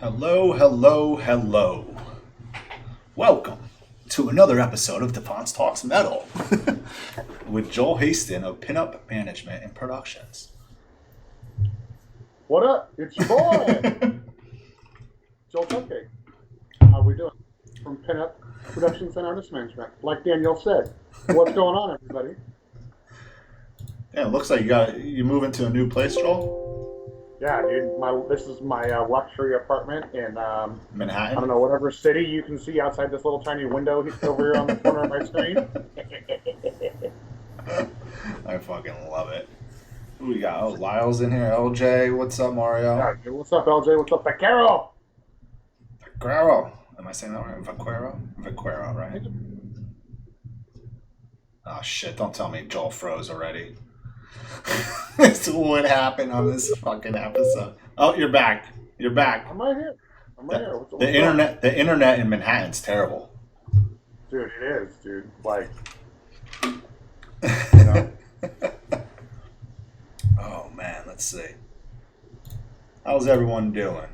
Hello, hello, hello. Welcome to another episode of DeFonce Talks Metal with Joel Haston of PinUp Management and Productions. What up? It's your boy, Joel Cupcake. How we doing? From PinUp Productions and Artist Management. Like Daniel said, what's going on, everybody? Yeah, it looks like you move into a new place, Joel. Yeah, dude. This is my luxury apartment in Manhattan. I don't know, whatever city you can see outside this little tiny window over here on the corner of my screen. I fucking love it. Who we got? Oh, Lyle's in here. LJ, what's up, Mario? Yeah, dude, what's up, LJ? What's up, Vaquero? Vaquero. Am I saying that right? Vaquero? Vaquero, right? Oh shit! Don't tell me Joel froze already. That's what happened on this fucking episode. Oh, you're back. You're back. I'm right here. What's The internet in Manhattan's terrible. Dude, it is, dude. Like, you know. Oh man, let's see. How's everyone doing?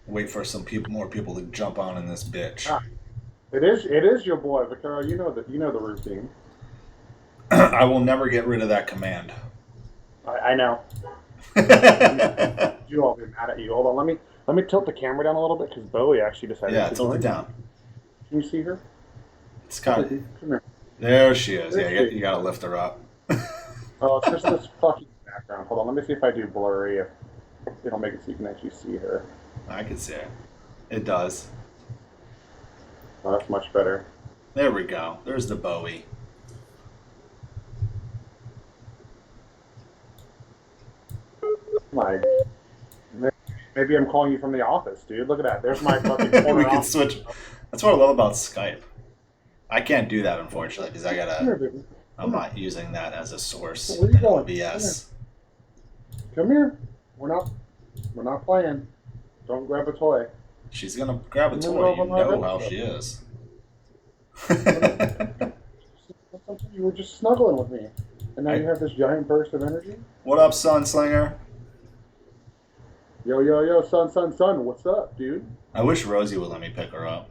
Wait for more people to jump on in this bitch. It is your boy, Vaquero. You know the routine. I will never get rid of that command. I know. You all be mad at you. Hold on, let me tilt the camera down a little bit because Bowie actually decided. Yeah, to tilt it down. Can you see her? It's kind of. Come here. There she is. Yeah, you gotta lift her up. Oh, it's just this fucking background. Hold on, let me see if I do blurry. If it'll make it so you can actually see her. I can see it. It does. Oh, that's much better. There we go. There's the Bowie. My, maybe I'm calling you from the office, dude. Look at that. There's my fucking corner We can office. switch. That's what I love about Skype. I can't do that, unfortunately, because Come here, baby. I'm not using that as a source. Where you going? OBS. Come here. We're not playing. Don't grab a toy. She's gonna grab a In the toy. middle You of my know how bedroom. she is. You were just snuggling with me, and now you have this giant burst of energy. What up, Sunslinger? Yo, son, what's up, dude? I wish Rosie would let me pick her up.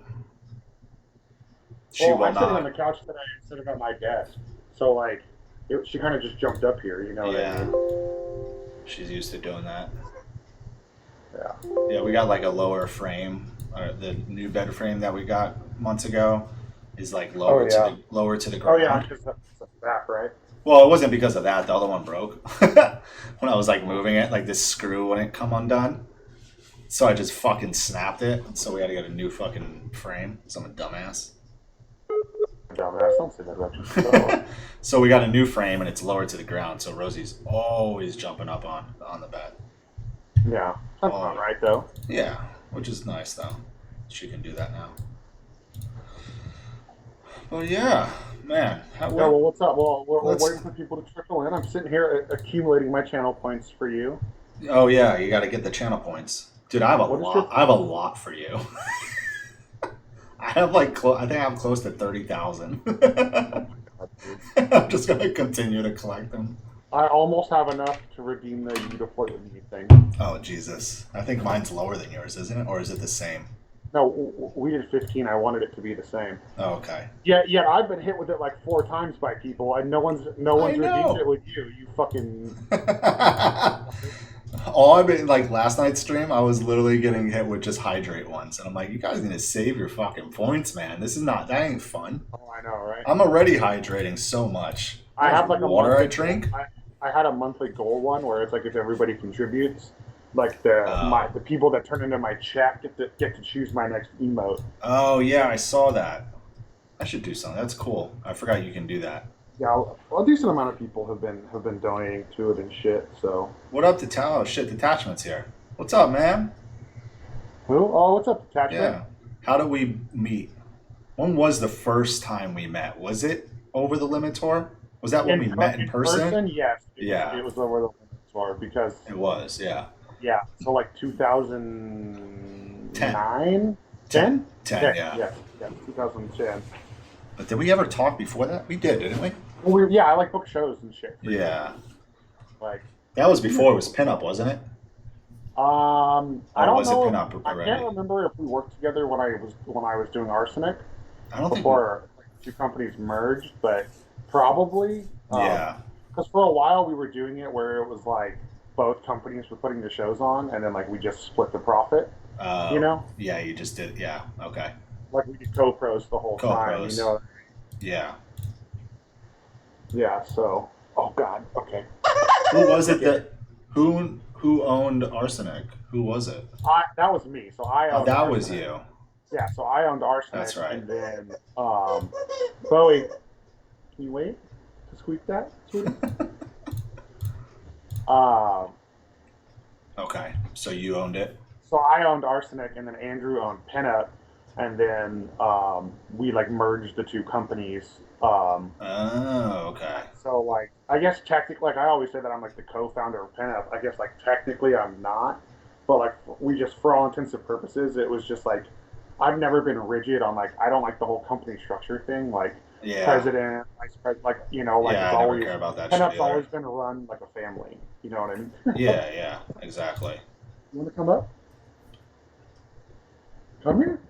She Well, will I'm sitting on the not. couch today instead of at my desk, so like, she kind of just jumped up here. You know what I mean? She's used to doing that. Yeah. Yeah, we got like a lower frame. The new bed frame that we got months ago is like lower to the Oh ground. yeah, because that's that, right? Well, it wasn't because of that. The other one broke when I was like moving it. Like this screw wouldn't come undone, so I just fucking snapped it. So we had to get a new fucking frame. So I'm a dumbass. Dumbass, don't say that about you. So we got a new frame and it's lower to the ground. So Rosie's always jumping up on the bed. Yeah, that's not right though. Yeah, which is nice though. She can do that now. Well, yeah, man. Well, what's up? Well, we're waiting for people to trickle in. I'm sitting here accumulating my channel points for you. Oh yeah, you got to get the channel points, dude. I have a lot. I have a lot for you. I have like I think I have close to 30,000. I'm just gonna continue to collect them. I almost have enough to redeem the you deploy with me thing. Oh Jesus! I think mine's lower than yours, isn't it? Or is it the same? No, we did 15. I wanted it to be the same. Oh, okay. Yeah. I've been hit with it like 4 times by people, and no one's redeemed it with you. You fucking. All I've been like last night's stream, I was literally getting hit with just hydrate ones, and I'm like, you guys need to save your fucking points, man. That ain't fun. Oh, I know, right? I'm already hydrating so much. I have like water I drink. I had a monthly goal one where it's like if everybody contributes, like the people that turn into my chat get to choose my next emote. Oh yeah, I saw that. I should do something. That's cool. I forgot you can do that. Yeah, a decent amount of people have been donating to it and shit. So what up, Detachment's here. What's up, man? Who? Oh, what's up, Detachment? Yeah. How did we meet? When was the first time we met? Was it over the Limit Tour? Was that when we met in person? Yes. Yeah. It was over the Limit Tour because it was. Yeah. Yeah. So like 2009. 10? Yeah. 2010. But did we ever talk before that? We did, didn't we? Well, I like book shows and shit. Yeah. Like that was before it was PinUp, wasn't it? I Or don't was it know. PinUp I can't already? remember if we worked together when I was doing Arsenic I don't think. before like, the two companies merged, but probably Yeah. because for a while we were doing it where it was like both companies were putting the shows on, and then like we just split the profit. You know, Yeah, you just did. Yeah. Okay. like we did co-pros the whole time. You Co-pros. know, Yeah. yeah. So, oh God, okay, Who was it forget it. that? Who owned Arsenic? Who was it? I That was me. So I Oh, owned that was Arsenic. you. Yeah, so I owned That's Arsenic, right. and then Bowie. Can you wait to squeak that, sweetie? Um, Okay. So you owned it. so I owned Arsenic, and then Andrew owned PinUp, and then we like merged the two companies. Oh, okay. So like I guess technically, like I always say that I'm like the co-founder of PinUp. I guess like technically I'm not, but like we just for all intents and purposes, it was just like I've never been rigid on like I don't like the whole company structure thing, like Yeah. president, vice president, like you know, like it's Yeah, I never always care about that shit PinUp's either. always been run like a family. You know what I mean? Yeah, yeah, exactly. You want to come up? Come here.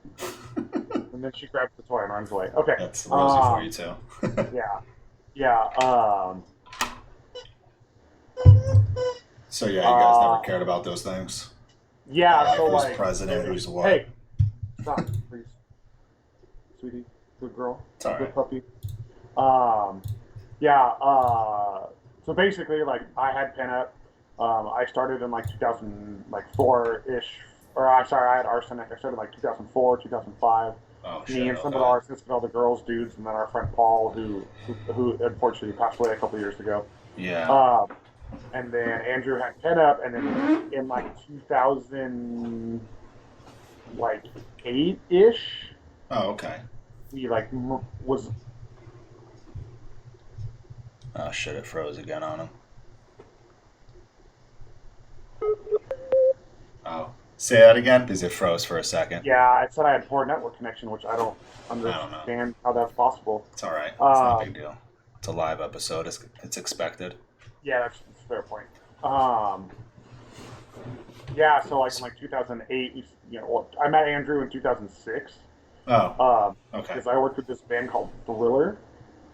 And then she grabs the toy and runs away. Okay. That's Rosie for you Um. too. Yeah. Yeah. So yeah, you guys never Uh. cared about those things. Yeah. Like So who's like, president, who's what. hey, stop, please, sweetie. Good girl. It's all Good right. puppy. Um. Yeah. So basically, like, I had PinUp. I started in like 2000, like four ish. Or I'm sorry, I had Arsenic. I started like 2004, 2005. Oh Me shit. and some of the Okay. arsonists and all the girls dudes, and then our friend Paul, who unfortunately passed away a couple years ago. Yeah. Um, and then Andrew had PinUp, and then in like 2000, like eight ish, Oh okay. we like was Oh shit! It froze again on him. Oh. Say that again, because it froze for a second. yeah. It said I had poor network connection, which I don't I don't know. understand how that's possible. It's all right. It's not a Uh, big deal. It's a live episode. It's expected. yeah, that's a fair point. Um, yeah, so like in like 2008, you know, well, I met Andrew in 2006 Oh. Okay. because I worked with this band called Thriller.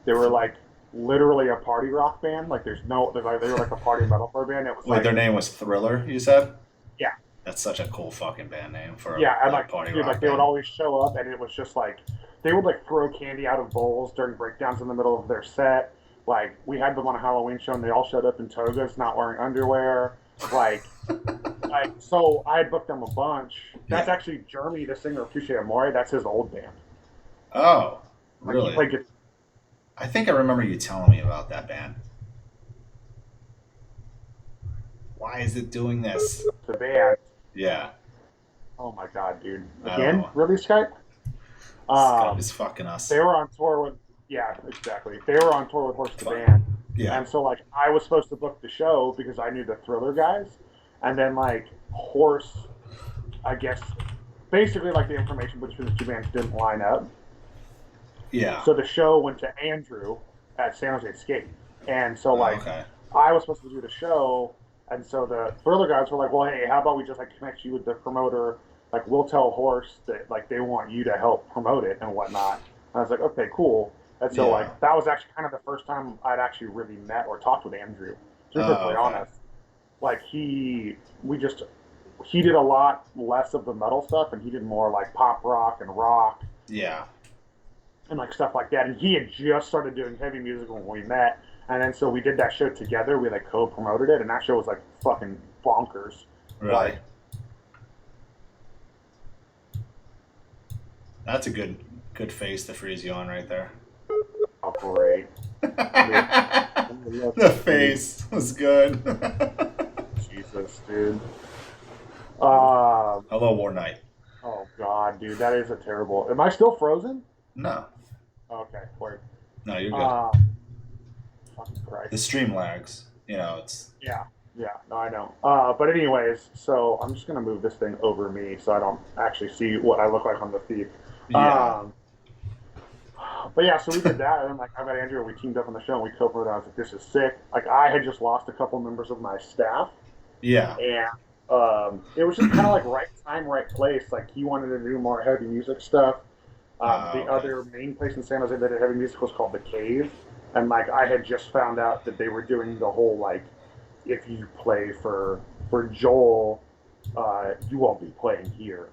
They were like literally a party rock band. Like there's like they were like a party metalcore band. It was Wait, like their name was Thriller. You said? yeah, That's such a cool fucking band name for a yeah, and like like party dude, like rock they would band. always show up, and it was just like they would like throw candy out of bowls during breakdowns in the middle of their set. Like we had them on a Halloween show, and they all showed up in togas, not wearing underwear. Like so I had booked them a bunch. That's Yeah. actually Jeremy, the singer of Touche Amore. That's his old band. Oh, Like he really? played I think I remember you telling me about that band. Why is it doing this? the band. Yeah, Oh my god, dude! I don't Again, know. really, Skype? Skype Um, is fucking they us. were on tour with yeah, exactly. They were on tour with Horse the Fuck. Band, Yeah. and so like I was supposed to book the show because I knew the Thriller guys, and then like Horse, I guess, basically like the information between the two bands didn't line up, Yeah. so the show went to Andrew at San Jose Skate, and so Oh, like okay. I was supposed to do the show, and so the Thriller guys were like, "Well, hey, how about we just like connect you with the promoter? Like, we'll tell Horse that like they want you to help promote it and whatnot." And I was like, "Okay, cool." And so Yeah. like that was actually kind of the first time I'd actually really met or talked with Andrew. To be Oh, perfectly okay. honest, like we just he did a lot less of the metal stuff, and he did more like pop rock and rock Yeah. and like stuff like that. And he had just started doing heavy music when we met, and then so we did that show together. We like co-promoted it, and that show was like fucking bonkers. Really. Like, That's a good face to freeze you on right there. oh great, dude, The face was good. Jesus, dude. Um, Hello, War Knight. oh god, dude, that is a terrible. Am I still frozen? No. Okay, wait. No, you're good. Um, fucking The Christ. stream lags. You know, it's. Yeah, yeah, no, I know. But anyways, so I'm just gonna move this thing over me so I don't actually see what I look like on the feed. Yeah. Um, but yeah, so we did that, and then like I met Andrew, and we teamed up on the show, and we co-promoted. I was like, this is sick. Like I had just lost a couple members of my staff, Yeah. and It was just kind of like right time, right place. Like he wanted to do more heavy music stuff. The Okay. other main place in San Jose that did heavy music was called The Cave, and like I had just found out that they were doing the whole like, if you play for Joel, you won't be playing here,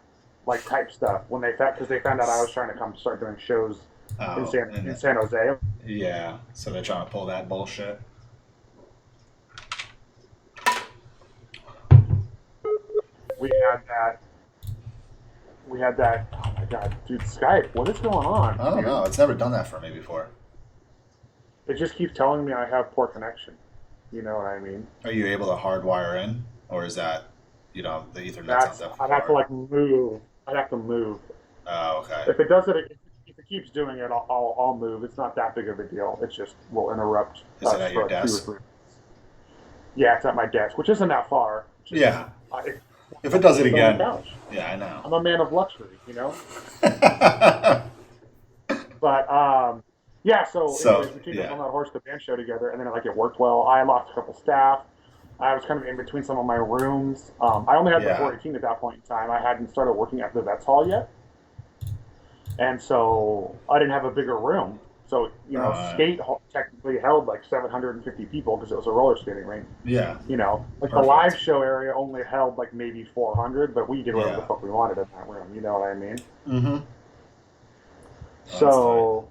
like type stuff. When they found because they found out I was trying to come start doing shows Oh, and in San Jose. yeah. So they're trying to pull that bullshit. We had that. We had that. Oh my god, dude, Skype. What is going on, I don't dude? know. It's never done that for me before. It just keeps telling me I have poor connection. You know what I mean? Are you able to hardwire in, or is that, the Ethernet's not That's that I'd have to far? like move. I'd have to move. Oh, okay. If it does it, if it keeps doing it, I'll move. It's not that big of a deal. It's just will interrupt Is it us at for your like 2 or desk? 3. Yeah, it's at my desk, which isn't that far. Just Yeah. it's If it does it on the again, couch. yeah, I know. I'm a man of luxury, you know. But yeah. So, anyways, So we teamed up yeah, on that horse the band show together, and then like it worked well. I lost a couple staff. I was kind of in between some of my rooms. I only had the yeah. 418 at that point in time. I hadn't started working at the Vets Hall yet, and so I didn't have a bigger room. So Uh, skate hall technically held like 750 people because it was a roller skating rink. yeah. Like the live Perfect. show area only held like maybe 400, but we did whatever the Yeah. fuck we wanted in that room. You know what I mean? Mm-hmm. Oh, that's tight. So,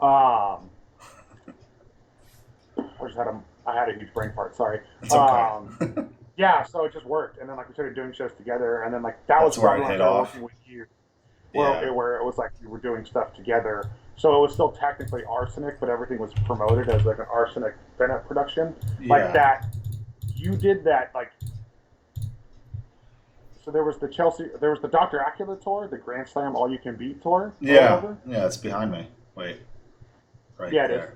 um, I had a huge brain fart. Sorry. It's okay. Um, yeah, so it just worked, and then like we started doing shows together, and then like that was That's where probably it when I hit started off. working with you, Yeah. where it was like we were doing stuff together. So it was still technically Arsenic, but everything was promoted as like an Arsenic PinUp production, like Yeah. that. You did that like so there was the Dr. Acula tour, the Grand Slam All You Can Beat tour, or Yeah. whatever. Yeah. It's behind me. Wait. Right Yeah, it is. there.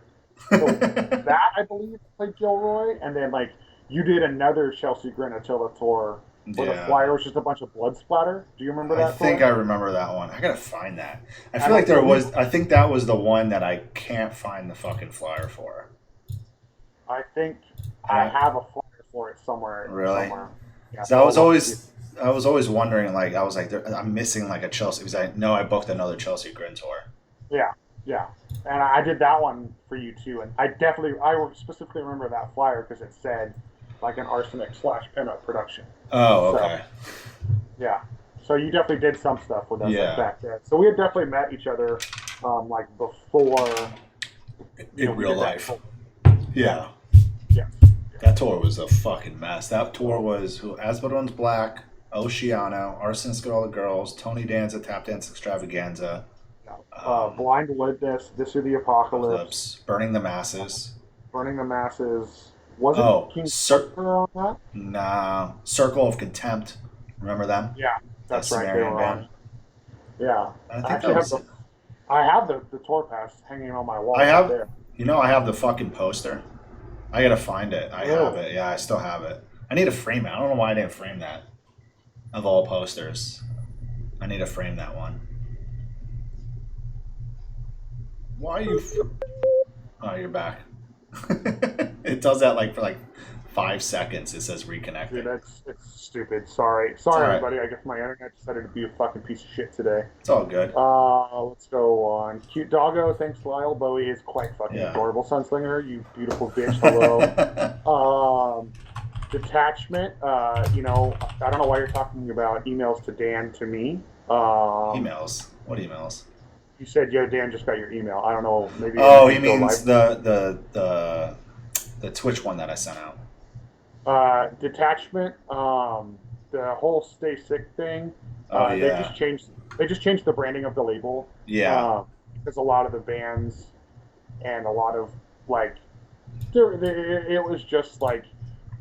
So that I believe played Gilroy, and then like you did another Chelsea Grin Attila tour where the Yeah. flyer was just a bunch of blood splatter. Do you remember I that think I tour? remember that one. I gotta find that. I feel And like like there so we, was. I think that was the one that I can't find the fucking flyer for. I think And I I have a flyer for it really. somewhere. Yeah, So so I'll look. See. I was always wondering. Like I was like, I'm missing like a Chelsea because I know I booked another Chelsea Grin tour. Yeah, yeah. And I did that one for you too, and I specifically remember that flyer because it said like an Arsenic slash pinup production. Oh, So okay. yeah. So you definitely did some stuff with us like Yeah, back then. So we had definitely met each other like before in we real did that life. tour. Yeah. Yeah, Yeah. Yeah. that tour was a fucking mess. That tour was who Asbadon's Black, Oceano, Arson's Got All the Girls, Tony Danza, Tap Dance Extravaganza, Yeah. um, Blind Witness, This is the Apocalypse, Eclipse, Burning the uh, Masses. Burning the Masses. Wasn't Oh, King Crimson on that? nah, Circle of Contempt. Remember them? Yeah, The that's right. They Sumerian were on. band. Yeah. I I think that actually have was the it. I have the tour pass hanging on my I wall right have, there. I have the fucking poster. I gotta find it. I have Really? it. Yeah, I still have it. I need to frame it. I don't know why I didn't frame that. Of all posters, I need to frame that one. Why are you? Oh, you're back. It does that like for like 5 seconds. It says Dude, reconnecting. it's stupid. Sorry. It's all Sorry right. everybody. I guess my internet decided to be a fucking piece of shit today. It's all good. Let's go on. Cute doggo, thanks Lyle. Bowie is quite fucking Yeah. adorable, Sunslinger. You beautiful bitch. Hello. Um, Detachment. I don't know why you're talking about emails to Dan to me. Um, Emails. What emails? you said, yo, Dan just got your email. I don't know. Maybe it Oh, he didn't go means live. the Twitch one that I sent out. Detachment. The whole stay sick thing. Oh They yeah, just changed. They just changed the branding of the label. yeah, Because a lot of the bands and a lot of like it was just like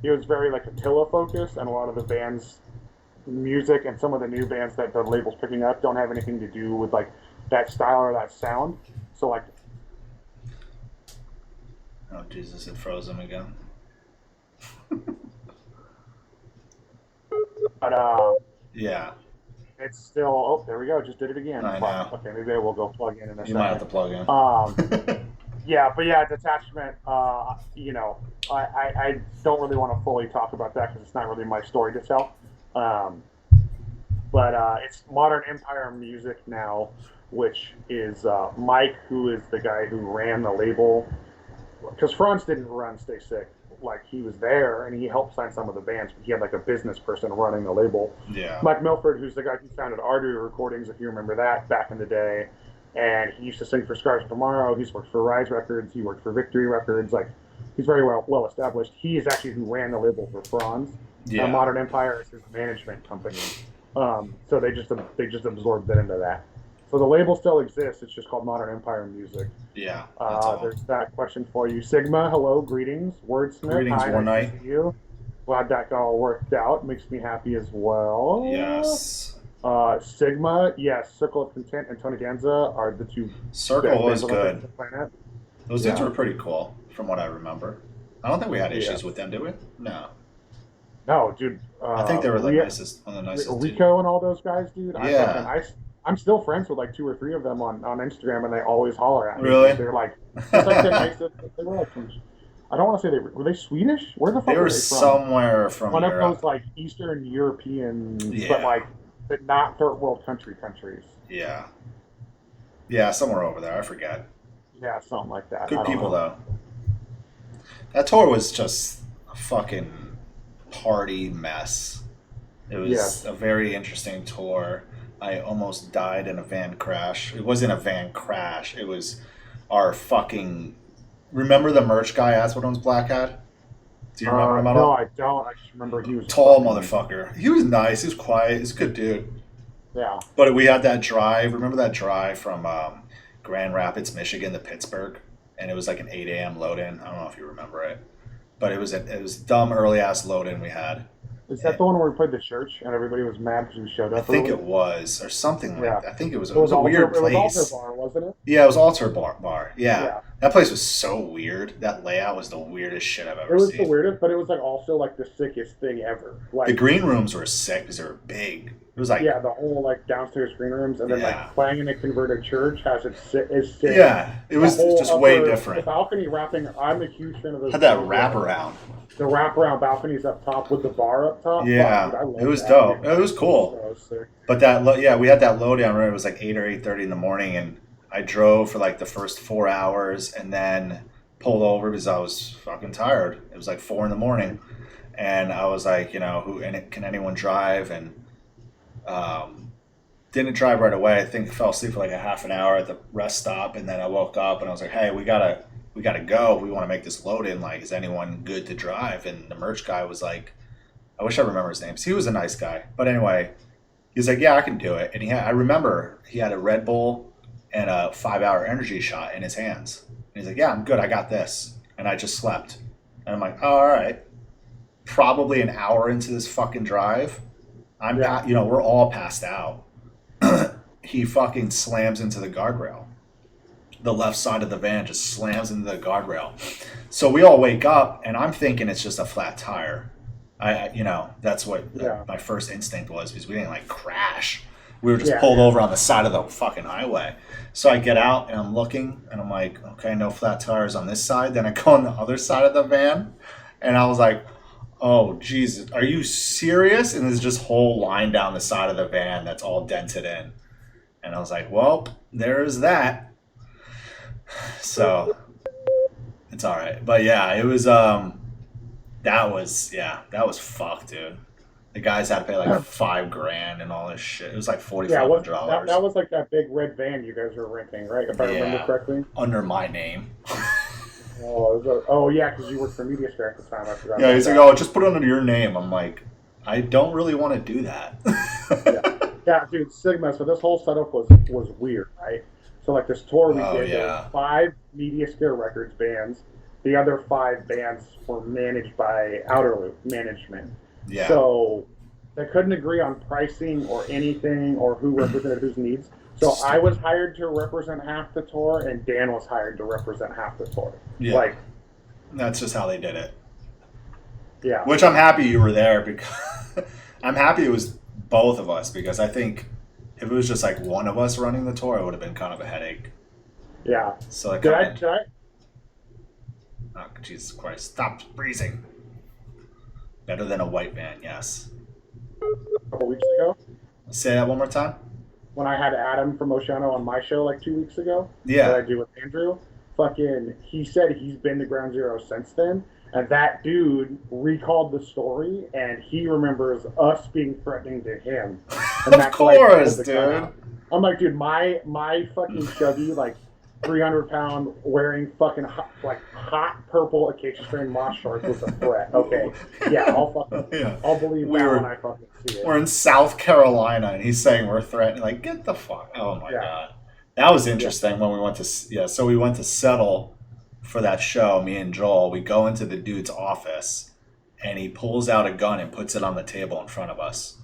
it was very like Attila focused, and a lot of the bands music and some of the new bands that the label's picking up don't have anything to do with like that style or that sound. So like Oh Jesus, it froze him again. but Yeah, it's still there we go, just did it again. I Fuck. know. Okay, maybe I will go plug in a You might have second. to plug Um in. Yeah, but yeah, detachment. I don't really want to fully talk about that because it's not really my story to tell. Um, but it's Modern Empire Music now, which is Mike, who is the guy who ran the label. Because Franz didn't run Stay Sick. Like, he was there and he helped sign some of the bands, but he had like a business person running the label. Yeah. Mike Milford, who's the guy who founded Artery Recordings, if you remember that back in the day. And he used to sing for Scars Tomorrow. He's worked for Rise Records. He worked for Victory Records. Like, he's very well established. He is actually who ran the label for Franz. Yeah. Modern Empire is his management company. So they just absorbed it into that. So the label still exists. It's just called Modern Empire Music. Yeah. That's all. There's that question for you. Sigma, hello, greetings. Wordsmith, Greetings, hi, One nice Night. to see you. Glad that all worked out. Makes me happy as well. Yes. Sigma, yes. Circle of Content and Tony Danza are the two Circle best was bands on good. the planet. Those dudes Yeah. were pretty cool, from what I remember. I don't think we had Yeah. issues with them, did we? No. No, dude. I think they were the nicest, one of the nicest. Rico and all they guys, dude. Yeah. I'm still friends with like two or three of them on Instagram, and they always holler at me. Really? They're like, it's like the nicest. They were like from, I don't want to say were they Swedish? Where the fuck They were they from? somewhere from One Europe. of those like Eastern European, Yeah. but not third world countries. Yeah. Yeah, somewhere over there. I forget. Yeah, something like that. I Good don't people, know. though. That tour was just a fucking party mess. It was Yes. a very interesting tour. I almost died in a van crash. It wasn't a van crash. It was our fucking... Remember the merch guy asked what owns Black Hat? Do you remember him at No, all? I don't. I just remember he was Tall fucking- motherfucker. He was nice. He was quiet. He's a good dude. Yeah. But we had that drive. Remember that drive from Grand Rapids, Michigan to Pittsburgh? And it was like an 8 a.m. load-in. I don't know if you remember it. But it was dumb early-ass load-in we had. Is that the one where we played the church and everybody was mad because we showed up? I think early? it was, or something like Yeah. that. I think it was It was a weird Altar, place. It was Altar Bar, wasn't it? Yeah, it was Altar Bar. Yeah. Yeah. That place was so weird. That layout was the weirdest shit I've It ever was seen. the weirdest, but it was like also like the sickest thing ever. Like The green rooms were sick because they were big. It was like, yeah, the whole like downstairs green rooms, and then Yeah. like playing in a converted church has its is sick. yeah, it was The whole just way upper- different. The balcony wrapping. I'm a huge fan of those. Had that wraparound. The wraparound balconies up top with the bar up top. Yeah, Fuck, dude, I love it was that, dope. dude. It was cool. That was sick. But yeah, we had that low down where it was like 8 or 8:30 in the morning, and I drove for like the first 4 hours, and then pulled over because I was fucking tired. It was like 4 in the morning, and I was like, can anyone drive? And didn't drive right away. I think I fell asleep for like a half an hour at the rest stop, and then I woke up and I was like, hey, we gotta go. We want to make this load in. Like, is anyone good to drive? And the merch guy was like, I wish I remember his name. 'Cause he was a nice guy. But anyway, he's like, yeah, I can do it. And I remember he had a Red Bull and a 5-hour energy shot in his hands. And he's like, yeah, I'm good. I got this. And I just slept. And I'm like, oh, all right. Probably an hour into this fucking drive, we're all passed out. He fucking slams into the guardrail. The left side of the van just slams into the guardrail. So we all wake up, and I'm thinking it's just a flat tire. That's what my first instinct was, because we didn't like crash. We were just pulled over on the side of the fucking highway. So I get out and I'm looking, and I'm like, okay, no flat tires on this side. Then I go on the other side of the van, and I was like, oh Jesus, are you serious? And there's just whole line down the side of the van that's all dented in. And I was like, well, there's that. So it's all right. But yeah, it was that was fucked, dude. The guys had to pay like $5,000 and all this shit. It was like $4,500 that was like that big red van you guys were renting, right? If I remember correctly. under my name. Yeah, because you worked for Media Sphere at the time. I forgot. Yeah, he's like, oh, just put it under your name. I'm like, I don't really want to do that. Yeah, dude, Sigma. So this whole setup was weird, right? So like this tour we did, there were 5 Media Sphere Records bands. The other 5 bands were managed by Outer Loop Management. Yeah. So they couldn't agree on pricing or anything or who represented whose needs. So I was hired to represent half the tour, and Dan was hired to represent half the tour. Yeah. Like, that's just how they did it. Yeah. Which I'm happy you were there, because I'm happy it was both of us, because I think if it was just like one of us running the tour, it would have been kind of a headache. Yeah. So Did I Oh, Jesus Christ. Stop breathing. Better than a white man, yes. A couple weeks ago Say that one more time. when I had Adam from Oceano on my show like 2 weeks ago that I Yeah. do with Andrew. Fucking, he said he's been to Ground Zero since then, and that dude recalled the story, and he remembers us being threatening to him, and Of that's why he pulled course, the gun dude. out. I'm like, dude, my fucking chubby like 300-pound wearing fucking hot purple acacia strain moss shorts was a threat. Okay, yeah, Yeah. I'll believe We that when were I fucking see it. we're in South Carolina and he's saying we're threatening. Like, get the fuck. Oh my Yeah, god. That was yeah, interesting when we went to yeah, so we went to settle for that show, me and Joel. We go into the dude's office and he pulls out a gun and puts it on the table in front of us.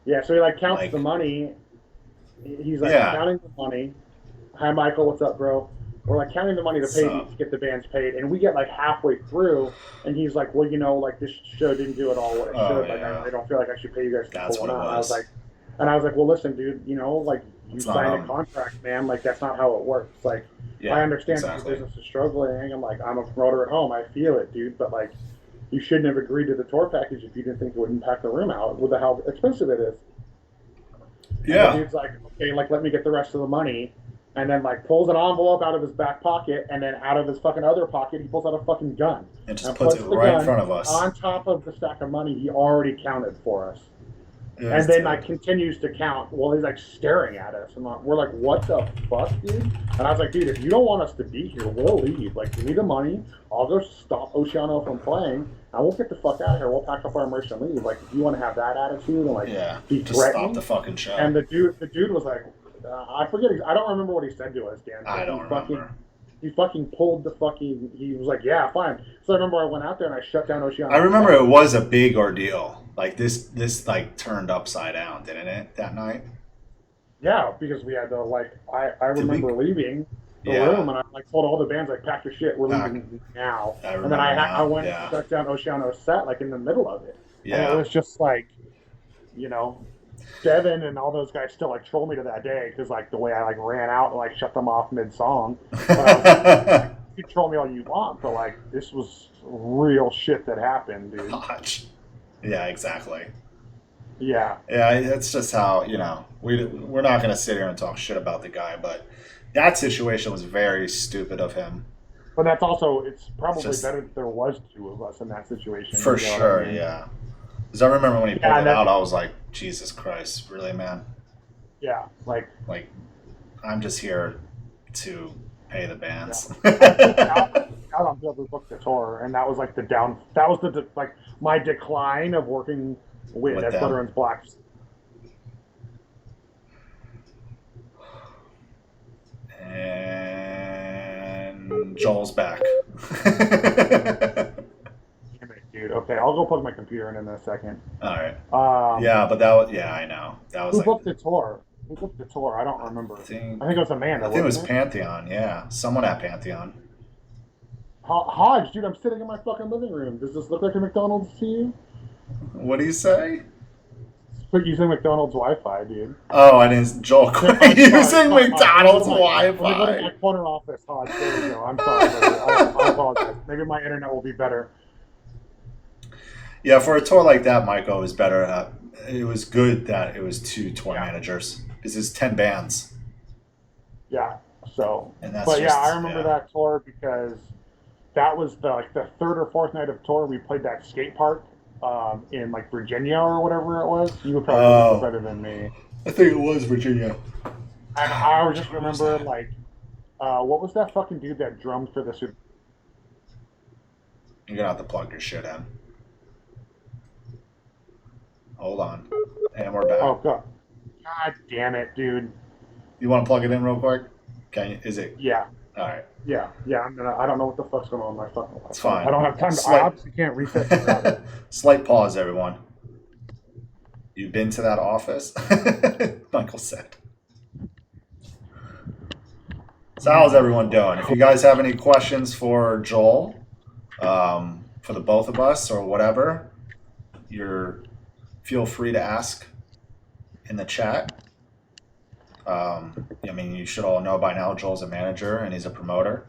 yeah. So he like counts the Like, money. He's like, I'm yeah. counting the money. Hi, Michael. What's up, bro? We're like counting the money to pay So to get the bands paid, and we get like halfway through, and he's like, "Well, like this show didn't do it all what it oh should. Like, I yeah. really don't feel like I should pay you guys for That's what pulling it out." was. And I was like, "Well, listen, dude. Like you It's not signed a contract, man. Like that's not how it works. Like I yeah, understand that your exactly. business is struggling. I'm like, I'm a promoter at home. I feel it, dude. But like, you shouldn't have agreed to the tour package if you didn't think it would impact the room out with how expensive it is." And the Yeah. dude's like, okay, like let me get the rest of the money, and then like pulls an envelope out of his back pocket, and then out of his fucking other pocket, he pulls out a fucking gun And just and puts it puts the right in gun front of us. on top of the stack of money he already counted for us, It and was then like dude. continues to count while he's like staring at us, and we're like, what the fuck, dude? And I was like, dude, if you don't want us to be here, we'll leave. Like, give me the money, I'll go stop Oceano from playing, and we'll get the fuck out of here. We'll pack up our merch and leave. Like, if you want to have that attitude and like Yeah. be Just stop the threatening. fucking show. And the dude was like, I forget. I don't remember what he said to us, Dan. I But don't remember. he fucking pulled the fucking. He was like, yeah, fine. So I remember I went out there and I shut down I Oceano's remember set. it was a big ordeal. Like this like turned upside down, didn't it, that night? Yeah, because we had to like. I Did we? remember leaving the Yeah. room and I like told all the bands like, pack your shit, we're Back. leaving now. I And then remember I now. went and Yeah. shut down Oceano's set like in the middle of it, and it Yeah. was just like, you know. Devin and all those guys still like troll me to that day because like the way I like ran out and like shut them off mid song. But I was like, you can troll me all you want, but like this was real shit that happened, dude. Gosh. Yeah, exactly. Yeah, Yeah, that's just how, we're not going to sit here and talk shit about the guy, but that situation was very stupid of him. but it's It's probably just better that there was two of us in that situation. for You know what I sure, mean? yeah. Because I remember when he Yeah, pulled and it that out, I was like, Jesus Christ, really, man? yeah, like Like, I'm just here to pay the yeah. bands. I freaked out on Bill who booked the tour, and that was like that was like my decline of working with With at them. Flutterance Blacks. And Joel's back. Damn it, dude. Okay, I'll go plug my computer in a second. All right. Um, Yeah, but that was, yeah, I know. That was who like, booked the tour? Who booked the tour? I don't remember. think, I think it was I Amanda, think it was wasn't it? Pantheon, yeah. Someone at Pantheon. Hodge, dude, I'm sitting in my fucking living room. Does this look like a McDonald's to you? What do you say? Quit using McDonald's Wi-Fi, dude. Oh, I didn't. Joel Here, quit sorry, using sorry, Hodge. McDonald's Let me go to my Wi-Fi. corner office, Hodge. There we go. I'm sorry, buddy. I apologize. Maybe my internet will be better. Yeah, for a tour like that, Michael, it was better. It was good that it was two tour Yeah, managers because it's 10 bands, yeah. So, and that's but yeah, I just remember yeah. that tour because that was the third or fourth night of tour. We played that skate park in like Virginia or whatever it was. You would probably remember Oh, better than me. I think it was Virginia. And I just Which one was remember that? like, what was that fucking dude that drummed for the Super? You're gonna have to plug your shit in. Hold on, and we're back. Oh god, god damn it, dude. You want to plug it in real quick? Can you? Is it Yeah, all right? yeah. I don't know what the fuck's going on with my fucking It's Wi-Fi. I fine. don't have time. I Slight, obviously can't reset the router. slight pause, everyone. You've been to that office? Michael said. So how's everyone doing? If you guys have any questions for Joel, for the both of us or whatever, you're feel free to ask in the chat. I mean, you should all know by now Joel's a manager and he's a promoter.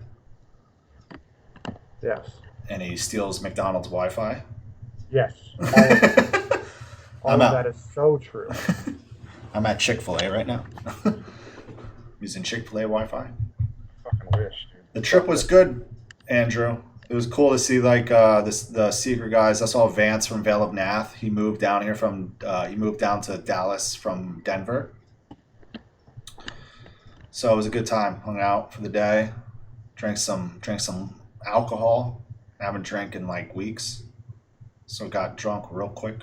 Yes. And he steals McDonald's Wi-Fi. Yes. All of it. I'm All of out. that is so true. I'm at Chick-fil-A right now. Using Chick-fil-A Wi-Fi. Fucking wish, dude. The trip was good, Andrew. It was cool to see like the secret guys. I saw Vance from Vale of Nath. He moved down here from he moved down to Dallas from Denver. So it was a good time. Hung out for the day. Drank some alcohol. I haven't drank in like weeks. So got drunk real quick.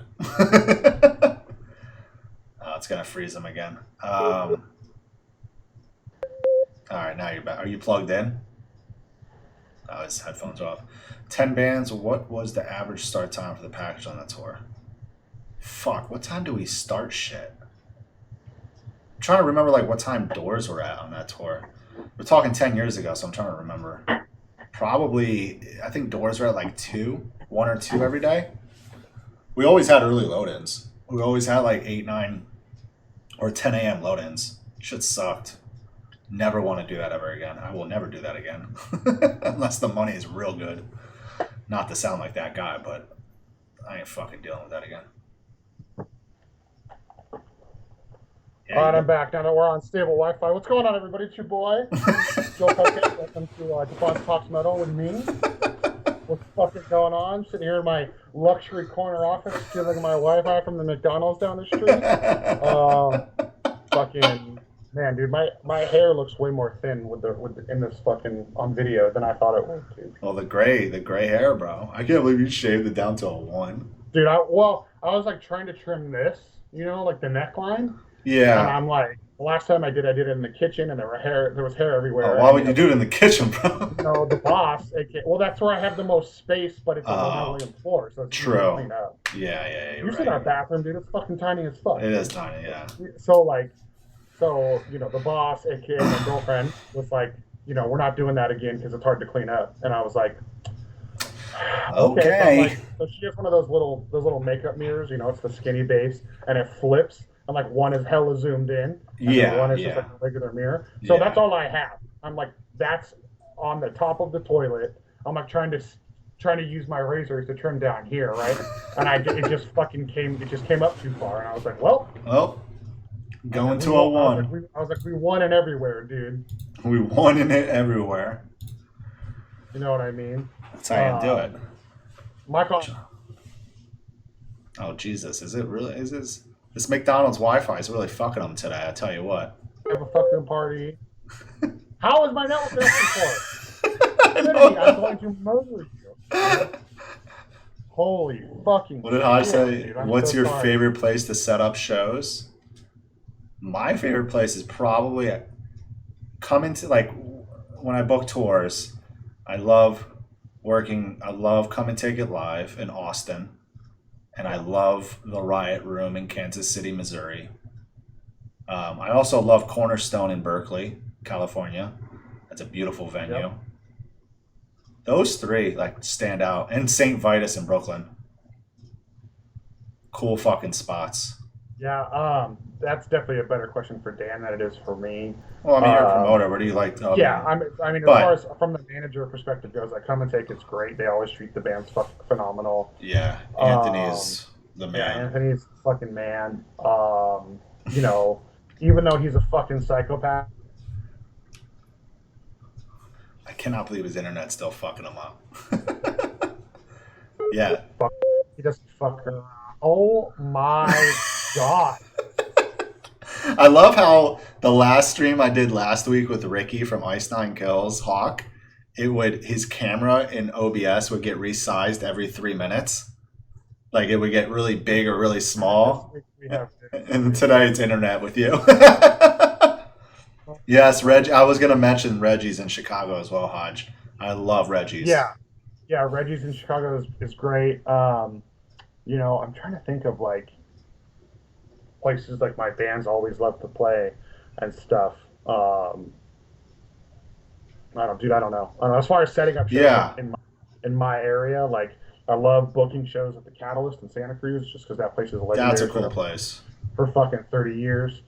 It's gonna freeze him again. All right, now you're back. Are you plugged in? Oh, his headphones are off. 10 bands. What was the average start time for the package on that tour? Fuck, what time do we start shit? I'm trying to remember like what time doors were at on that tour. We're talking 10 years ago, so I'm trying to remember. Probably, I think doors were at like 2, 1 or 2 every day. We always had early load-ins. We always had like 8, 9, or 10 a.m. load-ins. Shit sucked. Never want to do that ever again. I will never do that again. Unless the money is real good. Not to sound like that guy, but I ain't fucking dealing with that again. Yeah, All right, I'm back now that we're on stable Wi-Fi. What's going on, everybody? It's your boy, Joe Puckett. Welcome to DeFonce Talks Metal with me. What's fucking going on? Sitting here in my luxury corner office, stealing my Wi-Fi from the McDonald's down the street. Fucking man, dude, my hair looks way more thin in this fucking on video than I thought it would, dude. Well, the gray hair, bro. I can't believe you shaved it down to a 1. Dude, I was like trying to trim this, like the neckline. Yeah. And I'm like, the last time I did it in the kitchen, and there was hair everywhere. Oh, why would you do it in the kitchen, bro? The boss. Well, that's where I have the most space, but it's on the linoleum floor, so it's easy to clean up. Yeah. You see our bathroom, dude? It's fucking tiny as fuck. It is tiny, yeah. So the boss, aka my girlfriend, was like, we're not doing that again because it's hard to clean up. And I was like, okay. So she has one of those little makeup mirrors. It's the skinny base, and it flips. And like one is hella zoomed in, and one is just like a regular mirror. So that's all I have. I'm like, that's on the top of the toilet. I'm like trying to use my razors to trim down here, right? And it just came up too far, and I was like, well, going to a 1. I was like, we won it everywhere, dude. We won in it everywhere. You know what I mean? That's how you do it. Michael. Oh Jesus! Is it really? Is this McDonald's Wi-Fi is really fucking them today? I tell you what. Have a fucking party. How is my network connected for? I'm going to murder you. Holy fucking. What did I say? Dude, What's your favorite place to set up shows? My favorite place is probably coming to like when I book tours. I love Come and Take It Live in Austin. And I love the Riot Room in Kansas City, Missouri. I also love Cornerstone in Berkeley, California. That's a beautiful venue. Yep. Those 3 like stand out. And St. Vitus in Brooklyn. Cool fucking spots. Yeah, that's definitely a better question for Dan than it is for me. Well, I mean, you're a promoter. What do you like? As far as from the manager perspective goes, like Come and Take It's great. They always treat the bands phenomenal. Yeah, Anthony's the man. Yeah, Anthony's the fucking man. Even though he's a fucking psychopath. I cannot believe his internet's still fucking him up. Yeah. He doesn't fuck her. Oh my god. I love how the last stream I did last week with Ricky from Ice Nine Kills, Hawk, his camera in OBS would get resized every 3 minutes. Like it would get really big or really small. And today it's internet with you. Yes, I was going to mention Reggie's in Chicago as well, Hodge. I love Reggie's. Yeah, Reggie's in Chicago is great. I'm trying to think of like places like my bands always love to play and stuff. I don't know. As far as setting up shows in my area, like I love booking shows at the Catalyst in Santa Cruz just because that place is legendary. That's a cool place. For fucking 30 years.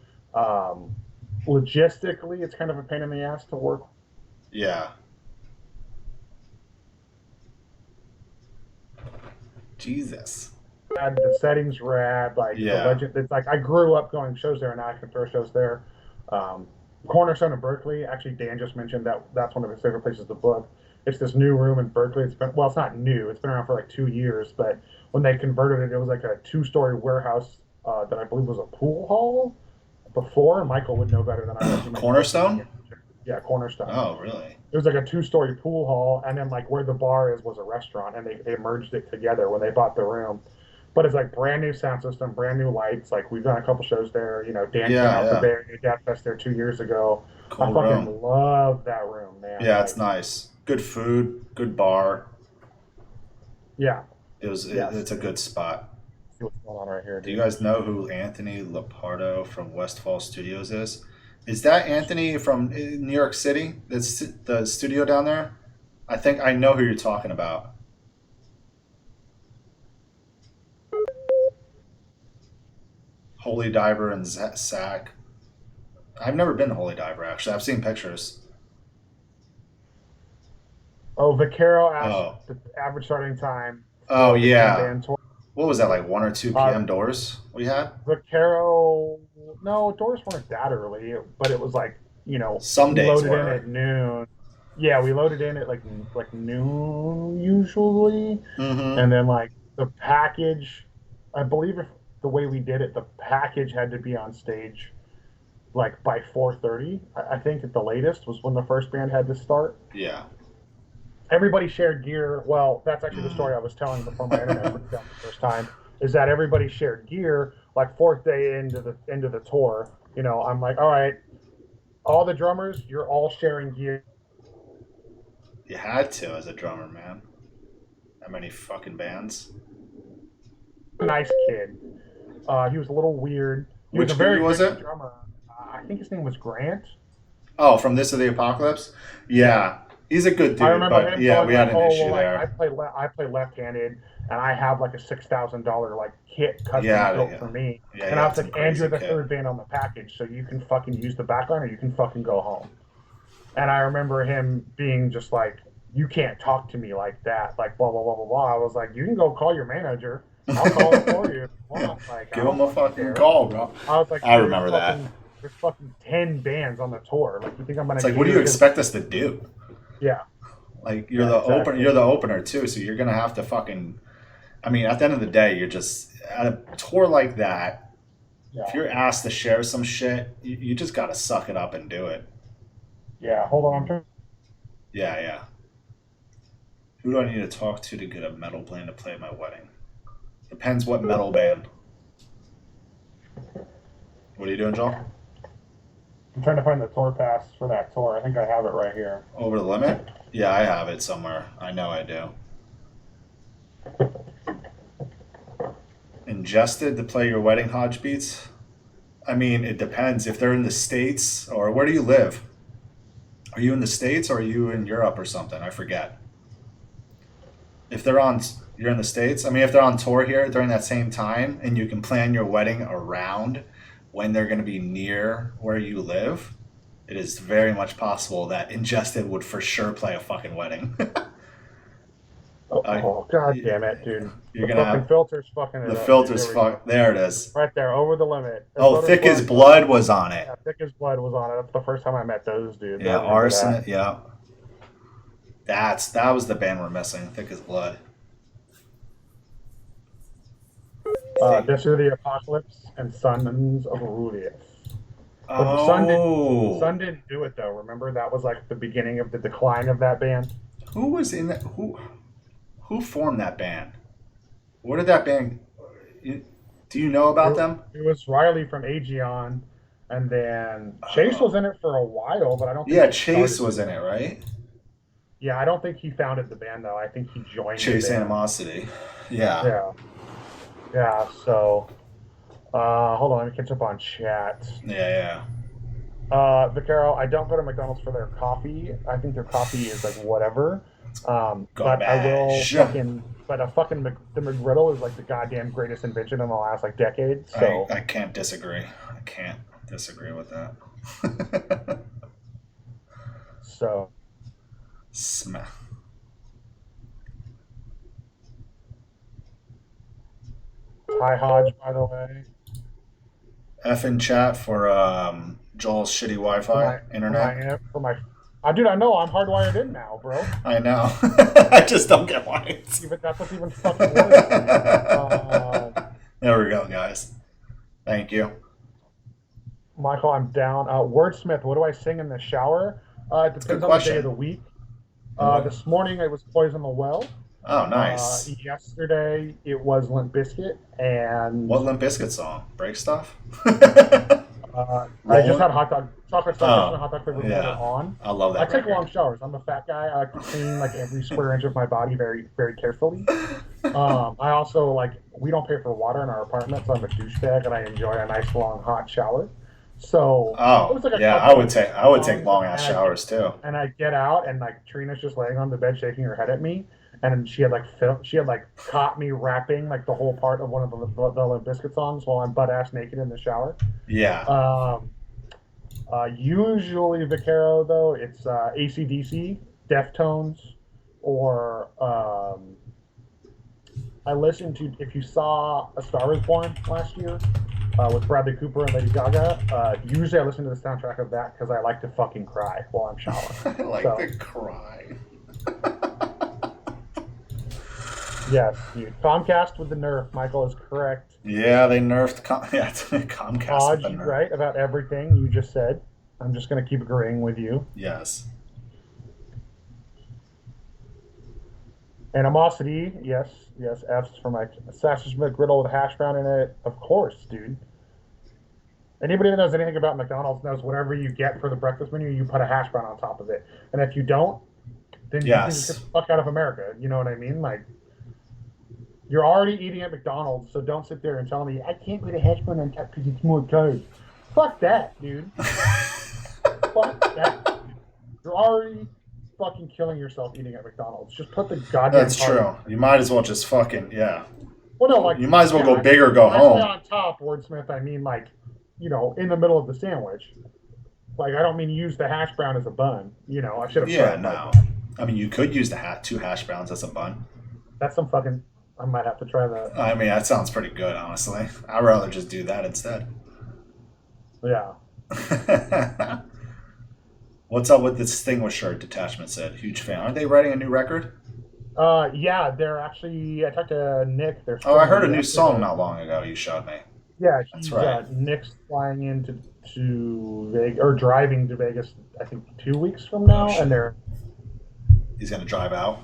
Logistically, it's kind of a pain in the ass to work. Yeah. Jesus. The settings rad, like the Yeah. legend. It's like I grew up going shows there, and now I can throw shows there. Um, Cornerstone in Berkeley. Actually, Dan just mentioned that that's one of his favorite places to book. It's this new room in Berkeley. It's been, well, it's not new. It's been around for like 2 years, but when they converted it, it was like a two-story warehouse that I believe was a pool hall before. Michael would know better than I would. He might know. Cornerstone? Yeah, Cornerstone. Oh, really? It was like a two-story pool hall, and then like where the bar is was a restaurant, and they merged it together when they bought the room. But it's like brand new sound system, brand new lights. Like we've done a couple shows there. You know, Dan came Yeah, out for yeah. Bay Area Death Fest there 2 years ago. I Cool room. fucking love that room, man. Yeah, it's Like, nice. Good food, good bar. yeah, yes. It's a good spot. See what's going on right here, Do you dude. guys know who Anthony Lapardo from Westfall Studios is? Is that Anthony from New York City? That's the studio down there? I think I know who you're talking about. Holy Diver and Sack. I've never been to Holy Diver actually. I've seen pictures. Oh, Vaquero asked Oh, the average starting time oh for the Can yeah. Ban tour. What was that like 1 or 2 Uh, p.m. doors we had? Vaquero, no, doors weren't that early, but it was like, you know, Some we days loaded in were. at noon. Yeah, we loaded in at like noon usually, Mm-hmm. and then like the package, I believe if the way we did it, the package had to be on stage like by 4:30. I think at the latest was when the first band had to start. Yeah. Everybody shared gear. Well, that's actually the Mm. story I was telling before my internet broke down the first time. Is that everybody shared gear? Like fourth day into the tour, you know, I'm like, all right, all the drummers, you're all sharing gear. You had to as a drummer, man. How many fucking bands? Nice kid. He was a little weird. He was a Which dude very was gritty it? drummer. I think his name was Grant. Oh, from This of the Apocalypse? Yeah. Yeah. He's a good I dude, remember but him yeah, telling we like, had an "Oh well, issue like there. I play left-handed, and I have like a $6,000 like kit custom Yeah, built yeah. for me." Yeah, he And I had was some like, "And you're crazy the kid. third band on the package, so you can fucking use the backline, or you can fucking go home." And I remember him being just like, "You can't talk to me like that," like blah blah blah blah blah. I was like, "You can go call your manager. I'll call him for you if you want. Like, I Give him don't a fucking fucking care." call, bro. I was like, I "There's remember that. fucking there's fucking 10 bands on the tour. Like, you think I'm It's gonna like, what do cater you his? expect us to do? Yeah, Like, yeah, exactly. you're the opener too, so you're gonna have to fucking. I mean, at the end of the day, you're just at a tour like that. If Yeah, you're asked to share some shit, you just gotta suck it up and do it. yeah. Hold on, I'm trying. Yeah, yeah. Who do I need to talk to get a metal band to play at my wedding? Depends what metal band. What are you doing, Joel? I'm trying to find the tour pass for that tour. I think I have it right here. Over the limit? Yeah, I have it somewhere. I know I do. Ingested to play your wedding Hodge beats? I mean, it depends. If they're in the States, or where do you live? Are you in the States or are you in Europe or something? I forget. If they're on, you're in the States. I mean, if they're on tour here during that same time and you can plan your wedding around when they're going to be near where you live, it is very much possible that Ingested would for sure play a fucking wedding. I, Oh, god damn it, dude. you're The gonna fucking have filter's fucking the it up, dude. filters There we go. fuck. There it is. Right there, over the limit. As Oh, Voters Thick as Blood. Blood was on it. Yeah, Thick as Blood was on it. That's the first time I met those dudes. I Yeah, remember that. Arson. Yeah, that was the band we're missing. Thick as Blood. Thick. This is the Apocalypse and Sons of Aurelius. But Oh, Sun didn't do it though. Remember that was like the beginning of the decline of that band. who was in that? Who formed that band? What did that band? Do you know It, about them? it was Riley from Aegeon, and then Chase was Oh, in it for a while, but I don't think yeah, he Chase started the was in it, band. right? Yeah, I don't think he founded the band though. I think he joined the Chase band. Animosity. Yeah. Yeah, yeah. So, hold on, let me catch up on chat. Yeah, yeah. Vaquero, I don't go to McDonald's for their coffee. I think their coffee is like whatever. But I will Garbage. fucking. But a fucking the McGriddle is like the goddamn greatest invention in the last like decade. So, I can't disagree. I can't disagree with that. so Sma- Hi, Hodge, by the way. F in chat for Joel's shitty For Wi-Fi my, internet. dude, I know I'm hardwired in now, bro. I know. I just don't get why it's. That's what's even fucking worse. There we go, guys. Thank you. Michael, I'm down. Wordsmith, what do I sing in the shower? It depends on the day of the week. This morning it was Poison the Well. Oh, nice. Yesterday it was Limp Bizkit, and what Limp Bizkit song? Break Stuff? I just had hot dog, chocolate starfish and hot dog flavor on. I love that. I take long showers. I'm a fat guy. I like to clean like every square inch of my body very, very carefully. I also we don't pay for water in our apartment, so I'm a douchebag and I enjoy a nice long hot shower. So it was like I would take long ass showers too. And I get out and Trina's just laying on the bed shaking her head at me, and she had caught me rapping the whole part of one of the Limp Bizkit songs while I'm butt ass naked in the shower. Yeah. Usually Vaquero though it's AC/DC, Deftones, or I listened to If You Saw A Star Was Born last year. With Bradley Cooper and Lady Gaga. Usually I listen to the soundtrack of that because I like to fucking cry while I'm showering. I like to cry. Yes, dude. Comcast with the nerf. Michael is correct. Yeah, they nerfed Comcast. Hodge, with the nerf. Right about everything you just said. I'm just going to keep agreeing with you. Yes. Animosity, yes, F's for my sausage McGriddle with hash brown in it. Of course, dude. Anybody that knows anything about McDonald's knows whatever you get for the breakfast menu, you put a hash brown on top of it. And if you don't, then you can just get the fuck out of America. You know what I mean? You're already eating at McDonald's, so don't sit there and tell me, I can't put a hash brown on top because it's more carbs. Fuck that, dude. Fuck that, dude. You're already fucking killing yourself eating at McDonald's. Just put the goddamn. That's true. You might as well just fucking Well, no, you might as well go big or go home. I say on top, Wordsmith. I mean, in the middle of the sandwich. I don't mean use the hash brown as a bun. I should have. Yeah, no. I mean, you could use the two hash browns as a bun. That's some fucking. I might have to try that. I mean, that sounds pretty good, honestly. I'd rather just do that instead. Yeah. What's up with this thing with shirt? Detachment said. Huge fan. Aren't they writing a new record? Yeah, they're actually. I talked to Nick. I heard a new song not long ago. You showed me. Yeah, that's right. Nick's flying into Vegas or driving to Vegas. I think 2 weeks from now, and he's gonna drive out.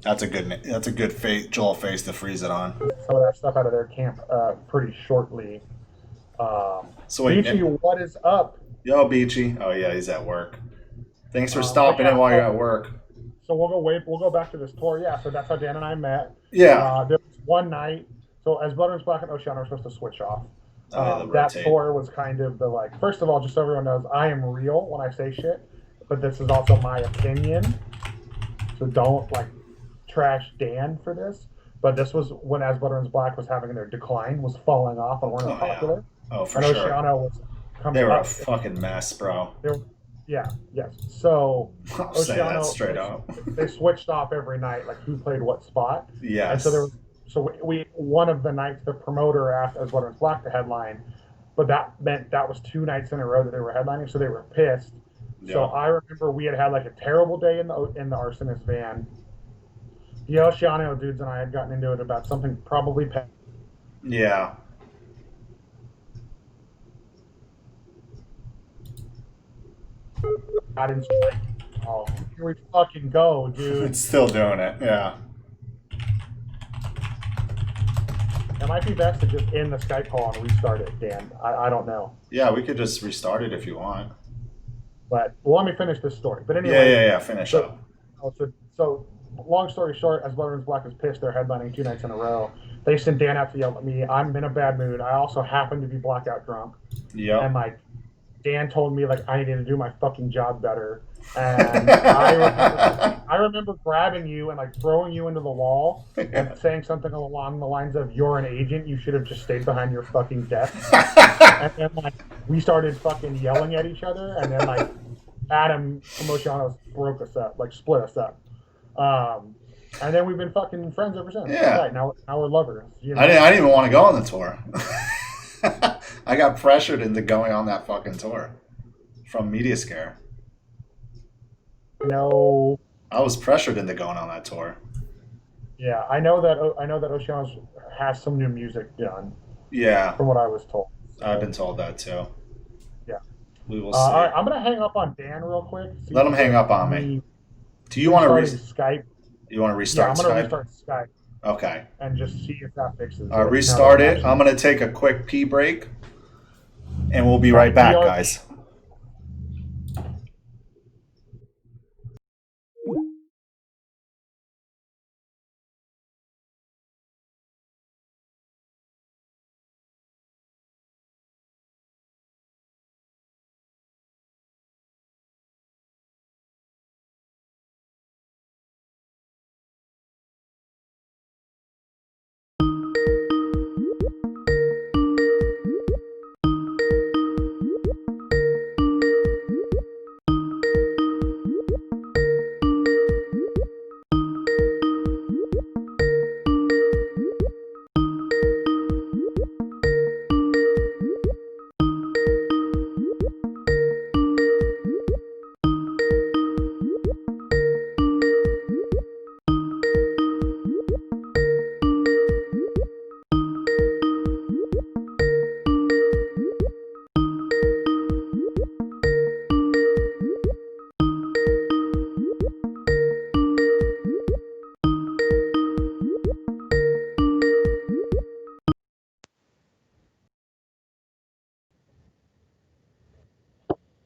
That's a good Joel face to freeze it on. Some of that stuff out of their camp pretty shortly. So wait, Beachy, what is up? Yo, Beachy. Oh yeah, he's at work. Thanks for stopping in while you're at work. So we'll go back to this tour. Yeah, so that's how Dan and I met. Yeah. There was one night. So as Butter's Black and Oceana were supposed to switch off. That tour was kind of the first of all, just so everyone knows, I am real when I say shit, but this is also my opinion. So don't trash Dan for this. But this was when As Butter and Black was having their decline, was falling off and weren't popular. Yeah. Oh, for sure. Oceana was coming They were up. a fucking mess, bro. Yes. So I'll say that straight up. They switched off every night, who played what spot. Yes. And so there was. So we one of the nights the promoter asked As Butter and Black to headline, but that meant that was 2 nights in a row that they were headlining, so they were pissed. Yeah. So I remember we had a terrible day in the Arsonist van. The Oceano dudes and I had gotten into it about something probably. Yeah. Oh, here we fucking go, dude. It's still doing it, yeah. It might be best to just end the Skype call and restart it, Dan. I don't know. Yeah, we could just restart it if you want. But let me finish this story. But anyway. Yeah. Finish up. So long story short, As Butter and Black is pissed. They're headlining 2 nights in a row. They send Dan out to yell at me. I'm in a bad mood. I also happen to be blackout drunk. Yeah. And Dan told me I needed to do my fucking job better. And I remember grabbing you and throwing you into the wall and saying something along the lines of, "You're an agent. You should have just stayed behind your fucking desk." And then we started fucking yelling at each other. And then Adam from Oceanos broke us up, split us up. And then we've been fucking friends ever since. Yeah. Right, now we're lovers. You know? I didn't even want to go on the tour. I got pressured into going on that fucking tour from Media Scare. No. I was pressured into going on that tour. Yeah, I know that Oceanus has some new music done, Yeah, from what I was told. I've So, been told that too. yeah. We will All see. right, I'm gonna hang up on Dan real quick. Let See him hang if up on me. me Do you want to restarting Skype. you want to Yeah, restart I'm gonna Skype? restart Skype Okay. and just see if that fixes it. Now that Restart I'm it. actually. I'm gonna take a quick pee break, and we'll be All right right, back, BRB. guys.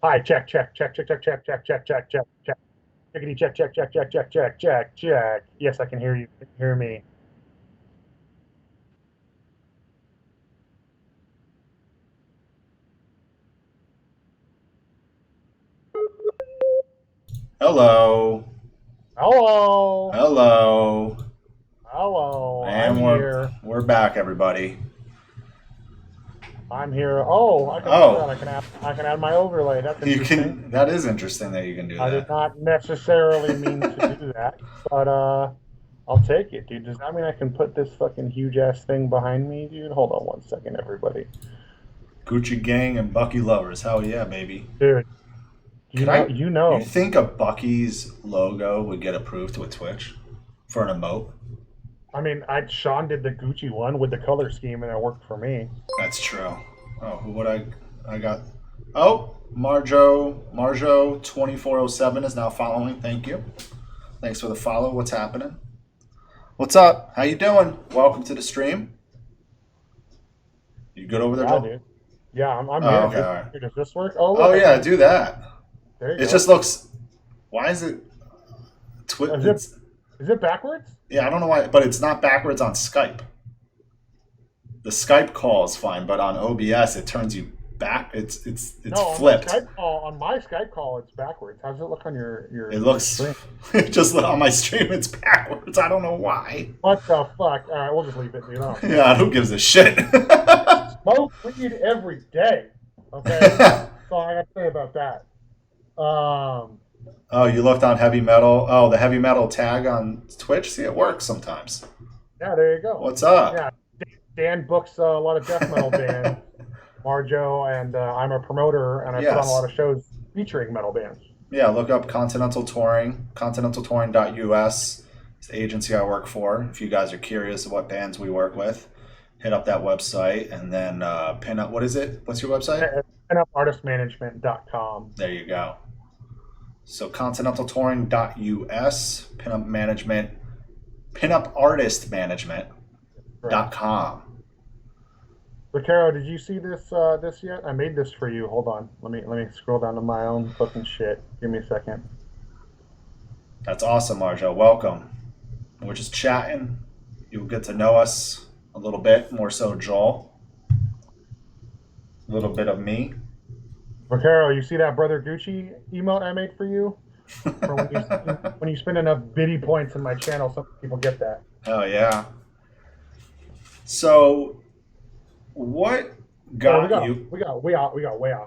Hi, check, check, check, check, check, check, check, check, check, check, check. Chickadee, check, check, check, check, check, check, check, check. Yes, I can hear you. Can you hear me? Hello. Hello. Hello. Hello. I'm And here. we're back, everybody. I'm here. Oh, I can do Oh. that. I can add my overlay. That's You interesting. can. That is interesting that you can do I did that. not necessarily mean to do that, but I'll take it, dude. Does that mean I can put this fucking huge ass thing behind me, dude? Hold on one second, everybody. Gucci Gang and Bucky lovers. Hell yeah, baby. Dude, Could I? you You know. think a Bucky's logo would get approved with Twitch for an emote? I mean, Sean did the Gucci one with the color scheme, and it worked for me. That's true. Oh, who would I got? Oh, Marjo 2407 is now following. Thank you. Thanks for the follow. What's happening? What's up? How you doing? Welcome to the stream. You good over there, Yeah, Joel? dude. Yeah, I'm Oh, here, okay, dude. all right. Here, does this work? Oh, Oh look, yeah, do that. there you It go. just looks. Why is it? Is it backwards? Yeah, I don't know why, but it's not backwards on Skype. The Skype call is fine, but on OBS it turns you back. It's No, flipped. On my Skype call, it's backwards. How does it look on your It looks screen? just on my stream. It's backwards. I don't know why. What the fuck? All right, we'll just leave it, dude. I don't care. Yeah, who gives a shit? Smoke weed every day. Okay, that's all I got to say about that. Oh, you looked on heavy metal. Oh, the heavy metal tag on Twitch. See, it works sometimes. Yeah, there you go. What's up? Yeah, Dan books a lot of death metal bands, Marjo, and I'm a promoter, and I put on Yes. a lot of shows featuring metal bands. Yeah, look up Continental Touring, continentaltouring.us. It's the agency I work for. If you guys are curious of what bands we work with, hit up that website and then pin up. What is it? What's your website? PinUpArtistManagement.com. There you go. So continentaltouring.us, pinup management, pinupartistmanagement.com. Vaquero, did you see this yet? I made this for you. Hold on. Let me scroll down to my own fucking shit. Give me a second. That's awesome, Marjo. Welcome. We're just chatting. You'll get to know us a little bit, more so Joel. A little bit of me. Vaquero, you see that Brother Gucci emote I made for you? For when you spend enough biddy points in my channel, some people get that. Oh yeah. So, what got you? We got way off.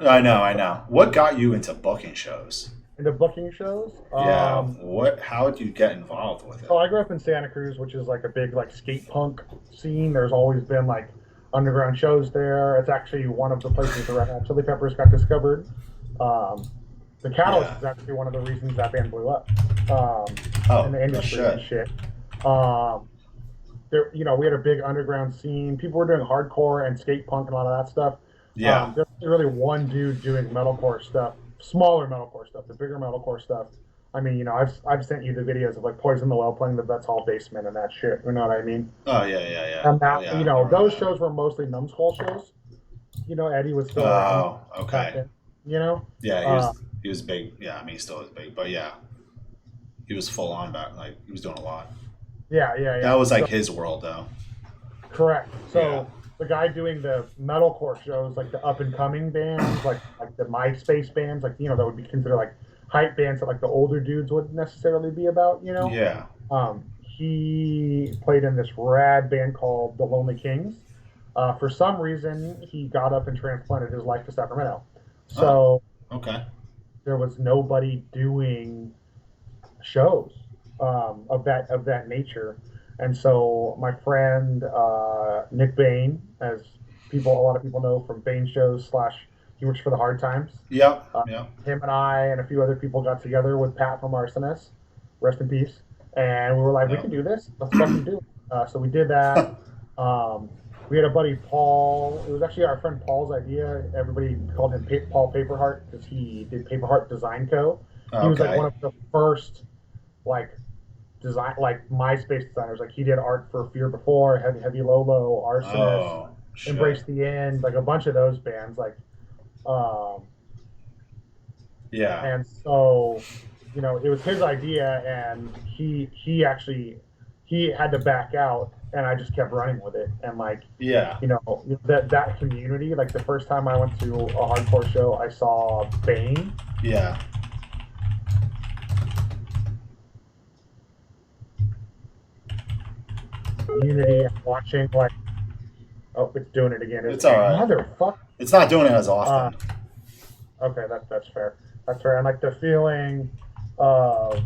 I know. What got you into booking shows? into booking shows. Yeah. What? How did you get involved with it? So I grew up in Santa Cruz, which is like a big like skate punk scene. There's always been like underground shows there. It's actually one of the places the Red Hot Chili Peppers got discovered. Um, the Catalyst Yeah. is actually one of the reasons that band blew up in Oh, the no industry and shit. shit. Um, there, we had a big underground scene. People were doing hardcore and skate punk and a lot of that stuff. Yeah. There's really one dude doing metalcore stuff, smaller metalcore stuff. The bigger metalcore stuff, I mean, I've sent you the videos of like Poison the Well playing the Vets Hall basement and that shit. You know what I mean? Oh yeah, yeah, yeah. And Oh that, yeah. I remember those that. shows were mostly numbskull shows. Eddie was still like Oh, back okay. then. You know, Yeah, uh, he was big. Yeah, I mean he still is big, but yeah, he was full on back. Like he was doing a lot. yeah, yeah, That yeah. was like So his world, though. correct. Yeah. So the guy doing the metalcore shows, like the up and coming bands, like the MySpace bands, like that would be considered like hype bands that like the older dudes wouldn't necessarily be about. Yeah. He played in this rad band called the Lonely Kings. For some reason, he got up and transplanted his life to Sacramento. Oh, So okay. there was nobody doing shows of that nature. And so my friend Nick Bain, as a lot of people know from Bain shows slash he works for the Hard Times. Yep. Uh, Yep. Him and I and a few other people got together with Pat from Arsonist, rest in peace, and we were like, we Yep. can do this. Let's fucking do it. So we did that. Um, we had a buddy Paul. It was actually our friend Paul's idea. Everybody called him Paul Paperheart because he did Paperheart Design Co. He was like one Okay. of the first like MySpace designers. Like he did art for Fear Before, Heavy Lolo, Arsonist, Oh, shit. Embrace the End, like a bunch of those bands. Um, Yeah. and so, it was his idea, and he had to back out, and I just kept running with it. And like, Yeah. that community, like the first time I went to a hardcore show, I saw Bane. Yeah. Community and watching like, oh, it's doing it again. It's all right. Motherfucker. It's not doing it as Uh, often. okay, that's fair. That's fair. And like the feeling of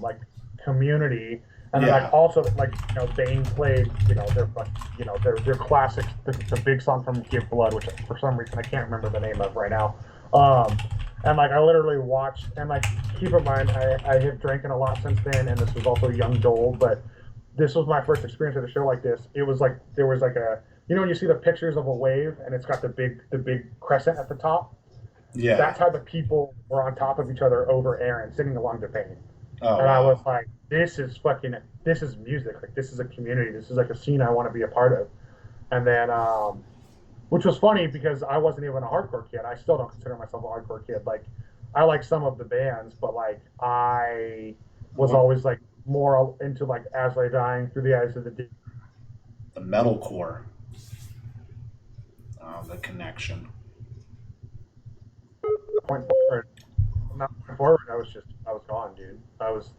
like community, and then Yeah. like also like Bane played their classic, the big song from Give Blood, which for some reason I can't remember the name of right now. Um, and like I literally watched, and like keep in mind I have drinking a lot since then, and this was also young Joel, but this was my first experience at a show like this. It was like there was like when you see the pictures of a wave and it's got the big crescent at the top. Yeah. That's how the people were on top of each other over Aaron, singing along to Bane. Oh And I was wow. like, this is music. Like, this is a community. This is like a scene I want to be a part of. And then, which was funny because I wasn't even a hardcore kid. I still don't consider myself a hardcore kid. Like, I like some of the bands, but like, I was What always like more into like As I Dying, Through the Eyes of the Deep. the metalcore? Oh, the connection. Point forward, from that point forward, I was gone, dude. I was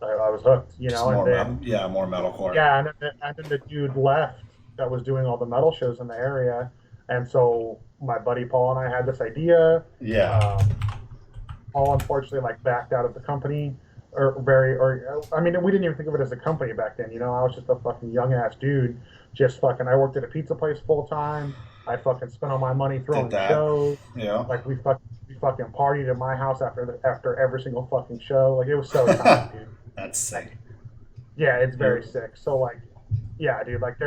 hooked, Just and more then yeah, more metalcore. yeah, and then the dude left that was doing all the metal shows in the area, and so my buddy Paul and I had this idea. Yeah. Um, Paul unfortunately like backed out of the company, or I mean we didn't even think of it as a company back then. I was just a fucking young ass dude, just fucking. I worked at a pizza place full time. I fucking spent all my money Did throwing that. shows. Yeah. Like we fucking partied at my house after every single fucking show. Like it was so tight, dude. That's Like sick. yeah, it's very You sick. So like, yeah, dude. Like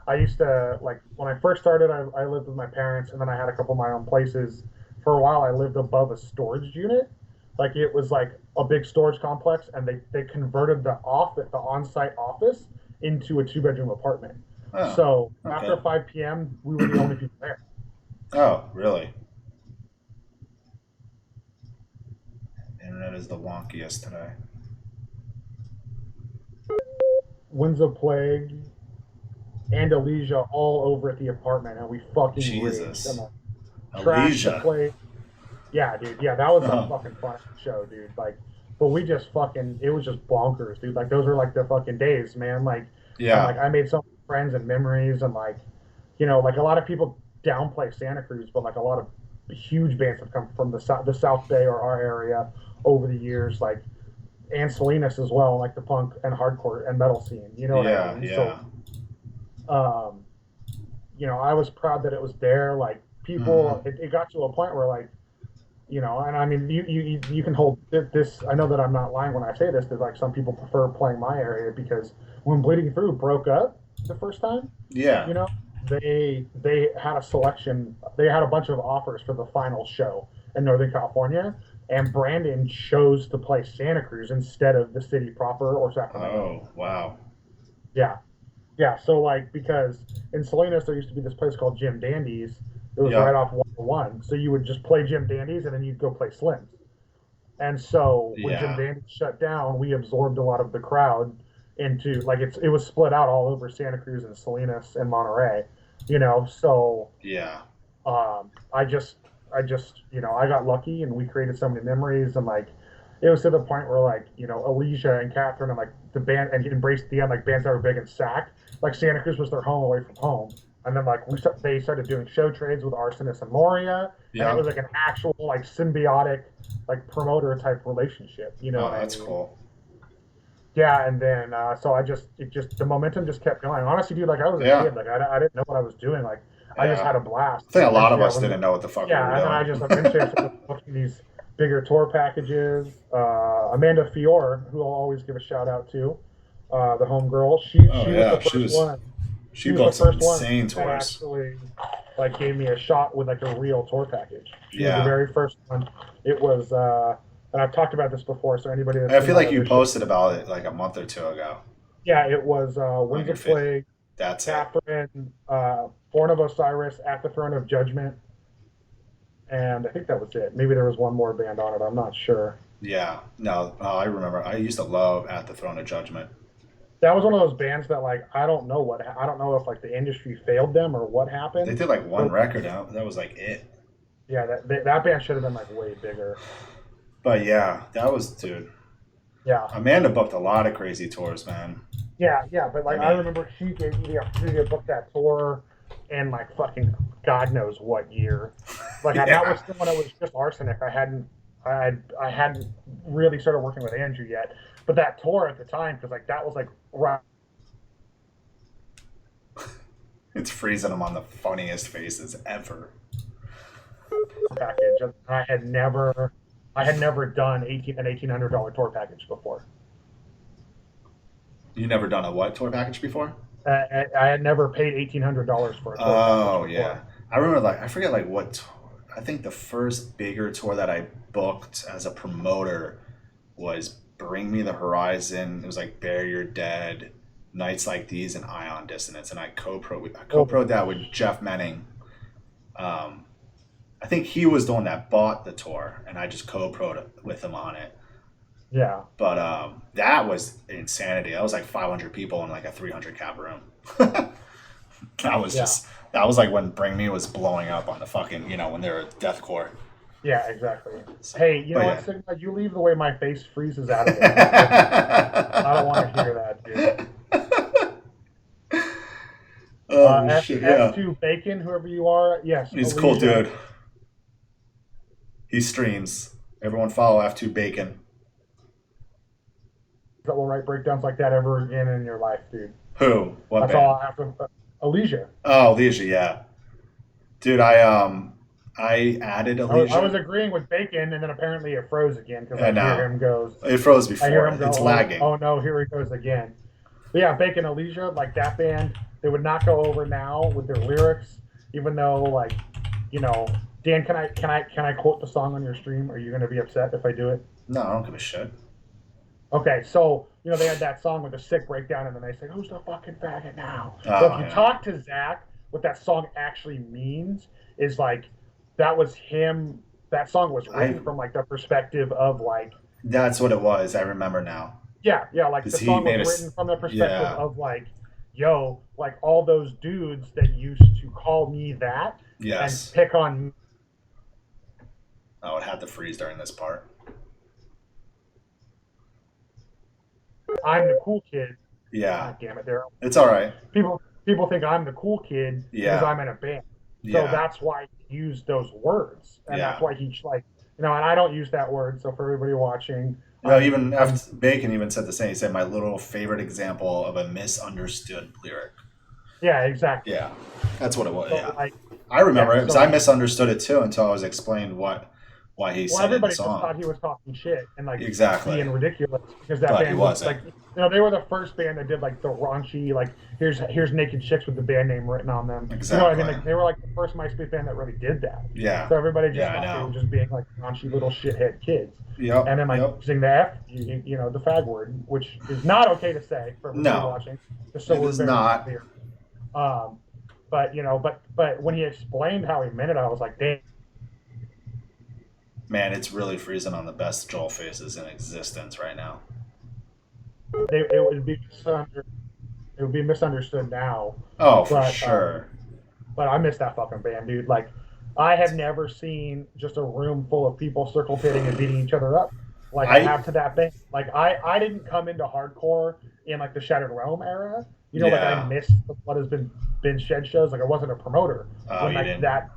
I used to like when I first started, I lived with my parents, and then I had a couple of my own places. For a while, I lived above a storage unit. Like it was like a big storage complex, and they converted the on-site office into a two-bedroom apartment. Oh, So after okay. 5 p.m., we were the only people there. Oh, really? Internet is the wonkiest today. Winds of Plague, Andalusia all over at the apartment, and we fucking raged. And Jesus. like Trash the Alicia. Play. Yeah, dude. Yeah, that was a Oh, fucking fun show, dude. Like, but we just fucking, it was just bonkers, dude. Like, those were like the fucking days, man. Like, and yeah. like I made so many friends and memories, and like, like a lot of people downplay Santa Cruz, but like a lot of huge bands have come from the South Bay or our area over the years, like and Salinas as well, like the punk and hardcore and metal scene. You know what I Yeah, mean? So, yeah. um, I was proud that it was there. Like people, Hmm. it got to a point where like and I mean, you can hold this. I know that I'm not lying when I say this, because like some people prefer playing my area because when Bleeding Through broke up the first time, Yeah. you know, they had a selection. They had a bunch of offers for the final show in Northern California, and Brandon chose to play Santa Cruz instead of the city proper or Sacramento. Oh, wow. Yeah, yeah. So like because in Salinas there used to be this place called Jim Dandy's. It was right Yep. off 101. So you would just play Jim Dandy's and then you'd go play Slim's. And so when Jim Yeah. Dandy shut down, we absorbed a lot of the crowd into like it was split out all over Santa Cruz and Salinas and Monterey, So Yeah. I got lucky and we created so many memories and like it was to the point where like Alicia and Catherine and like the band and Embraced the end like bands that were big in Sac like Santa Cruz was their home away from home and then like they started doing show trades with Arsonist and Moria and it was Yep. like an actual like symbiotic like promoter type relationship. You know Oh, what I that's mean? cool. Yeah, and then so the momentum just kept going. Honestly, dude, like I was a Yeah. kid, like I didn't know what I was doing. Like I just Yeah. had a blast. I And think a lot of eventually, us didn't know what the fuck we were yeah, and then doing. I just eventually I started booking these bigger tour packages. Amanda Fior, who I'll always give a shout out to, the homegirl. She Oh, she was the yeah. first one. She She was the booked some first one insane that tours. actually like gave me a shot with like a real tour package. She was the Yeah. very first one. It was and I've talked about this before, so anybody that's I been feel to like either you the show, posted about it like a month or two ago yeah, it was on Winds your of face. Plague, That's it. Catherine, Born of Osiris, At the Throne of Judgment, and I think that was it. Maybe there was one more band on it. I'm not sure. Yeah. No, I remember. I used to love At the Throne of Judgment. That was one of those bands that like I don't know if like the industry failed them or what They happened, did like but one record out. That was like it. yeah, that band should have been like way bigger. But yeah, that was, dude. Yeah, Amanda booked a lot of crazy tours, man. yeah. But I like I mean, remember she gave me the opportunity to book that tour in like fucking God knows what year. Like that was yeah. still when it was just Arsenic. I hadn't really started working with Andrew yet. But that tour at the time, because like that was like right It's freezing them on the funniest faces ever. package. And I had never done $1,800 tour package before. You never done a what tour package before? I had never paid $1,800 for a tour package Oh before. yeah, I remember like I forget like what. I think the first bigger tour that I booked as a promoter was Bring Me the Horizon. It was like Bury Your Dead, Nights Like These, and Ion Dissonance, and I Holy co-proed that with Jeff Menning. Um, I think he was the one that bought the tour, and I just co-proed with him on it. yeah, But that was insanity. That was like 500 people in like a 300 cap room. yeah. That was like when Bring Me was blowing up on the fucking, when they were deathcore. Yeah, exactly. So, Hey, you but know what, yeah. Sigma? You leave the way my face freezes out of it. I don't want to hear that, dude. Oh shit, yeah. F2 Bacon, whoever you are. Yes, He's a cool Alicia. dude. He streams. Everyone follow F2 Bacon. That will write breakdowns like that ever again in your life, dude. Who? What That's all band? I have to. Alicia. Oh, Leisure, yeah. Dude, I added I was Alicia. agreeing with Bacon, and then apparently it froze again because And it froze I hear before. him go, It's lagging. oh no, here he goes again. But yeah, Bacon Alicia, like that band, they would not go over now with their lyrics, even though like, you know, Dan, can I quote the song on your stream? Are you going to be upset if I do it? No, I don't give a shit. Okay, so they had that song with a sick breakdown, and then they say, "Who's the fucking faggot now?" Well, if Oh you yeah. talk to Zach, what that song actually means is like that was him. That song was I written from like the perspective of like, That's what it was. I remember now. yeah, like Because the he song was made written us. from the perspective Yeah. of like, yo, like all those dudes that used to call me that and Yes. pick on me. Oh, it had to freeze during this part. I'm the cool kid. Yeah. God damn it, there. It's all right. People think I'm the cool kid because Yeah. I'm in a band. So Yeah. that's why he used those words, and that's Yeah. why he like, and I don't use that word. So for everybody watching, Even I'm after Bacon even said the same. He said my little favorite example of a misunderstood lyric. yeah, exactly. Yeah, that's what it was. So Yeah, like, I remember yeah, it because I so misunderstood it too until I was explained why he well, said it in the everybody just song. thought he was talking shit and like Exactly, being ridiculous because that but he band was wasn't. like, they were the first band that did like the raunchy, like here's naked chicks with the band name written on them. You know what I mean? Exactly. Like they were like the first MySpace band that really did that. Yeah. So everybody just Yeah, I thought they were know. just being like raunchy little shithead kids. And Yep. then like Yep. using the F, the fag word, which is not okay to say for everybody No, watching, just so it we're is very not. clear. Um, but when he explained how he meant it, I was like, damn. Man, it's really freezing on the best troll faces in existence right now. It would be misunderstood now, Oh, for but sure. I miss that fucking band, dude. Like, I have never seen just a room full of people circle pitting and beating each other up like I I have to that band. Like, I didn't come into hardcore in like the Shattered Realm era. Like I yeah. missed what has been shed shows. Like I wasn't a promoter Oh, when you like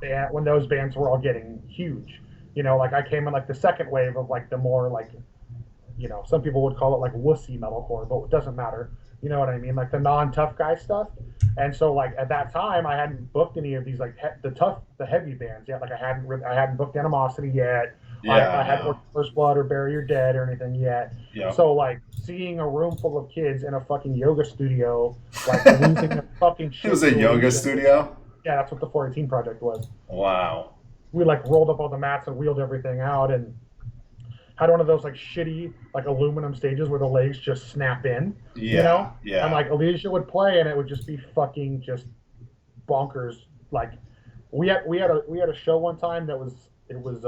didn't. when those bands were all getting huge. Like I came in like the second wave of like the more like some people would call it like wussy metalcore, but it doesn't matter. You know what I mean? Like the non-tough guy stuff. And so like at that time, I hadn't booked any of these like the heavy bands yet. Like I hadn't booked Animosity yet. I Yeah. hadn't No. worked First Blood or Bury Your Dead or anything yet. Yep. So like seeing a room full of kids in a fucking yoga studio, like losing their fucking It shit was a to yoga Alicia. studio. Yeah, that's what the 418 project was. Wow. We like rolled up all the mats and wheeled everything out and had one of those like shitty like aluminum stages where the legs just snap in, Yeah. and Yeah. like Alicia would play and it would just be fucking just bonkers. Like we had a show one time that was it was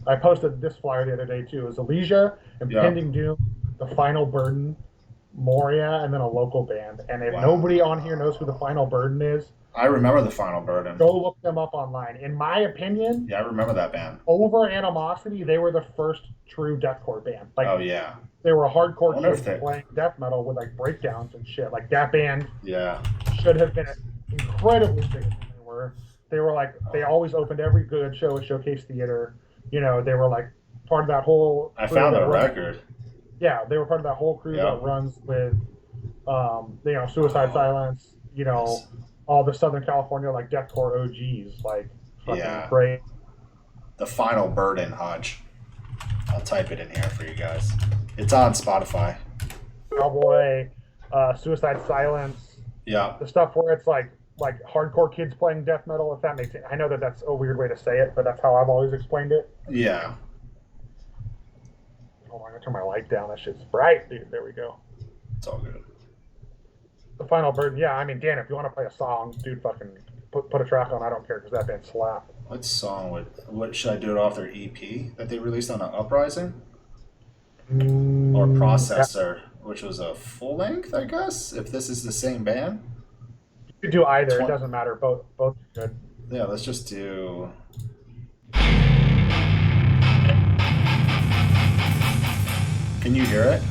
I posted this flyer the other day too. It was Alicia, Yep. Impending Doom, The Final Burden, Moria, and then a local band. And if nobody on here knows who The Wow. Final Burden is, I remember the Final Burden. go look them up online. In my opinion, Yeah, I remember that band. over Animosity, they were the first true deathcore band. Like Oh yeah. they were I hardcore wonder if kids they. playing death metal with like breakdowns and shit. Like that band Yeah. should have been incredibly bigger than they were. They were like they always opened every good show at Showcase Theater. They were like part of that whole I crew found that their runs. record. Yeah, they were part of that whole crew that Yep. runs with Suicide Oh, Silence, yes. all the Southern California like deathcore OGs, like fucking Yeah. great. The Final Burden, Hodge. I'll type it in here for you guys. It's on Spotify. Cowboy, Suicide Silence, Yeah. the stuff where it's like hardcore kids playing death metal. If that makes it, I know that that's a weird way to say it, but that's how I've always explained it. Yeah. Hold on, I'm gonna turn my light down. That shit's bright, dude. There we go. It's all good. The Final Burden. Yeah, I mean, Dan, if you want to play a song, dude, fucking put a track on. I don't care because that band slap. What song what should I do it off their EP that they released on an Uprising? Or Processor, which was a full length, I guess, if this is the same band. You could do either. It Twen- doesn't matter. Both are good. Yeah, let's just do. Can you hear it?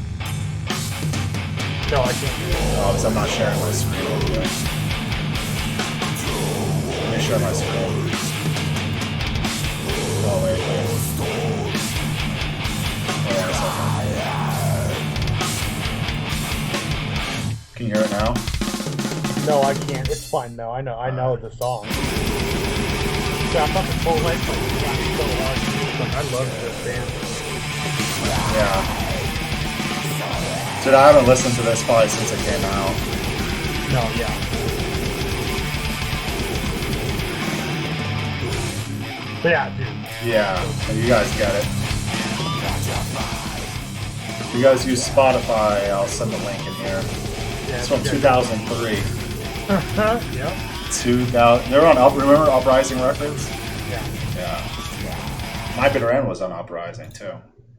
No, I can't do it. Oh, because I'm not sharing my screen with you. Let me share my screen. Oh, wait. Hold on a second. Can you hear it now? No, I can't. It's fine though. I know the song. Yeah, fucking full length like slapping so hard. Like, I love this band. Yeah. Dude, I haven't listened to this probably since it came out. No, yeah. But yeah, dude. Yeah, you guys get it. If you guys use Spotify, I'll send the link in here. Yeah, It's from 2003. Yep. 2000. They're on remember Uprising Records? Yeah. Yeah. My Bitter End was on Uprising too.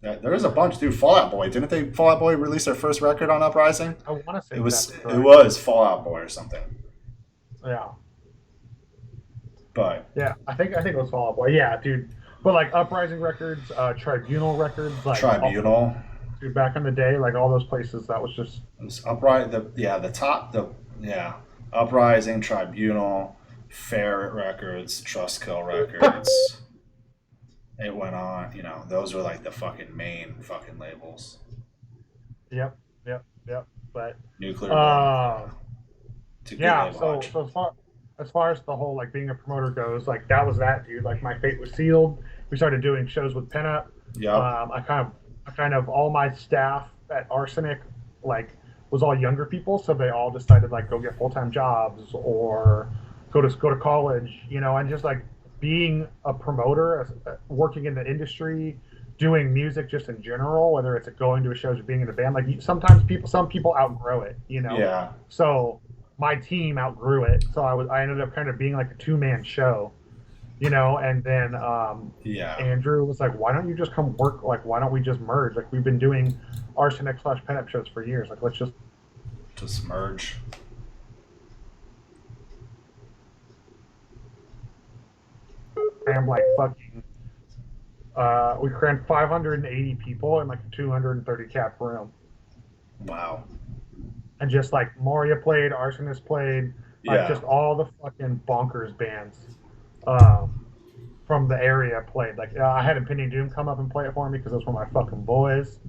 Yeah, there is a bunch, dude. Fall Out Boy, didn't they? Fall Out Boy release their first record on Uprising? I want to say It was that's it correct. was Fall Out Boy or something. Yeah. But Yeah, I think it was Fall Out Boy. Yeah, dude. But like Uprising Records, Tribunal Records, like Tribunal, dude, back in the day, like all those places, that was just it was Uprising. The top. Uprising, Tribunal, Ferret Records, Trust Kill Records. It went on, those were like the fucking main fucking labels. Yep, yep. But Nuclear Blade. uh, It's a good yeah. label, So actually. as far as the whole like being a promoter goes, like that was that, dude. Like my fate was sealed. We started doing shows with PinUp. Yep. I kind of all my staff at Arsenic like was all younger people, so they all decided like go get full-time jobs or go to college, and just like being a promoter, working in the industry, doing music just in general, whether it's going to a shows or being in a band. Like sometimes some people outgrow it. Yeah. So my team outgrew it, so I ended up kind of being like a two-man show. And then Yeah. Andrew was like, why don't you just come work? Like, why don't we just merge? Like, we've been doing Arsenic / Pinup shows for years. Like, let's Just merge. cram like fucking. We crammed 580 people in like a 230 cap room, Wow. and just like Moria played, Arsonist played, like Yeah. just all the fucking bonkers bands um, from the area played. Like, I had Impending Doom come up and play it for me because those were my fucking boys.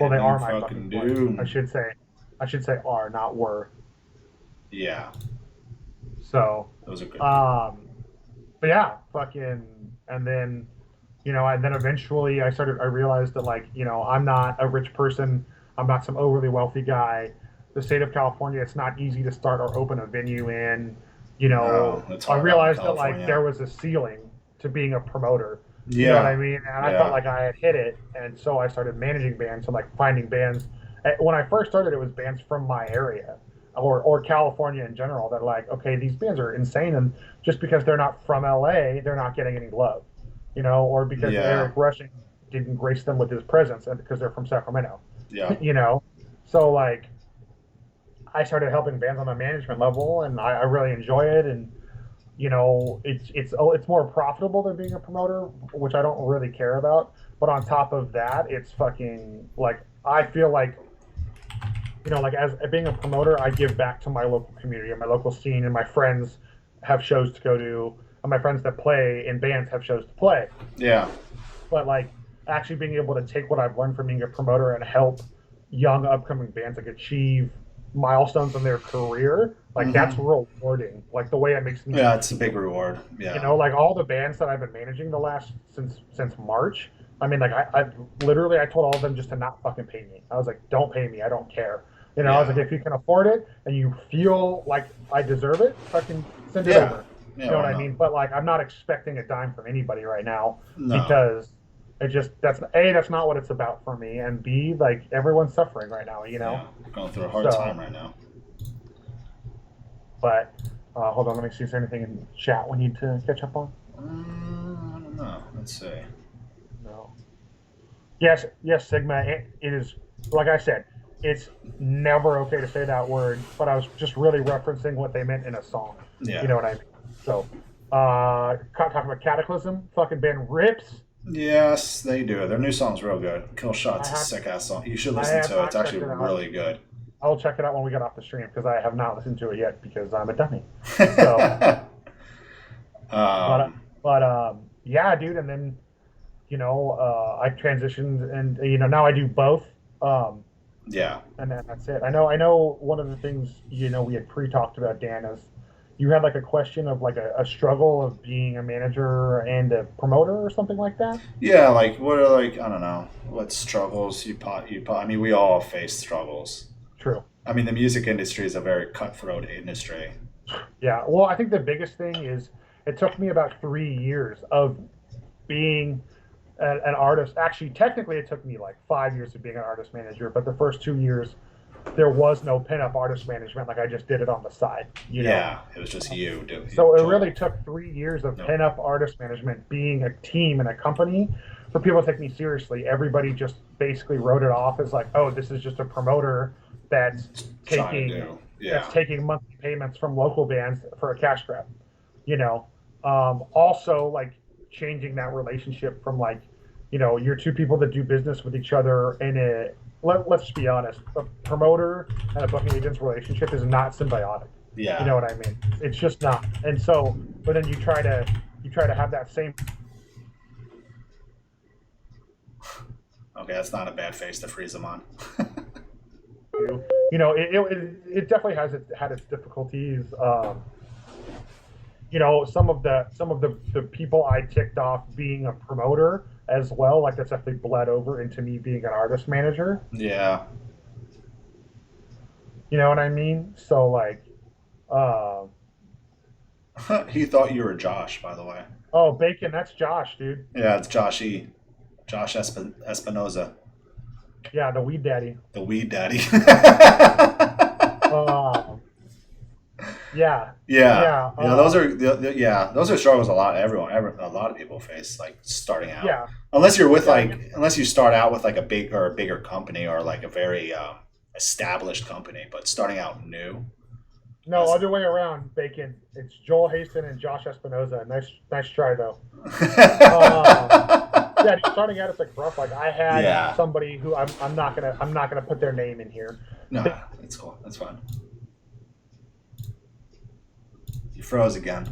Well, they Pending are my fucking fucking boys. I doom. should say, are, not were. Yeah. So, Those are good people. but yeah, fucking, and then, and then eventually I realized that like, I'm not a rich person. I'm not some overly wealthy guy. The state of California, it's not easy to start or open a venue in. No, it's I hard out in realized that like California. there was a ceiling to being a promoter. You know what I Yeah. mean? And I felt Yeah. like I had hit it, and so I started managing bands and like finding bands. When I first started, it was bands from my area or California in general that like, okay, these bands are insane, and just because they're not from LA, they're not getting any love, or because Yeah. Eric Rushing didn't grace them with his presence, and because they're from Sacramento, Yeah. you know. So like, I started helping bands on the management level, and I really enjoy it, and it's more profitable than being a promoter, which I don't really care about. But on top of that, it's fucking like I feel like like as being a promoter, I give back to my local community and my local scene, and my friends have shows to go to, and my friends that play in bands have shows to play. Yeah. But like actually being able to take what I've learned from being a promoter and help young upcoming bands like achieve milestones in their career, like that's Hmm. rewarding. Like the way it makes me Yeah, it's a feel. big reward. Yeah. Like all the bands that I've been managing the last since March. I mean, like I literally I told all of them just to not fucking pay me. I was like, don't pay me. I don't care. I was like, Yeah. if you can afford it and you feel like I deserve it, fucking send it Yeah. over. You Yeah. know what Why I not? mean? But like, I'm not expecting a dime from anybody right now No. because it just that's not what it's about for me, and B, like everyone's suffering right now. Yeah. Going through a hard So, time right now. but hold on, let me see if there's anything in chat we need to catch up on. I don't know. Let's see. No. Yes, Sigma. It is like I said. It's never okay to say that word, but I was just really referencing what they meant in a song. You Yeah. know what I mean? So, talking about Cataclysm, fucking band rips. Yes, they do. Their new song's real good. Kill I Shot's a have sick ass song. You should I listen have to it. It's not actually checked it out. really good. I will check it out when we get off the stream because I have not listened to it yet because I'm a dummy. So, but um, yeah, dude. And then I transitioned, and now I do both. Um, yeah. and then that's it. I know one of the things we had pre-talked about, Dan, is you had like a question of like a struggle of being a manager and a promoter or something like that. Yeah, like what are like I don't know what struggles I mean, we all face struggles. True. I mean, the music industry is a very cutthroat industry. Yeah. Well, I think the biggest thing is it took me about 3 years of being an artist. Actually, technically, it took me like 5 years of being an artist manager, but the first 2 years there was no pinup artist management. Like I just did it on the side. Yeah, it was just you, So it really Joel. took 3 years of Nope. pinup artist management, being a team and a company, for people to take me seriously. Everybody just basically wrote it off as like, oh, this is just a promoter that's Trying to taking do. Yeah. monthly payments from local bands for a cash grab. You know, also like changing that relationship from like, you're two people that do business with each other in let's be honest, a promoter and a booking agent's relationship is not symbiotic. You Yeah. know what I mean? It's just not. And so, but then you try to have that same. Okay, that's not a bad face to freeze them on. It definitely had its difficulties. Some of the people I ticked off being a promoter as well, like that's definitely bled over into me being an artist manager. Yeah. You know what I mean? So like, uh, He thought you were Josh, by the way. oh, Bacon, that's Josh, dude. Yeah, it's Josh E. Josh Espinoza, Yeah, the weed daddy. the weed daddy. Um, yeah, Yeah, yeah, yeah. Those are yeah. Those are struggles a lot of people face, like starting out. yeah, Unless you're with yeah. unless you start out with like a bigger company or like a very established company, but starting out new. No, As, other way around, Bacon. It's Joel Haston and Josh Espinoza. Nice try though. Um, yeah, dude, starting out it's like rough. Like I had yeah. somebody who I'm not gonna put their name in here. No, it's cool. That's fine. You froze again.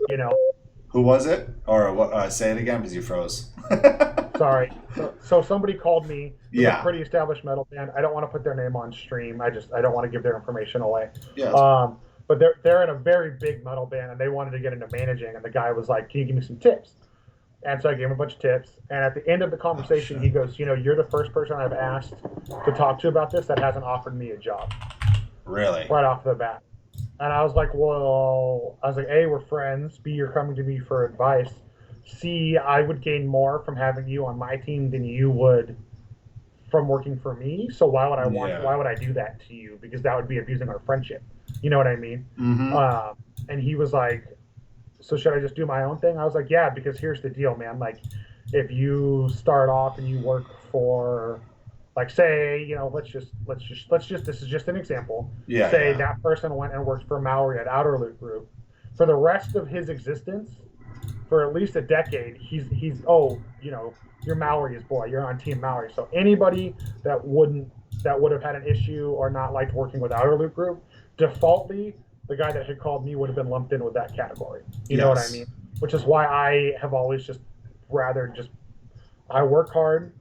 You know, Who was it? Or what? Say it again because you froze. sorry. So somebody called me who's a Yeah. pretty established metal band. I don't want to put their name on stream. I don't want to give their information away. Yeah. That's fine. But they're in a very big metal band and they wanted to get into managing. And the guy was like, "Can you give me some tips?" And so I gave him a bunch of tips. And at the end of the Oh conversation, shit. he goes, "You're the first person I've asked to talk to about this that hasn't offered me a job Really? right off the bat." And I was like, well, A, we're friends. B, you're coming to me for advice. C, I would gain more from having you on my team than you would from working for me. So Yeah. why would I do that to you? Because that would be abusing our friendship. You know what I mean? Mm-hmm. And he was like, so should I just do my own thing? I was like, yeah, because here's the deal, man. Like, if you start off and you work for, like, say, let's just this is just an example. Yeah. Say Yeah. that person went and worked for Maori at Outer Loop Group for the rest of his existence, for at least a decade. He's you're Maori's boy. You're on Team Maori. So anybody that would have had an issue or not liked working with Outer Loop Group, defaultly the guy that had called me would have been lumped in with that category. You know what I Yes. mean? Which is why I have always just rather just I work hard,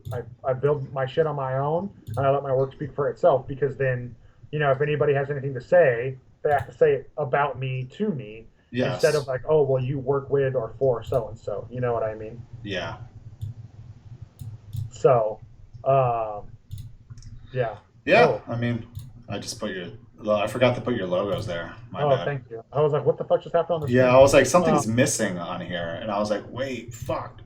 I build my shit on my own, and I let my work speak for itself. Because then, if anybody has anything to say, they have to say it about me to me instead of Yes. like, oh, well, you work with or for so and so. You know what I mean? Yeah. So, um, yeah. Yeah. Oh, I mean, I just put your. Well, I forgot to put your logos there. My oh, bad. thank you. I was like, what the fuck just happened on the Yeah, screen? I was like, Uh, something's missing on here, and I was like, wait, fuck.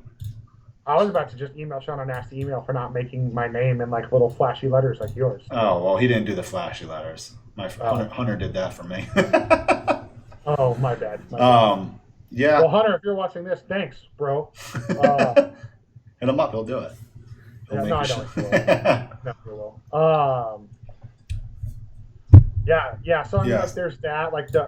I was about to just email Sean a nasty email for not making my name in like little flashy letters like yours. Oh well, he didn't do the flashy letters. Oh, Hunter did that for me. oh, my bad, my bad. um. Yeah. Well, Hunter, if you're watching this, thanks, bro. Uh, Hit him up. He'll do it. He'll yeah, no, make you I sure. don't. You will. No, you will. Yeah. So I mean, like, Yes. there's that. Like the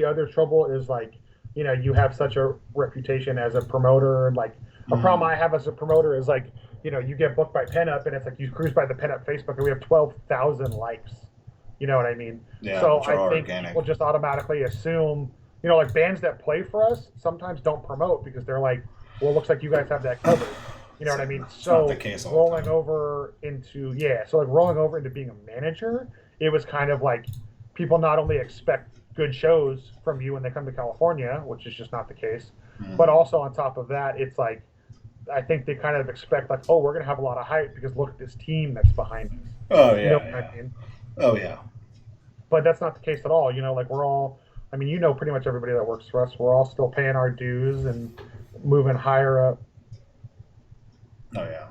other trouble is like, you have such a reputation as a promoter. And like a problem Mm. I have as a promoter is like, you get booked by PinUp, and it's like you cruise by the PinUp Facebook, and we have 12,000 likes. You know what I mean? Yeah, So which I are think organic. people just automatically assume, like bands that play for us sometimes don't promote because they're like, well, it looks like you guys have that covered. You know what I mean? It's not the So case all the rolling time. over into yeah, so like rolling over into being a manager, it was kind of like people not only expect good shows from you when they come to California, which is just not the case, but Mm. also on top of that, it's like I think they kind of expect like, oh, we're gonna have a lot of hype because look at this team that's behind us. Oh You know yeah, what yeah. I mean? Oh yeah. But that's not the case at all. Like we're all, I mean, pretty much everybody that works for us, we're all still paying our dues and moving higher up. Oh yeah.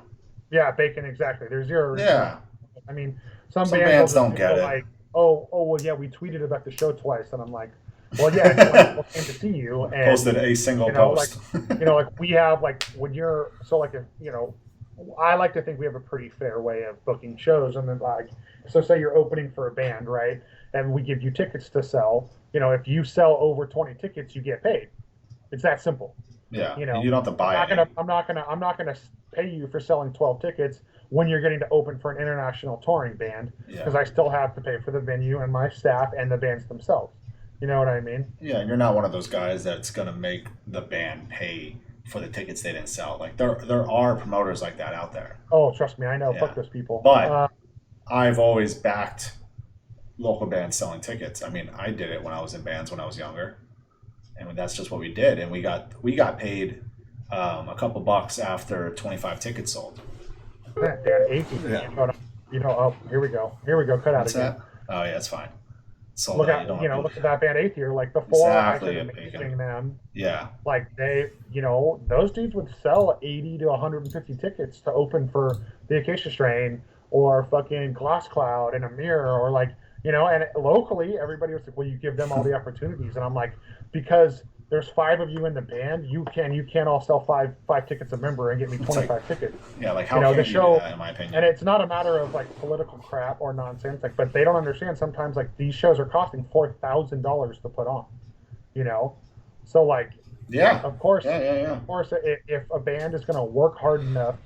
Yeah, bacon, exactly. There's zero resistance. Yeah. I mean, some Some bands will bands just don't go get it. like, oh, well, yeah, we tweeted about the show twice, and I'm like, well, yeah, no one people came to see you, and Posted a single like, post. like we have like when you're so like if I like to think we have a pretty fair way of booking shows, and then like, so say you're opening for a band, right, and we give you tickets to sell. If you sell over 20 tickets, you get paid. It's that simple. Yeah, You and know, you don't have to buy any. I'm not gonna pay you for selling 12 tickets when you're getting to open for an international touring band because Yeah, I still have to pay for the venue and my staff and the bands themselves. You know what I mean? yeah, and you're not one of those guys that's gonna make the band pay for the tickets they didn't sell. Like there are promoters like that out there. Oh, trust me, I know. Yeah, Fuck those people. but I've always backed local bands selling tickets. I mean, I did it when I was in bands when I was younger, and that's just what we did. And we got paid a couple bucks after 25 tickets sold. Dan, 18. Yeah. Oh, here we go. Here we go. Cut out What's again. that? Oh yeah, it's fine. Sold Look out. You at don't have to look at that band Aether. Like before I exactly started it, Bacon. managing them, Yeah, like those dudes would sell 80 to 150 tickets to open for the Acacia Strain or fucking Glass Cloud and a Mirror or like and locally everybody was like, well, you give them all the opportunities, and I'm like, because there's 5 of you in the band, you can't all sell five tickets a member and get me it's 25 like tickets. yeah, like how can The you do show, that? In my opinion, and it's not a matter of like political crap or nonsense, like, but they don't understand sometimes like these shows are costing $4,000 to put on, you know, so like yeah, of course, yeah. if a band is going to work hard enough,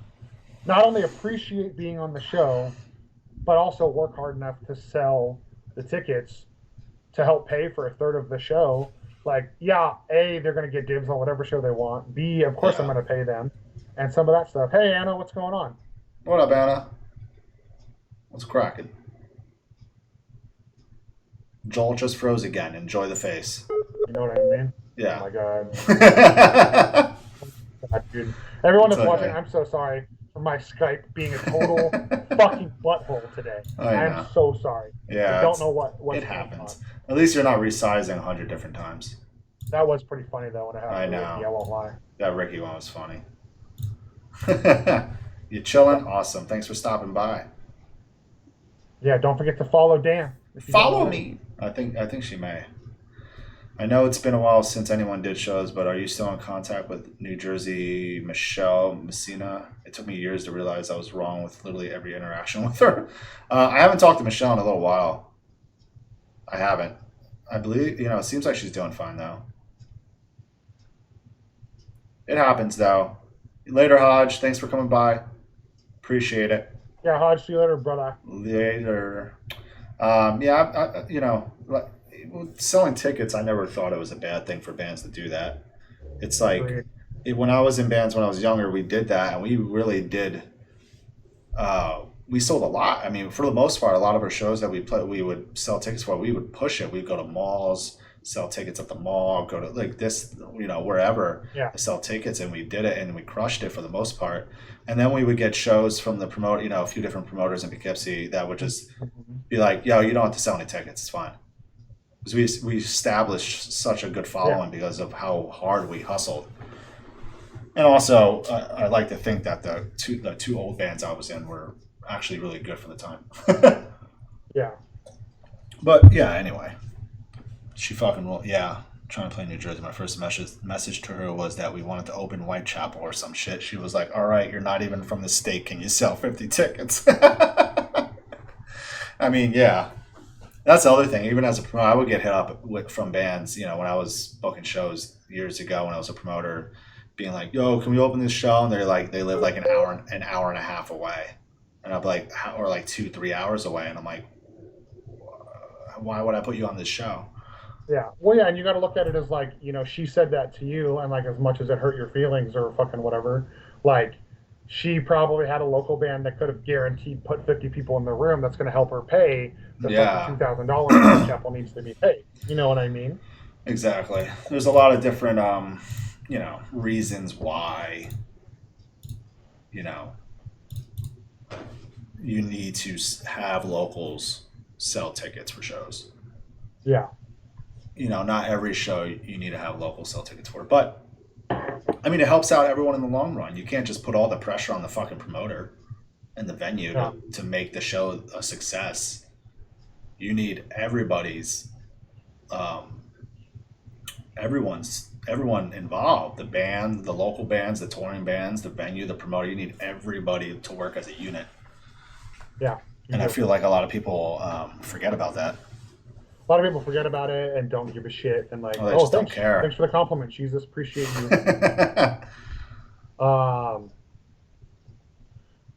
not only appreciate being on the show, but also work hard enough to sell the tickets to help pay for a third of the show, like, yeah, A, they're going to get dibs on whatever show they want. B, of course, I'm Yeah. going to pay them. And some of that stuff. Hey, Anna, what's going on? What up, Anna? What's cracking? Joel just froze again. Enjoy the face. You know what I mean? Yeah. Oh my God. It's God, dude. Everyone that's watching, okay. I'm so sorry for my Skype being a total fucking butthole today. I I'm know. so sorry. Yeah, I don't know what's it going happens. on. At least you're not resizing 100 different times. That was pretty funny though when it happened. I to know. Ricky, I won't lie. That Ricky one was funny. You chilling? Awesome. Thanks for stopping by. Yeah, don't forget to follow Dan. if you don't Follow already. me. I think she may. I know it's been a while since anyone did shows, but are you still in contact with New Jersey Michelle Messina? It took me years to realize I was wrong with literally every interaction with her. I haven't talked to Michelle in a little while. I haven't. I believe, it seems like she's doing fine though. It happens though. Later, Hodge. Thanks for coming by. Appreciate it. Yeah, Hodge, see you later, brother. Later. Like, selling tickets, I never thought it was a bad thing for bands to do that. It's like Agreed. when I was in bands when I was younger, we did that, and we really did. We sold a lot. I mean, for the most part, a lot of our shows that we play, we would sell tickets for. We would push it. We'd go to malls, sell tickets at the mall, go to like this, wherever, Yeah. sell tickets, and we did it, and we crushed it for the most part. And then we would get shows from the promoter, a few different promoters in Poughkeepsie that would just be like, "Yo, you don't have to sell any tickets. It's fine." Because we established such a good following because of how hard we hustled. And also, I like to think that the two old bands I was in were actually really good for the time. Yeah. But yeah, anyway, she fucking trying to play New Jersey. My first message to her was that we wanted to open Whitechapel or some shit. She was like, "All right, you're not even from the state. Can you sell 50 tickets?" I mean, yeah. That's the other thing. Even as a promoter, I would get hit up from bands. When I was booking shows years ago, when I was a promoter, being like, "Yo, can we open this show?" And they're like, they live like an hour and a half away, and I'm like, or like 2-3 hours away, and I'm like, why would I put you on this show? Yeah. Well, yeah, and you got to look at it as like, she said that to you, and like as much as it hurt your feelings or fucking whatever, like she probably had a local band that could have guaranteed put 50 people in the room that's going to help her pay the fucking $2,000 Whitechapel needs to be paid. You know what I mean? Exactly. There's a lot of different, reasons why, you need to have locals sell tickets for shows. Yeah. Not every show you need to have locals sell tickets for, but I mean, it helps out everyone in the long run. You can't just put all the pressure on the fucking promoter and the venue to make the show a success. You need everybody's, everyone involved, the band, the local bands, the touring bands, the venue, the promoter. You need everybody to work as a unit. Yeah. And I feel like a lot of people forget about that. a lot of people forget about it and don't give a shit and like, Oh, they oh, just don't thanks care. for the compliment, Jesus, appreciate you. Um,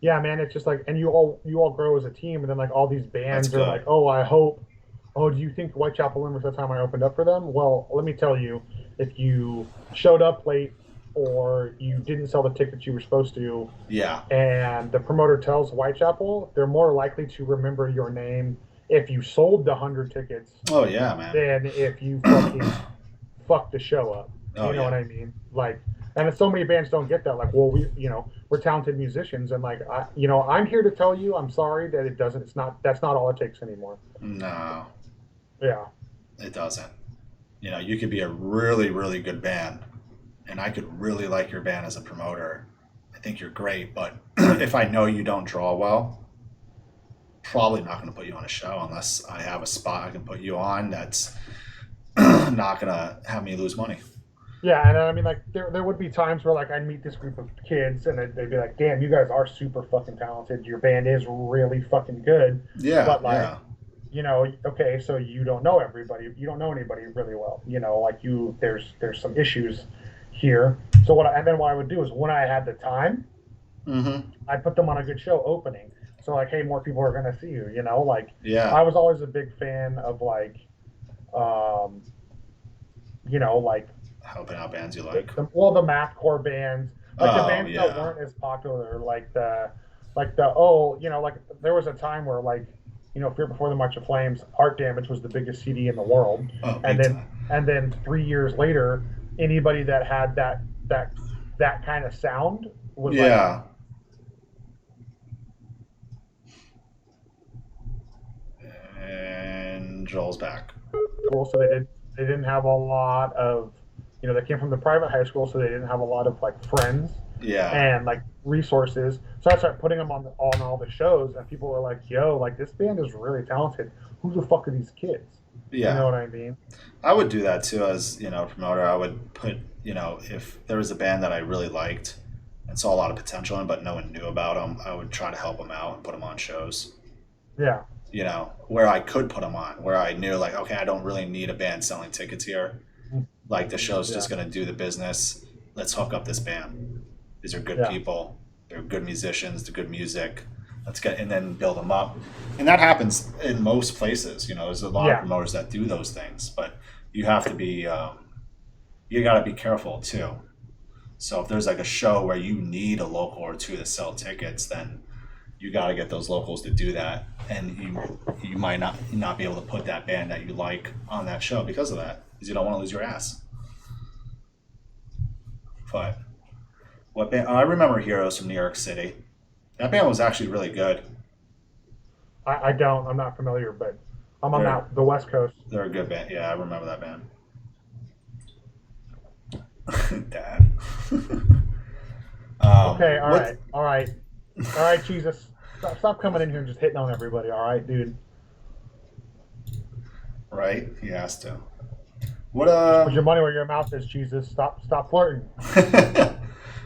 yeah, man, it's just like, and you all grow as a team, and then like all these That's bands are like, good. oh, I hope, oh, do you think Whitechapel Limerick's that time I opened up for them? Well, let me tell you, if you showed up late or you didn't sell the tickets you were supposed to, Yeah. and the promoter tells Whitechapel, they're more likely to remember your name if you sold the 100 tickets Oh yeah, man. than if you fucking fucked the show up. Oh You know what yeah. I mean? Like, and it's so many bands don't get that. Like, well, we're talented musicians, and like, I'm here to tell you, I'm sorry that it doesn't. It's not. That's not all it takes anymore. No, Yeah, it doesn't. You could be a really, really good band, and I could really like your band as a promoter. I think you're great, but if I know you don't draw well, probably not going to put you on a show unless I have a spot I can put you on that's not going to have me lose money. yeah, and I mean, like, there would be times where like I'd meet this group of kids, and they'd be like, "Damn, you guys are super fucking talented. Your band is really fucking good." Yeah, But like, yeah, okay, so you don't know everybody. You don't know anybody really well. Like there's some issues here. So and then what I would do is when I had the time, mm-hmm, I'd put them on a good show opening. So like, hey, more people are gonna see you. Like yeah. I was always a big fan of like, um, like Helping out bands you like. the mathcore bands, like the Oh bands that yeah. weren't as popular, like there was a time where like, Fear Before the March of Flames, Heart Damage was the biggest CD in the world, Oh, and big then time. 3 years later, anybody that had that kind of sound was like Yeah. And Joel's back. cool, so they didn't have a lot of, they came from the private high school, so they didn't have a lot of like friends Yeah. and like resources. So I started putting them on all the shows, and people were like, "Yo, like this band is really talented. Who the fuck are these kids?" You know Yeah. what I mean? I would do that too as, a promoter. I would put, if there was a band that I really liked and saw a lot of potential in, but no one knew about them, I would try to help them out and put them on shows, Yeah, where I could put them on, where I knew, like, okay, I don't really need a band selling tickets here. Like, the show's yeah, just going to do the business. Let's hook up this band. These are good yeah, people. They're good musicians. They're good music. Let's get, and then build them up. And that happens in most places. There's a lot of yeah, promoters that do those things, but you have to be, you got to be careful too. So if there's like a show where you need a local or two to sell tickets, then you got to get those locals to do that, and you might not be able to put that band that you like on that show because of that, because you don't want to lose your ass. But what band? I remember Heroes from New York City. That band was actually really good. I don't. I'm not familiar, but I'm on They're that the West Coast. they're a good band. Yeah, I remember that band. Dad. Okay, What? all right, Jesus, stop coming in here and just hitting on everybody. All right, dude, Right? He has to. What? just put your money where your mouth is, Jesus. Stop flirting.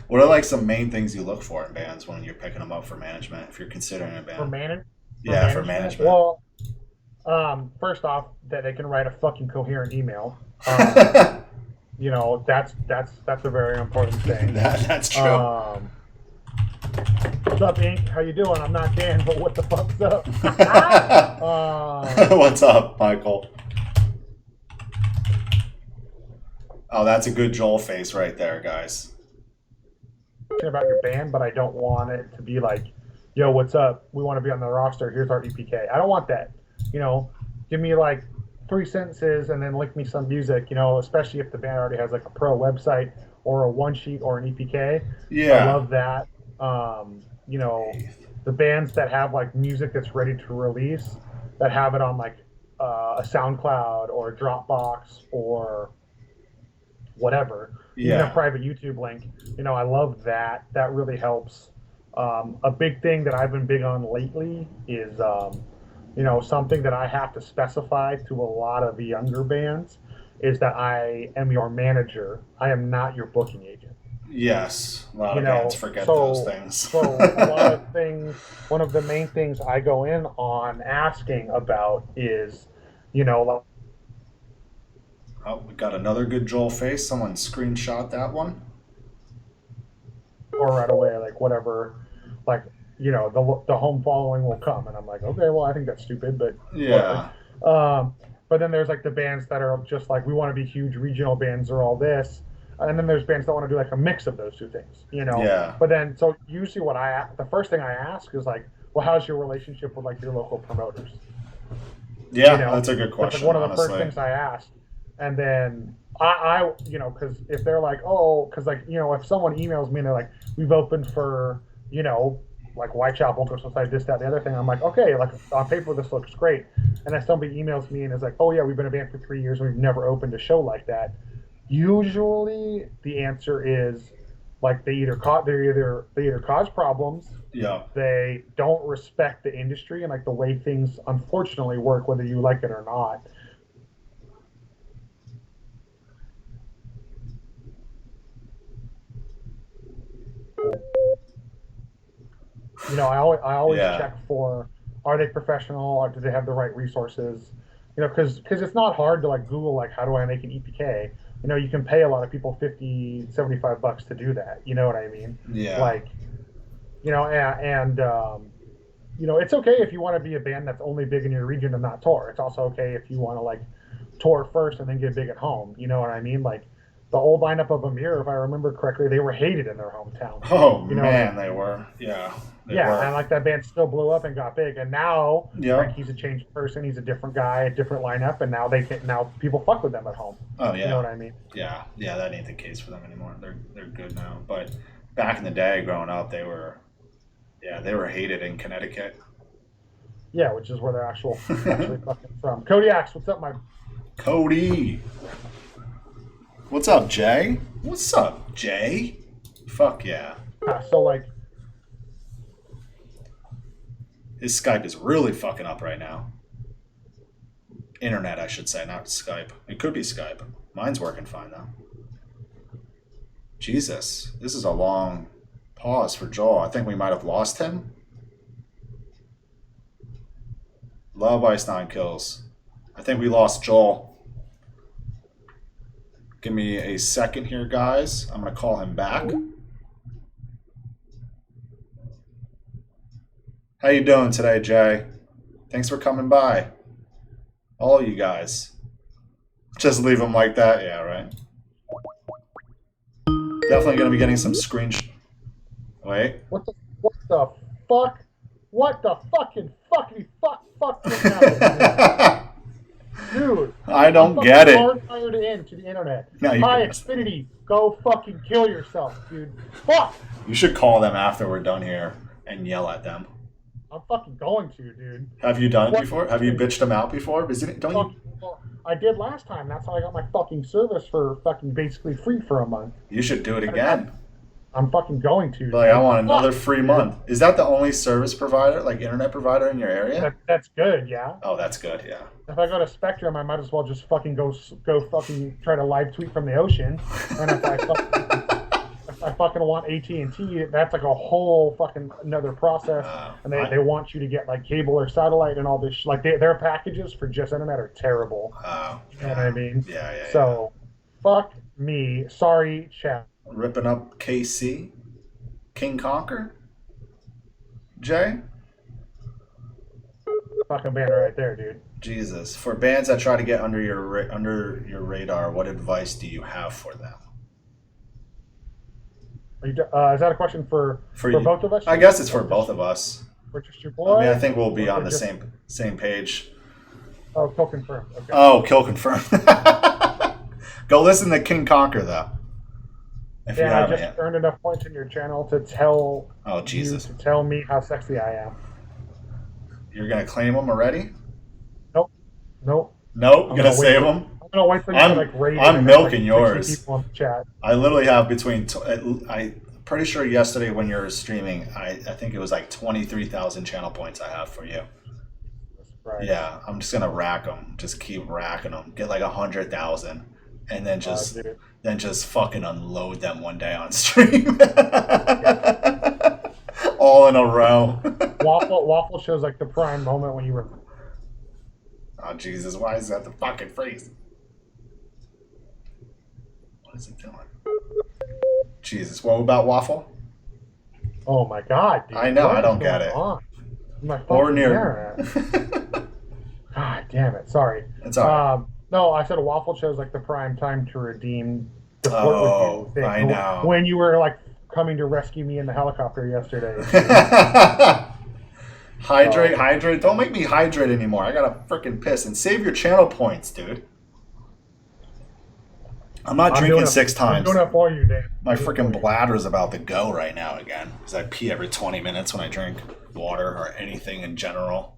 What are like some main things you look for in bands when you're picking them up for management? If you're considering a for band, man for yeah, for management. management. Well, first off, that they can write a fucking coherent email. That's a very important thing. That's true. What's up, Ink? How you doing? I'm not Dan, but what the fuck's up? What's up, Michael? Oh, that's a good Joel face right there, guys. About your band, but I don't want it to be like, yo, what's up? We want to be on the roster. Here's our EPK. I don't want that. Give me like 3 sentences and then link me some music, especially if the band already has like a pro website or a one sheet or an EPK. I Yeah. love that. The bands that have like music that's ready to release, that have it on like a SoundCloud or a Dropbox or whatever, even a Yeah. private YouTube link. I love that. That really helps. A big thing that I've been big on lately is, something that I have to specify to a lot of the younger bands is that I am your manager. I am not your booking agent. Yes. A lot of bands forget those So things. a lot of things. One of the main things I go in on asking about is, Oh, we got another good Joel face. Someone screenshot that one. Or right away, like whatever, like the home following will come, and I'm like, okay, well, I think that's stupid, but Yeah. whatever. But then there's like the bands that are just like, we want to be huge regional bands or all this, and then there's bands that want to do like a mix of those two things, Yeah. But then, so usually the first thing I ask is like, well, how's your relationship with like your local promoters? Yeah, that's a good That's question, like one of the honestly. first things I asked. And then because if they're like, oh, because like, if someone emails me and they're like, we've opened for, like Whitechapel, Coastal Side, this, that, the other thing, I'm like, okay, like on paper, this looks great. And then somebody emails me and is like, oh, yeah, we've been a band for 3 years and we've never opened a show like that. Usually the answer is like they either cause problems, Yeah. they don't respect the industry and like the way things unfortunately work, whether you like it or not. I always Yeah. check for, are they professional, or do they have the right resources? Because it's not hard to like Google like, how do I make an EPK? You can pay a lot of people 50, $75 to do that. You know what I mean? Yeah. Like, it's okay if you want to be a band that's only big in your region and not tour. It's also okay if you want to like tour first and then get big at home. You know what I mean? Like the old lineup of Amir, if I remember correctly, they were hated in their hometown. Oh, You know what I man, mean? they were. Yeah. They Yeah, were. and like that band still blew up and got big, and now Yep. Frankie's a changed person. He's a different guy, a different lineup, and now people fuck with them at home. Oh, You know yeah. what I mean? Yeah. Yeah, that ain't the case for them anymore. They're good now. But back in the day, growing up, they were hated in Connecticut. Yeah, which is where they're actually fucking from. Kodiaks, what's up, my? Cody. What's up, Jay? What's up, Jay? Fuck yeah. So like, His Skype is really fucking up right now. Internet, I should say, not Skype. It could be Skype. Mine's working fine, though. Jesus. This is a long pause for Joel. I think we might have lost him. Love Ice 9 kills. I think we lost Joel. Give me a second here, guys. I'm going to call him back. How you doing today, Jay? Thanks for coming by. All you guys. Just leave him like that? Yeah, right. Definitely going to be getting some screenshot. Wait. what the fuck? What the fucking just happened? Dude, I I'm don't fucking get it. hardwired into the internet. No, you Hi, can- Xfinity, go fucking kill yourself, dude. Fuck! You should call them after we're done here and yell at them. I'm fucking going to, dude. Have you done it What? before? Have you bitched them out before? Don't you? Fucking, well, I did last time. That's how I got my fucking service for fucking basically free for a month. You should do it again. I'm fucking going to. Like, I want another Fuck, free dude. month. Is that the only service provider, like internet provider in your area? That's good, yeah. Oh, that's good. Yeah. If I go to Spectrum, I might as well just fucking go fucking try to live tweet from the ocean. And if I fucking want AT&T, that's like a whole fucking another process. And they want you to get like cable or satellite and all this. Like their packages for just internet are terrible. You know what I mean? Yeah. So, fuck me. Sorry, chat. Ripping up KC, King Conquer, Jay. Fucking banner right there, dude. Jesus. For bands that try to get under your radar, what advice do you have for them? Is that a question for you. both of us? I guess it's for both of us. For just your boy? I mean, I think we'll be Or on the just- same page. Oh, kill confirmed. Okay. Oh, kill confirm. Go listen to King Conquer though. If you Yeah, I haven't just yet. earned enough points in your channel to tell Oh, Jesus. you to tell me how sexy I am. You're gonna claim them already? Nope. Nope. I'm Gonna gonna save wait. them. I'm gonna wait for you I'm- to like rate it I'm and have, milking 60 yours. people in the chat. I literally have between. I'm pretty sure yesterday when you were streaming, I think it was like 23,000 channel points I have for you. Right. Yeah, I'm just gonna rack them. Just keep racking them. Get like 100,000, and then just fucking unload them one day on stream. All in a row. Waffle shows like the prime moment when you were. Oh Jesus! Why is that the fucking phrase? What is it doing? Jesus, what about Waffle? Oh my god, dude. I know, what I don't is get going it. on? My Or fucking near. internet. God damn it. Sorry. It's all right. No, I said a waffle chose like the prime time to redeem the flirt with Oh, you thing. I know. When you were like coming to rescue me in the helicopter yesterday. Hydrate. Don't make me hydrate anymore. I gotta freaking piss. And save your channel points, dude. I'm not drinking 6 times. I'm doing it for you, Dan. My freaking bladder's about to go right now again. Because I pee every 20 minutes when I drink water or anything in general.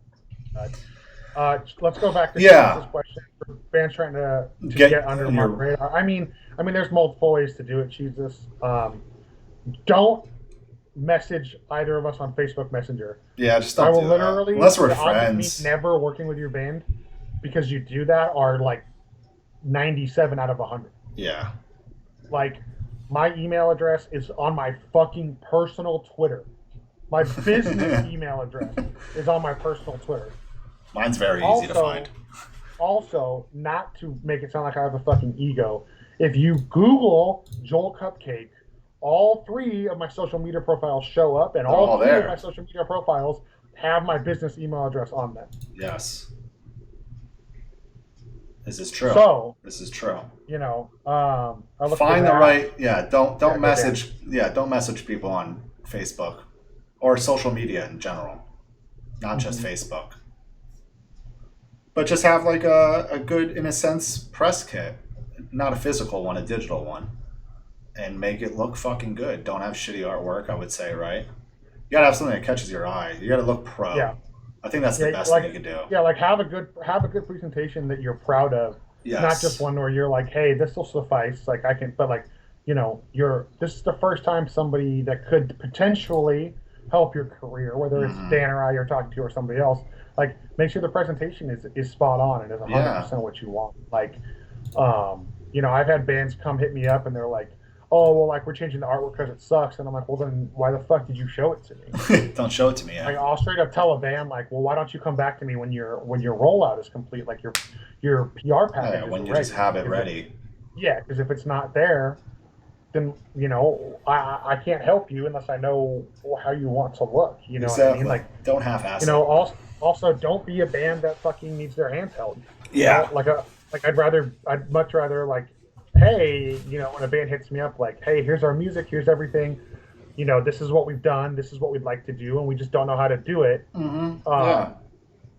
Let's go back to Yeah. this question. Fans trying to get under my radar. I mean, there's multiple ways to do it, Jesus. Don't message either of us on Facebook Messenger. Yeah, just don't do that. Unless we're friends. Never working with your band, because you do that are like 97 out of 100. Yeah. Like, my email address is on my fucking personal Twitter. My business email address is on my personal Twitter. Mine's very easy to find. Also, not to make it sound like I have a fucking ego, if you Google Joel Cupcake, all 3 of my social media profiles show up, and all 3 of my social media profiles have my business email address on them. Yes. This is true. This is true. You know, find the right. Yeah, don't message. Yeah, don't message people on Facebook or social media in general, not just Facebook. But just have like a good, in a sense, press kit, not a physical one, a digital one, and make it look fucking good. Don't have shitty artwork, I would say, right? You gotta have something that catches your eye. You gotta look pro. Yeah. I think that's the best thing you can do. Yeah, like have a good presentation that you're proud of. Yes. Not just one where you're like, hey, this will suffice. Like I can, but like, you know, this is the first time somebody that could potentially help your career, whether it's Dan or I you're talking to or somebody else. Like, make sure the presentation is spot on and is 100% what you want. Like, you know, I've had bands come hit me up and they're like, oh, well, like, we're changing the artwork because it sucks. And I'm like, well, then why the fuck did you show it to me? Don't show it to me. Yeah. Like, I'll straight up tell a band, like, well, why don't you come back to me when your rollout is complete, like your PR package is when you ready. just have it ready. Yeah, because if it's not there, then, you know, I can't help you unless I know how you want to look. You know what I mean? Like, don't half-ass it. You know, also don't be a band that fucking needs their hands held. Yeah. You know? I'd much rather like, hey, you know, when a band hits me up, like, hey, here's our music, here's everything, you know, this is what we've done, this is what we'd like to do, and we just don't know how to do it.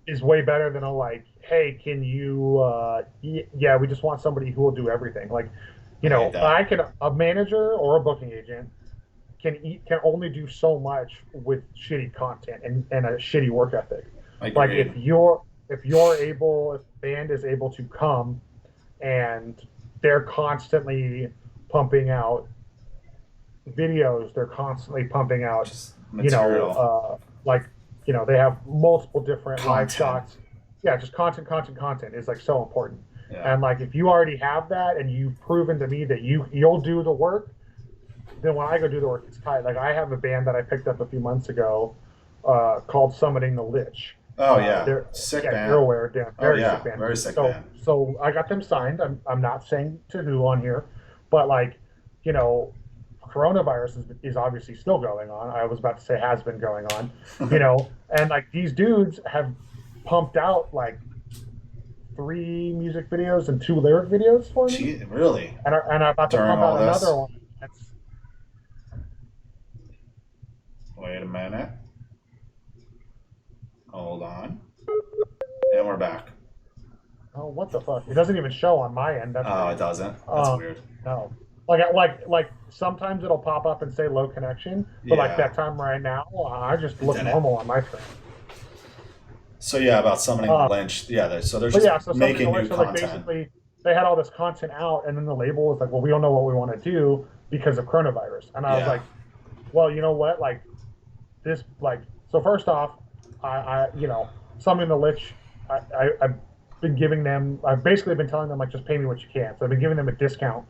Is way better than a like, hey, can you? Yeah, we just want somebody who will do everything. Like, you know, a manager or a booking agent can only do so much with shitty content and a shitty work ethic. Like if band is able to come and they're constantly pumping out videos, they're constantly pumping out just material. You know, like, you know, they have multiple different live shots. Yeah, just content is like so important. Yeah. And like if you already have that and you've proven to me that you'll do the work, then when I go do the work, it's tight. Like I have a band that I picked up a few months ago called Summoning the Lich. Oh yeah, sick band. You're aware, Dan. Very sick band. Very sick band. So I got them signed. I'm not saying to who on here, but like, you know, coronavirus is obviously still going on. I was about to say has been going on, you know, and like these dudes have pumped out like 3 music videos and 2 lyric videos for me. Gee, really? And I'm about to pump out another one. Wait a minute. Hold on. And we're back. Oh, what the fuck? It doesn't even show on my end. That's weird. It doesn't? That's weird. No. Like sometimes it'll pop up and say low connection, but like that time right now, I just look normal on my screen. So yeah, about summoning the Lynch. Yeah, they're just making new content. Like basically, they had all this content out, and then the label was like, "Well, we don't know what we want to do because of coronavirus." And I was like, "Well, you know what? Like this, like so. First off, I you know, summoning the Lich. I've been giving them. I've basically been telling them like, just pay me what you can. So I've been giving them a discount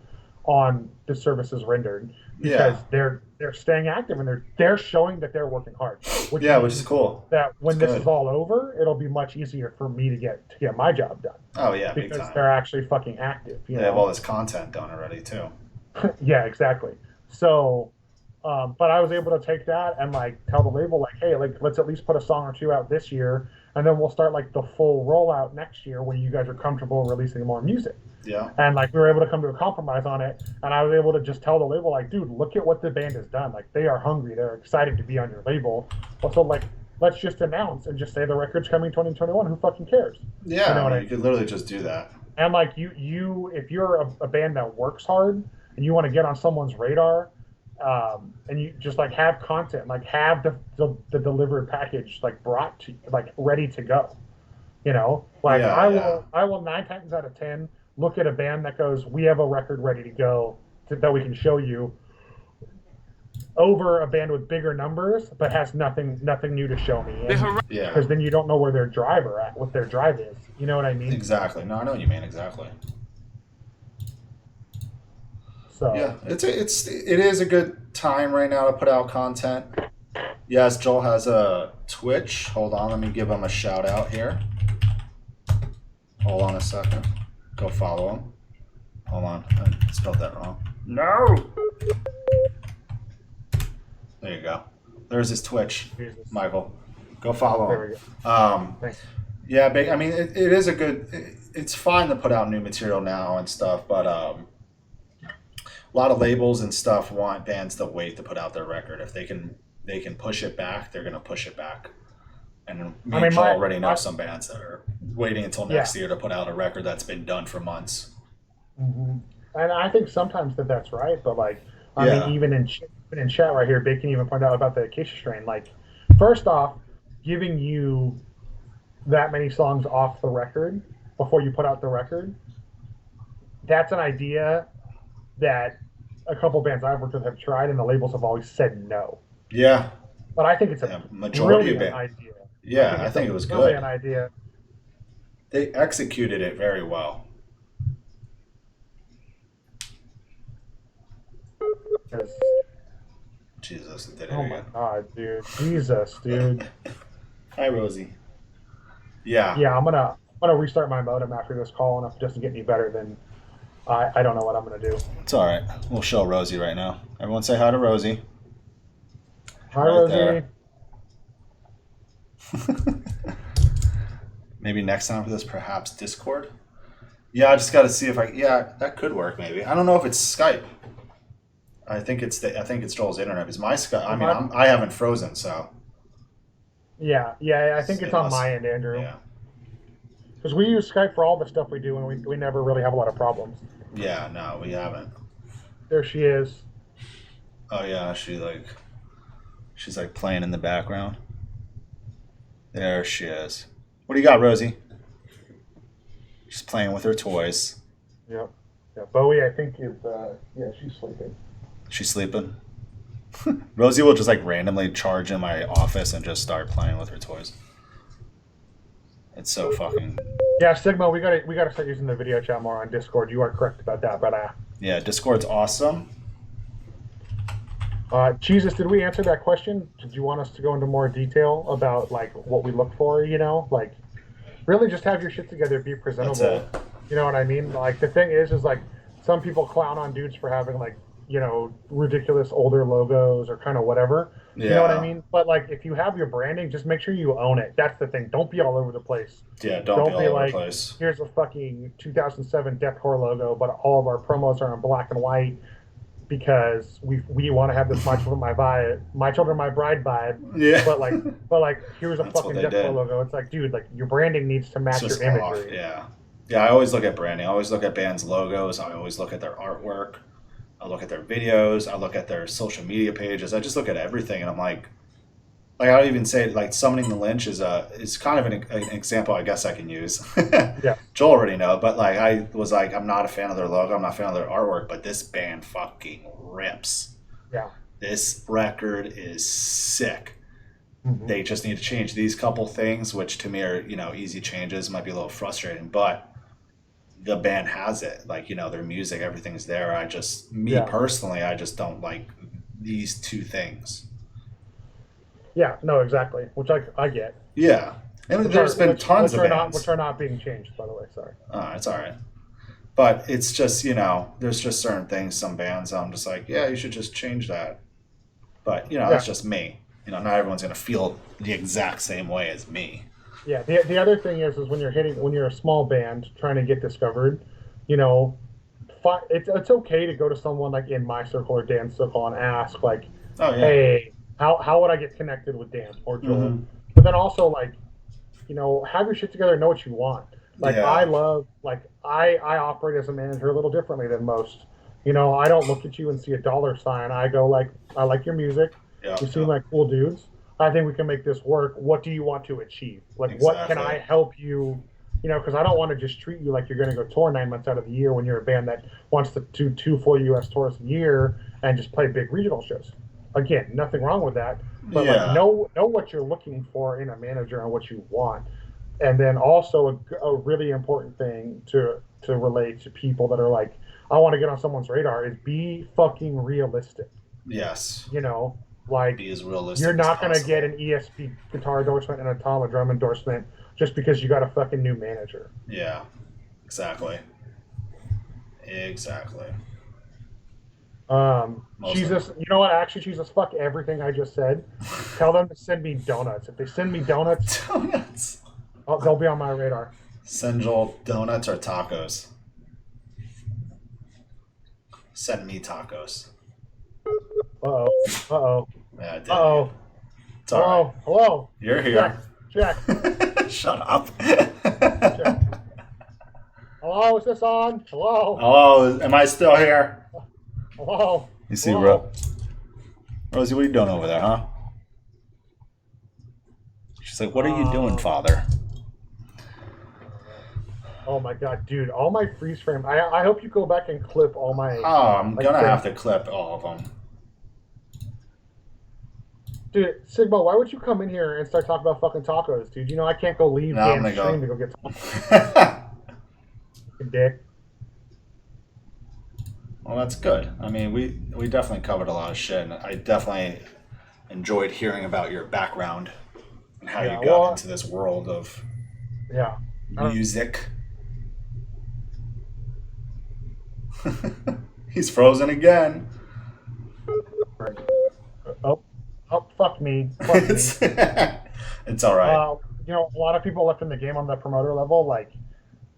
on the services rendered because they're staying active and they're showing that they're working hard. Which is cool. That when this is all over, it'll be much easier for me to get my job done. Oh yeah, because they're actually fucking active. They have all this content done already too. Yeah, exactly. So, but I was able to take that and like tell the label like, hey, like let's at least put a song or two out this year, and then we'll start like the full rollout next year when you guys are comfortable releasing more music. Yeah. And like we were able to come to a compromise on it, and I was able to just tell the label like, dude, look at what the band has done. Like they are hungry, they're excited to be on your label. Also, like let's just announce and just say the record's coming 2021. Who fucking cares? You Yeah, know I what mean, I you mean? could literally just do that. And like if you're a band that works hard and you want to get on someone's radar, and you just like have content, like have the delivered package like brought to like ready to go. You know, like Yeah, yeah. I will 9 times out of 10 look at a band that goes, we have a record ready to go that we can show you over a band with bigger numbers but has nothing new to show me, and Yeah. because then you don't know where their driver at what their drive is. You know what I mean? Exactly. No, I know what you mean, exactly. So Yeah, it is a good time right now to put out content. Yes, Joel has a Twitch. Hold on, let me give him a shout out here. Hold on a second. Go follow him. Hold on, I spelled that wrong. No. There you go. There's his Twitch, Jesus, Michael. Go follow there him. we go. Thanks. Yeah, I mean, it is a good. It's fine to put out new material now and stuff, but a lot of labels and stuff want bands to wait to put out their record. If they can push it back, they're gonna push it back. And me I and mean, Joel already know some bands that are waiting until yeah. next year to put out a record that's been done for months. Hmm. And I think sometimes that's right, but like, I mean, Yeah, even in chat right here, Big can even point out about the Acacia strain. Like, first off, giving you that many songs off the record before you put out the record, that's an idea that a couple bands I've worked with have tried, and the labels have always said no. yeah, But I think it's a yeah. Majority of brilliant it. idea. I Yeah, think I it's a think it was brilliant good. idea They executed it very well. because, Jesus, it did it oh my again. God, dude. Jesus, dude. Hi, Rosie. Yeah, Yeah, I'm gonna restart my modem after this call, and if it doesn't get any better, then I don't know what I'm gonna do. it's all right. We'll show Rosie right now. Everyone say hi to Rosie. Hi, Right Rosie. there. Maybe next time for this, perhaps Discord. Yeah, I just got to see if I. Yeah, that could work. Maybe I don't know if it's Skype. I think it's Joel's internet. Because my Skype. I It mean, might, I haven't frozen, so yeah. I think it's it on must. my end, Andrew, Yeah, because we use Skype for all the stuff we do, and we never really have a lot of problems. yeah. No, we haven't. There she is. Oh yeah, she's like playing in the background. There she is. What do you got, Rosie? She's playing with her toys. Yep. Yeah. Bowie, I think is yeah, she's sleeping. She's sleeping. Rosie will just like randomly charge in my office and just start playing with her toys. It's so fucking. Yeah, Sigma, we gotta start using the video chat more on Discord. You are correct about that, but Yeah, Discord's awesome. Jesus, did we answer that question? Did you want us to go into more detail about like what we look for? You know, like really just have your shit together, be That's presentable. it. You know what I mean? Like the thing is like some people clown on dudes for having like ridiculous older logos or kind of whatever. You know what I Yeah. mean? But like if you have your branding, just make sure you own it. That's the thing. Don't be all over the place. Yeah, don't be Don't all be over the like, place. here's a fucking 2007 Deathcore logo, but all of our promos are in black and white because we want to have this my children, my bride vibe. Yeah. But like here's a That's what fucking they Deathcore did. logo. It's like, dude, like your branding needs to It's match just your off. imagery. Yeah. Yeah, I always look at branding. I always look at bands' logos. I always look at their artwork. I look at their videos. I look at their social media pages. I just look at everything, and I'm like I'll even say like summoning the lynch is kind of an example I guess I can use. Yeah, Joel already know, but like I was like I'm not a fan of their logo. I'm not a fan of their artwork, but this band fucking rips. yeah. This record is sick. Hmm. They just need to change these couple things, which to me are easy changes. Might be a little frustrating, but the band has it. Like their music, everything's there. Me Yeah, personally, I just don't like these two things. yeah. No, exactly. Which I get. Yeah, and Which there's are been which tons which of are not which bands. are not being changed, by the way. Sorry. It's all right. But it's just, there's just certain things, some bands, I'm just like, yeah, you should just change that. But, Yeah. that's just me. Not everyone's going to feel the exact same way as me. Yeah. The other thing is when you're a small band trying to get discovered, you know, it's okay to go to someone like in my circle or Dan's circle and ask like, Oh, yeah. hey, how would I get connected with Dan or Joel? Hmm. But then also like, have your shit together, know what you want. Like I Yeah. love like I operate as a manager a little differently than most. I don't look at you and see a dollar sign. I go like, I like your music. Yeah. You seem Yeah. like cool dudes. I think we can make this work. What do you want to achieve? Like, what can Exactly. I help you? Because I don't want to just treat you like you're going to go tour 9 months out of the year when you're a band that wants to do two full U.S. tours a year and just play big regional shows. Again, nothing wrong with that, but like Yeah. know what you're looking for in a manager and what you want. And then also a really important thing to relate to people that are like, I want to get on someone's radar is be fucking realistic. Yes. You know, like Be as you're realistic as not gonna get possible. an ESP guitar endorsement and a Tama drum endorsement just because you got a fucking new manager. Yeah. Exactly. Exactly. Most of Jesus, you know what? Actually, Jesus, fuck everything I just said. Tell them to send me donuts. If they send me donuts, donuts. they'll be on my radar. Send Joel donuts or tacos. Send me tacos. Uh oh. Uh oh. Yeah, I did. Uh oh. It's all right. Hello. Hello. You're Check. here. Check. Shut up. Check. Hello. Is this on? Hello. Hello, am I still here? Hello. You see, Hello. Rosie, what are you doing over there, huh? She's like, what are you doing, Uh, father? oh my god, dude! All my freeze frame. I hope you go back and clip all my Oh, I'm like gonna things. have to clip all of them. Dude, Sigma, why would you come in here and start talking about fucking tacos, dude? I can't go leave Now I'm Dan's gonna stream go. to go get fucking dick. Well, that's good. I mean, we definitely covered a lot of shit, and I definitely enjoyed hearing about your background and how you Yeah, got well, into this world of yeah. I don't music. He's frozen again. Oh, oh, fuck me, fuck me. it's it's all right. A lot of people left in the game on the promoter level, like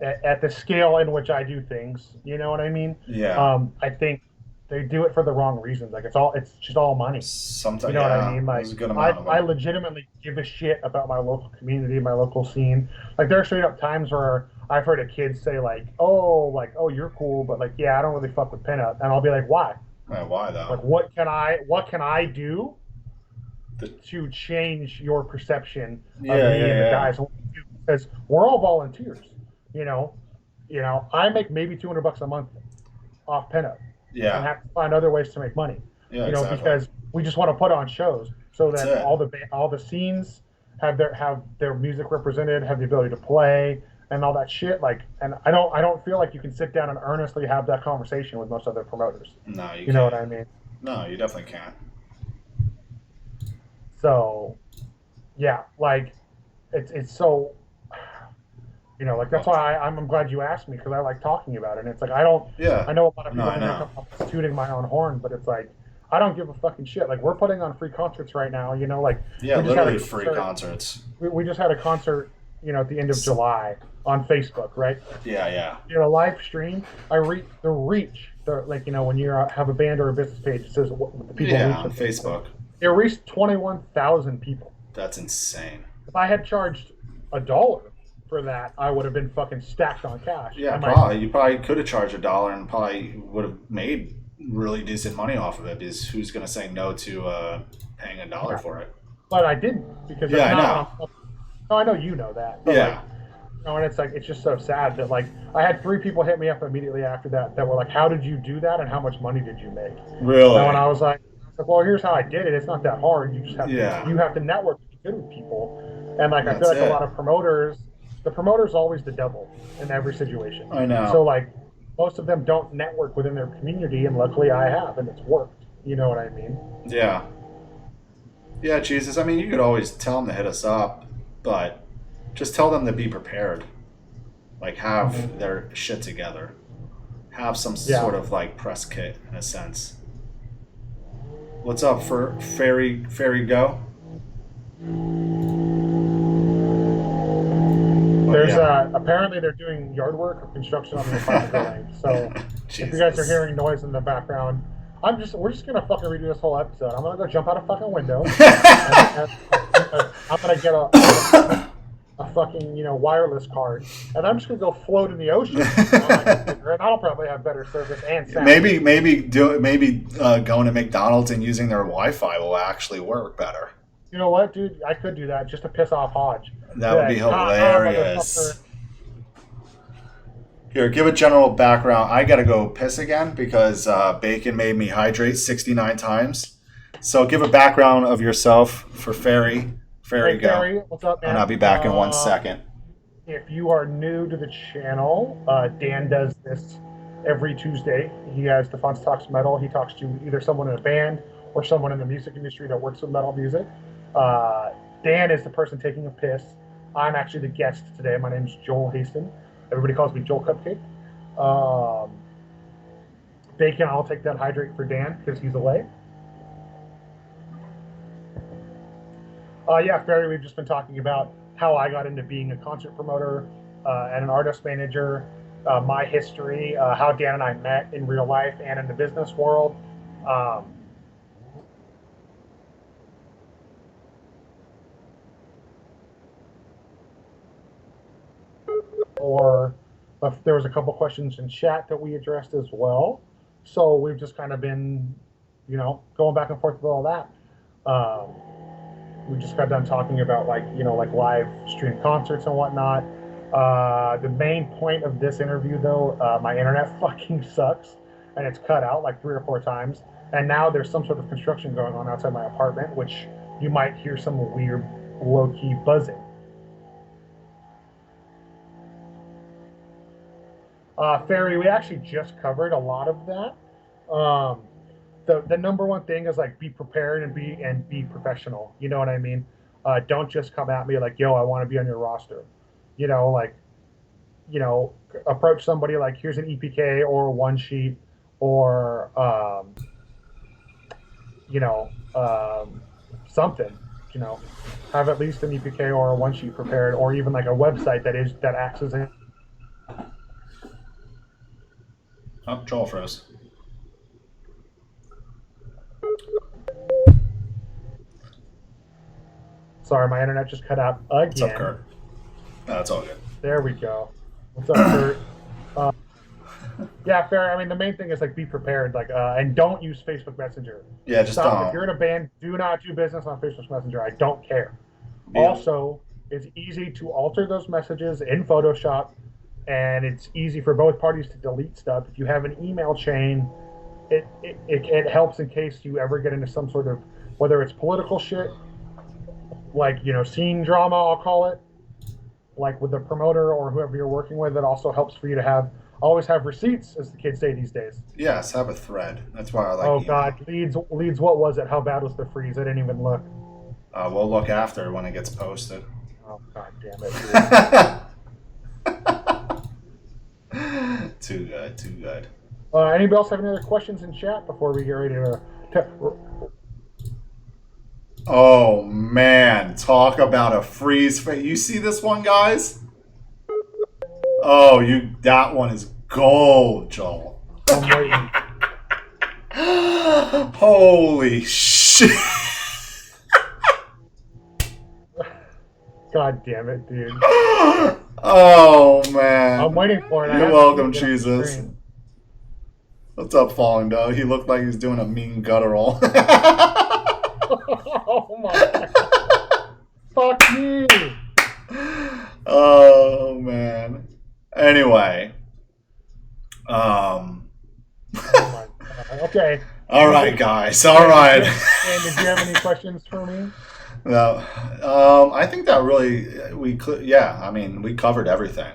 at the scale in which I do things. You know what I mean? Yeah. I think they do it for the wrong reasons. Like it's just all money. You Sometimes, know what I yeah, mean? there's Like a good I, amount of I them. legitimately give a shit about my local community, my local scene. Like there are straight up times where I've heard a kid say like, oh, you're cool, but like, yeah, I don't really fuck with pinup. And I'll be like, why? Why though? Like what can I do The, to change your perception of yeah, me yeah, and the yeah, guys? Because we're all volunteers, you know. I make maybe $200 a month off pinup and yeah, have to find other ways to make money. yeah. Exactly. Because we just want to put on shows so That's that it. all the scenes have their music represented, have the ability to play and all that shit. Like, and I don't feel like you can sit down and earnestly have that conversation with most other promoters. No, you You know what can't. I mean? No, you definitely can't. So yeah, like it's so like that's Well, why I'm glad you asked me because I like talking about it. And it's like I don't. yeah. I know a lot of No, people I think I know. come off tooting my own horn, but it's like I don't give a fucking shit. Like we're putting on free concerts right now. Like Yeah, we just had a literally free concert. concerts. We just had a concert. At the end of So, July on Facebook, right? yeah, yeah, Live stream. I reach the reach. The like when you have a band or a business page, it says what the people yeah. reach. On Facebook, It reached 21,000 people. that's insane. If I had charged $1 for that, I would have been fucking stacked on cash. Yeah, I might, probably. You probably could have charged $1 and probably would have made really decent money off of it. Because who's gonna say no to paying $1 yeah, for it? but I didn't because Yeah, it's I know. not. No, I know you know that, but Yeah, and it's just so sad that I had 3 people hit me up immediately after that were like, "How did you do that? And how much money did you make?" And really. I was like, "Well, here's how I did it. It's not that hard. You just have Yeah, you have to network with good people." And I feel that's like a lot it. of promoters, the promoter's always the devil in every situation. I know. So most of them don't network within their community, and luckily I have, and it's worked. You know what I mean? Yeah, yeah. Jesus, I mean, you could always tell them to hit us up, but just tell them to be prepared. Like have Mm-hmm. their shit together. have some sort of like press kit in a sense. What's up for Fairy Go? There's apparently they're doing yard work or construction on the apartment building. So if you guys are hearing noise in the background, we're just gonna fucking redo this whole episode. I'm gonna go jump out a fucking window. and I'm gonna get a fucking wireless card, and I'm just gonna go float in the ocean. And I'll probably have better service and sound. Maybe going to McDonald's and using their Wi-Fi will actually work better. You know what, dude? I could do that just to piss off Hodge. That would be hilarious. Here, give a general background. I gotta go piss again because Bacon made me hydrate 69 times. So give a background of yourself for Fairy. Fairy, go. Fairy, what's up, man? And I'll be back in 1 second. If you are new to the channel, Dan does this every Tuesday. He has DeFonce Talks Metal. He talks to either someone in a band or someone in the music industry that works with metal music. Dan is the person taking a piss. I'm actually the guest today. My name's Joel Haston. Everybody calls me Joel Cupcake. Bacon, I'll take that hydrate for Dan because he's away. Yeah, Fairy, we've just been talking about how I got into being a concert promoter and an artist manager, my history, how Dan and I met in real life and in the business world. Or if there was a couple questions in chat that we addressed as well. So we've just kind of been, going back and forth with all that. We just got done talking about like live stream concerts and whatnot. The main point of this interview though, my internet fucking sucks and it's cut out like 3 or 4 times. And now there's some sort of construction going on outside my apartment, which you might hear some weird low-key buzzing. Fairy, we actually just covered a lot of that. The number one thing is like be prepared and be professional. You know what I mean? Don't just come at me like, yo, I want to be on your roster. Approach somebody like, here's an EPK or a one sheet or something. Have at least an EPK or a one sheet prepared, or even like a website that acts as a. Oh, Joel froze. Sorry, my internet just cut out again. What's up, Kurt? That's all good. There we go. What's up, Kurt? Yeah, fair. I mean, the main thing is like be prepared, and don't use Facebook Messenger. Yeah, just don't. If you're in a band, do not do business on Facebook Messenger. I don't care. Yeah. Also, it's easy to alter those messages in Photoshop, and it's easy for both parties to delete stuff. If you have an email chain, it helps in case you ever get into some sort of, whether it's political shit, like, scene drama, I'll call it, like with the promoter or whoever you're working with. It also helps for you to always have receipts, as the kids say these days. Yes, have a thread. That's why I like. Oh God, leads. What was it? How bad was the freeze? I didn't even look. We'll look after when it gets posted. Oh God damn it! Too good. Too good. Anybody else have any other questions in chat before we get ready to? Oh man, talk about a freeze face. You see this one, guys? Oh, that one is gold, Joel. I'm waiting. Holy shit. God damn it, dude. Oh man. I'm waiting for it. You're welcome, Jesus. What's up, Falling Dog? He looked like he was doing a mean guttural. Oh my God. Fuck me. Oh man. Anyway. Oh my God. Okay. All right, guys. All right. And did you have any questions for me? No. I think that really we covered everything.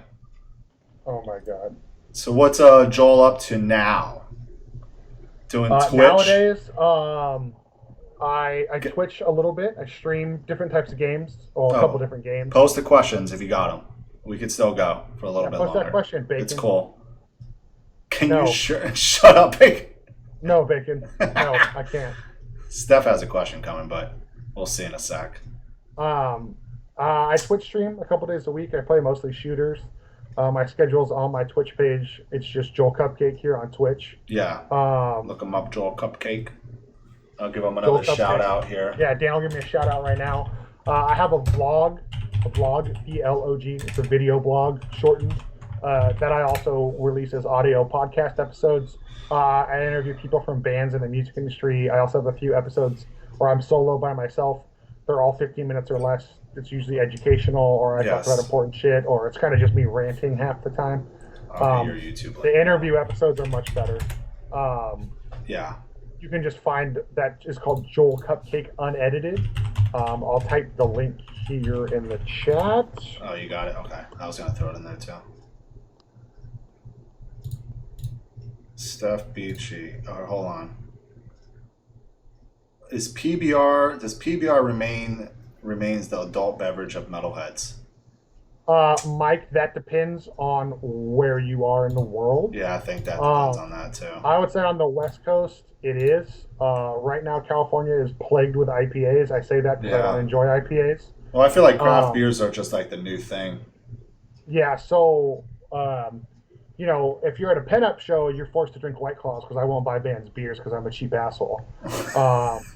Oh my God. So what's Joel up to now? Doing Twitch? Nowadays, I Twitch a little bit. I stream different types of games, or a couple different games. Post the questions if you got them. We could still go for a little bit longer. Post that question, Bacon. It's cool. Can you No. shut up, Bacon? No, Bacon. No, I can't. Steph has a question coming, but we'll see in a sec. I Twitch stream a couple days a week. I play mostly shooters. My schedule's on my Twitch page. It's just Joel Cupcake here on Twitch. Yeah. Um, Look him up, Joel Cupcake. I'll give him Joel another shout Cupcake. out here. Yeah, Dan will give me a shout out right now. I have a blog, BLOG. It's a video blog, shortened, that I also release as audio podcast episodes. I interview people from bands in the music industry. I also have a few episodes where I'm solo by myself. They're all 15 minutes or less. It's usually educational, or I talk about important shit, or it's kind of just me ranting half the time. Your YouTube. The interview episodes are much better. Yeah. You can just find that is called Joel Cupcake Unedited. I'll type the link here in the chat. Oh, you got it? Okay. I was going to throw it in there too. Steph Beachy. Oh, hold on. Does PBR remains the adult beverage of metalheads? Mike, that depends on where you are in the world. Yeah, I think that depends on that too. I would say on the West Coast, it is. Right now, California is plagued with IPAs. I say that because I don't enjoy IPAs. Well, I feel like craft beers are just like the new thing. Yeah, so, if you're at a PinUp show, you're forced to drink White Claws because I won't buy bands beers because I'm a cheap asshole.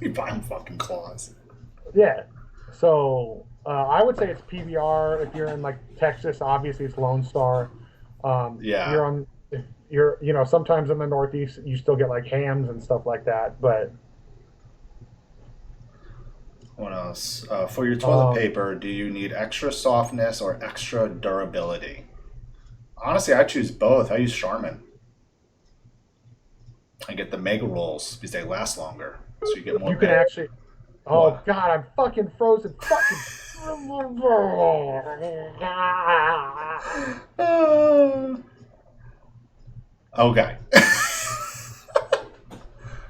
You buy them fucking claws. Yeah. So I would say it's PBR. If you're in like Texas, obviously it's Lone Star. If you're sometimes in the Northeast, you still get like hams and stuff like that. But what else? For your toilet paper, do you need extra softness or extra durability? Honestly, I choose both. I use Charmin. I get the mega rolls because they last longer, so you get more. You can actually. Oh What? God, I'm fucking frozen. Fucking. Okay.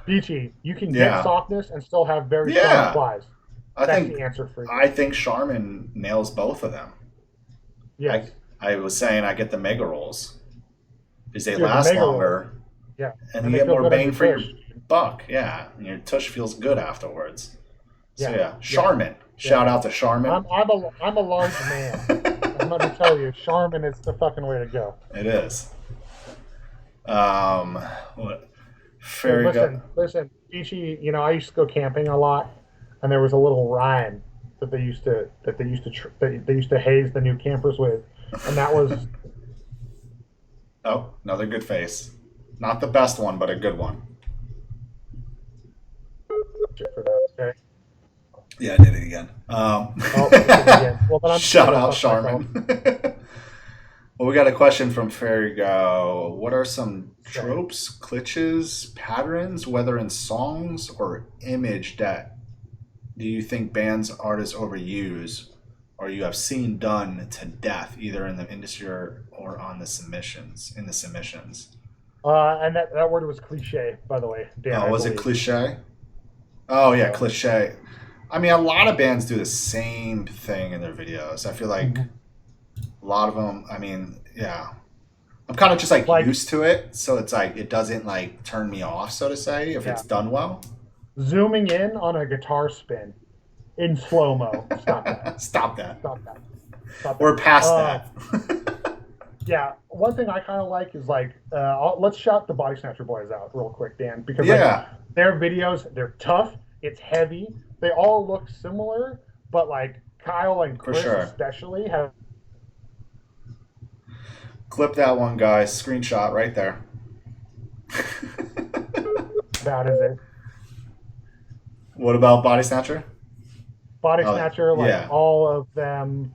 Beachy, you can get softness and still have very strong supplies. That's the answer for you. I think Charmin nails both of them. Yes. I was saying I get the mega rolls because they last longer. Yeah. And you get more bang for your buck. Yeah. And your tush feels good afterwards. So yeah, Charmin. Shout out to Charmin. I'm a large man. I'm going to tell you, Charmin is the fucking way to go. It is. Listen, Beachy, I used to go camping a lot, and there was a little rhyme that they used to haze the new campers with, and that was. Oh, another good face. Not the best one, but a good one. For that, okay. Yeah, I did it again. Well, then I'm shout out Charmin. Well, we got a question from Ferrigo. What are some tropes, glitches, patterns, whether in songs or image, that do you think bands, artists overuse, or you have seen done to death, either in the industry or on the submissions? In the submissions. And that word was cliche, by the way. Dan, was it cliche? Oh yeah, cliche. I mean, a lot of bands do the same thing in their videos. I feel like a lot of them. I mean, yeah, I'm kind of just like used to it, so it's like it doesn't like turn me off, so to say, if it's done well. Zooming in on a guitar spin in slow mo. Stop that. Stop that. Stop that. Stop that. We're past that. Yeah, one thing I kind of like is like, let's shout the Body Snatcher Boys out real quick, Dan, because their videos, they're tough, it's heavy, they all look similar, but like Kyle and Chris especially have. Clip that one, guys. Screenshot right there. That is it. What about Body Snatcher? Body Snatcher, all of them,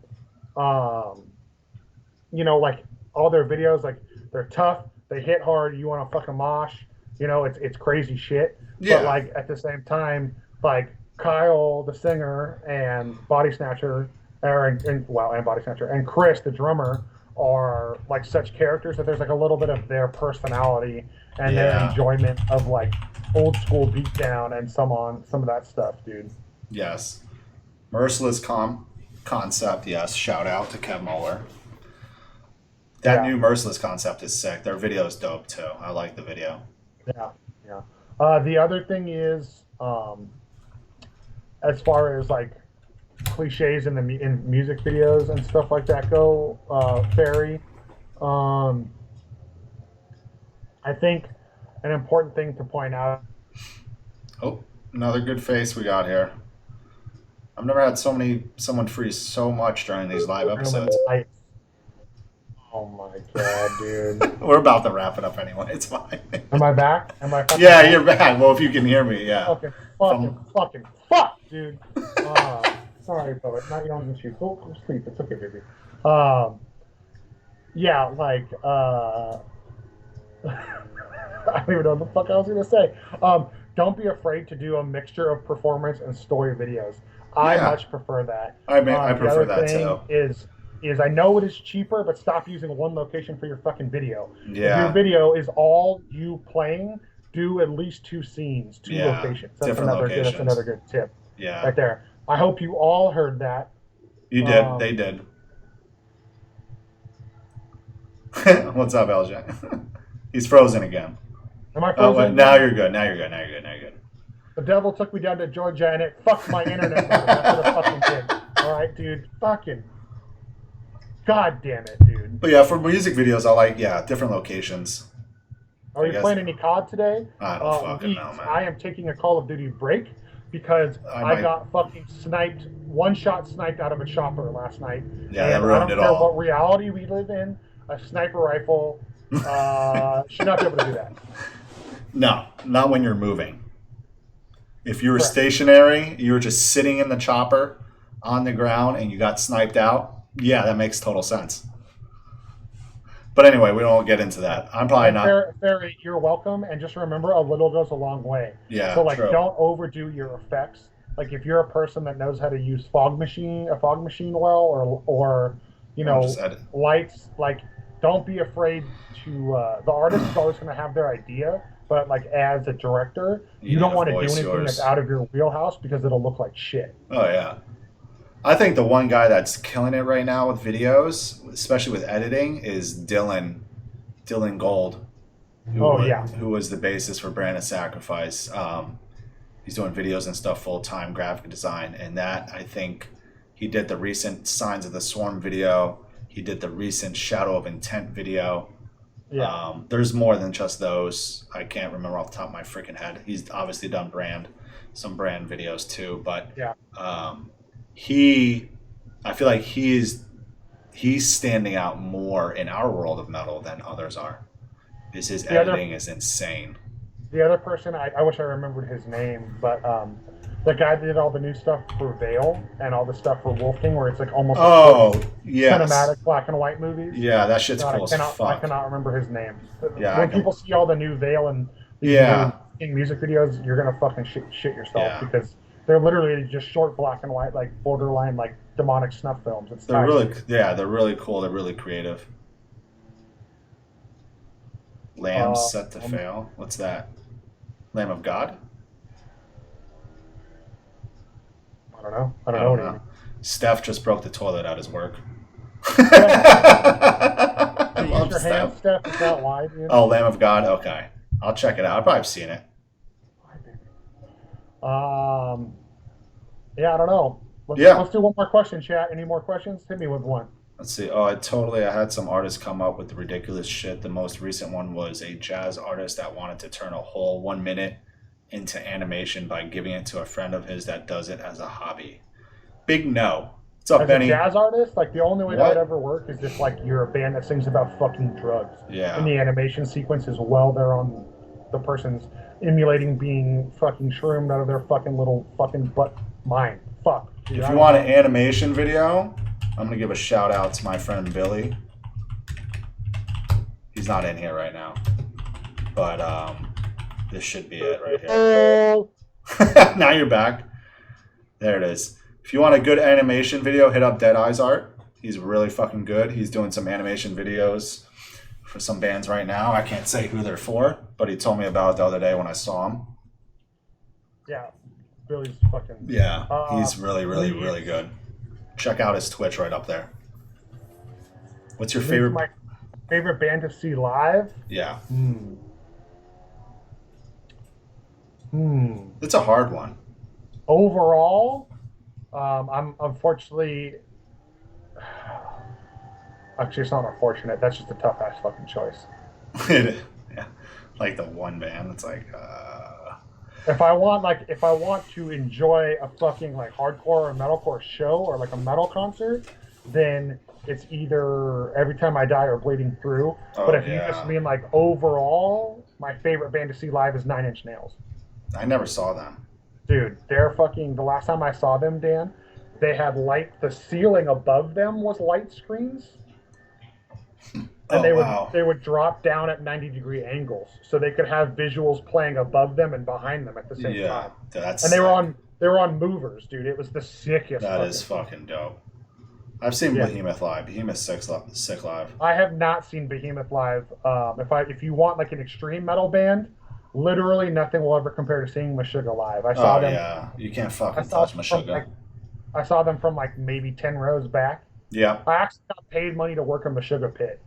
like all their videos, like they're tough, they hit hard, you want to fucking mosh, it's crazy shit. Yeah. But like at the same time, like Kyle, the singer, and Body Snatcher, and Body Snatcher, and Chris, the drummer, are like such characters that there's like a little bit of their personality and their enjoyment of like old school beatdown and some of that stuff, dude. Yes. Merciless concept, yes. Shout out to Kev Muller. That new Merciless concept is sick. Their video is dope too. I like the video. Yeah, yeah. The other thing is, as far as like cliches in in music videos and stuff like that go, Fairy, I think an important thing to point out. Oh, another good face we got here. I've never had someone freeze so much during these live episodes. Oh my god, dude. We're about to wrap it up anyway. It's fine. Am I back? Am I fucking Yeah, back? you're back. Well, if you can hear me, yeah. Fucking fuck, dude. Sorry, brother. Not yelling at you. Go sleep. It's okay, baby. Yeah, like, I don't even know what the fuck I was gonna say. Don't be afraid to do a mixture of performance and story videos. I much prefer that. I prefer that too. Is I know it is cheaper, but stop using one location for your fucking video. Yeah. If your video is all you playing, do at least 2 scenes, 2 locations. That's another good tip. Yeah. Right there. I hope you all heard that. You did. They did. What's up, LJ? He's frozen again. Am I frozen? Oh, now you're good. Now you're good. The devil took me down to Georgia and it fucked my internet. That's what it fucking did. All right, dude. Fucking. God damn it, dude. But yeah, for music videos, I like different locations. Are you playing any COD today? I don't fucking know, man. I am taking a Call of Duty break because I got fucking sniped, one-shot sniped out of a chopper last night. Yeah, that ruined it all. I don't care what reality we live in, a sniper rifle should not be able to do that. No, not when you're moving. If you were stationary, you were just sitting in the chopper on the ground and you got sniped out, yeah, that makes total sense. But anyway, we don't get into that. I'm probably not. Barry, you're welcome. And just remember, a little goes a long way. Yeah. So, like, true. Don't overdo your effects. Like, if you're a person that knows how to use a fog machine well, or you know, lights, like, don't be afraid to. The artist is always going to have their idea, but like as a director, you don't want to do anything that's out of your wheelhouse because it'll look like shit. Oh yeah. I think the one guy that's killing it right now with videos, especially with editing, is Dylan Gold. Who was the basis for Brand of Sacrifice. He's doing videos and stuff full-time, graphic design, and that, I think, he did the recent Signs of the Swarm video. He did the recent Shadow of Intent video. Yeah. There's more than just those. I can't remember off the top of my freaking head. He's obviously done some brand videos too, but I feel like he's standing out more in our world of metal than others are. His editing is insane. The other person, I wish I remembered his name, but the guy that did all the new stuff for Veil and all the stuff for Wolf King, where it's like almost cinematic black and white movies. Yeah, that shit's cool as fuck. I cannot remember his name. Yeah, when people see all the new Veil and King music videos, you're gonna fucking shit yourself because they're literally just short black and white, like borderline, like demonic snuff films. They're really cool. They're really creative. Lamb set to fail. What's that? Lamb of God? I don't know. Steph just broke the toilet at his work. I love your hand, Steph. Is that why, dude? Oh, Lamb of God? Okay. I'll check it out. I've probably seen it. Yeah, I don't know. Let's do one more question, chat. Any more questions? Hit me with one. Let's see. Oh, I had some artists come up with ridiculous shit. The most recent one was a jazz artist that wanted to turn a whole 1 minute into animation by giving it to a friend of his that does it as a hobby. Big no. What's up, Benny? As a jazz artist, like the only way that would ever work is if like you're a band that sings about fucking drugs. Yeah. And the animation sequence is they're on the person's emulating being fucking shroomed out of their fucking little fucking butt mind. Fuck. Dude, if you want an animation video, I'm gonna give a shout out to my friend Billy. He's not in here right now, but this should be it right here. Now you're back. There it is. If you want a good animation video, hit up Dead Eyes Art. He's really fucking good. He's doing some animation videos for some bands right now. I can't say who they're for, but he told me about it the other day when I saw him. Yeah, Billy's fucking... Yeah, he's really, really, really good. Check out his Twitch right up there. What's your favorite... Favorite band to see live? Yeah. Hmm. Hmm. It's a hard one. Overall, I'm unfortunately. Actually, it's not unfortunate. That's just a tough ass fucking choice. Yeah. Like the one band. It's like, If I want to enjoy a fucking like hardcore or metalcore show or like a metal concert, then it's either Every Time I Die or Bleeding Through. But oh if you just yeah. mean like overall, my favorite band to see live is Nine Inch Nails. I never saw them. Dude, they're fucking. The last time I saw them, Dan, they had light. The ceiling above them was light screens, and Oh wow. they would drop down at 90-degree angles, so they could have visuals playing above them and behind them at the same Yeah. time. That's And sick. they were on movers, dude. It was the sickest That fucking is thing. fucking dope. I've seen Yeah, Behemoth live. Behemoth's sick live. I have not seen Behemoth live. If you want like an extreme metal band, literally nothing will ever compare to seeing Meshuggah live. Oh yeah. You can't I fucking saw touch them from Meshuggah. like I saw them from like maybe 10 rows back. Yeah. I actually got paid money to work in Meshuggah pit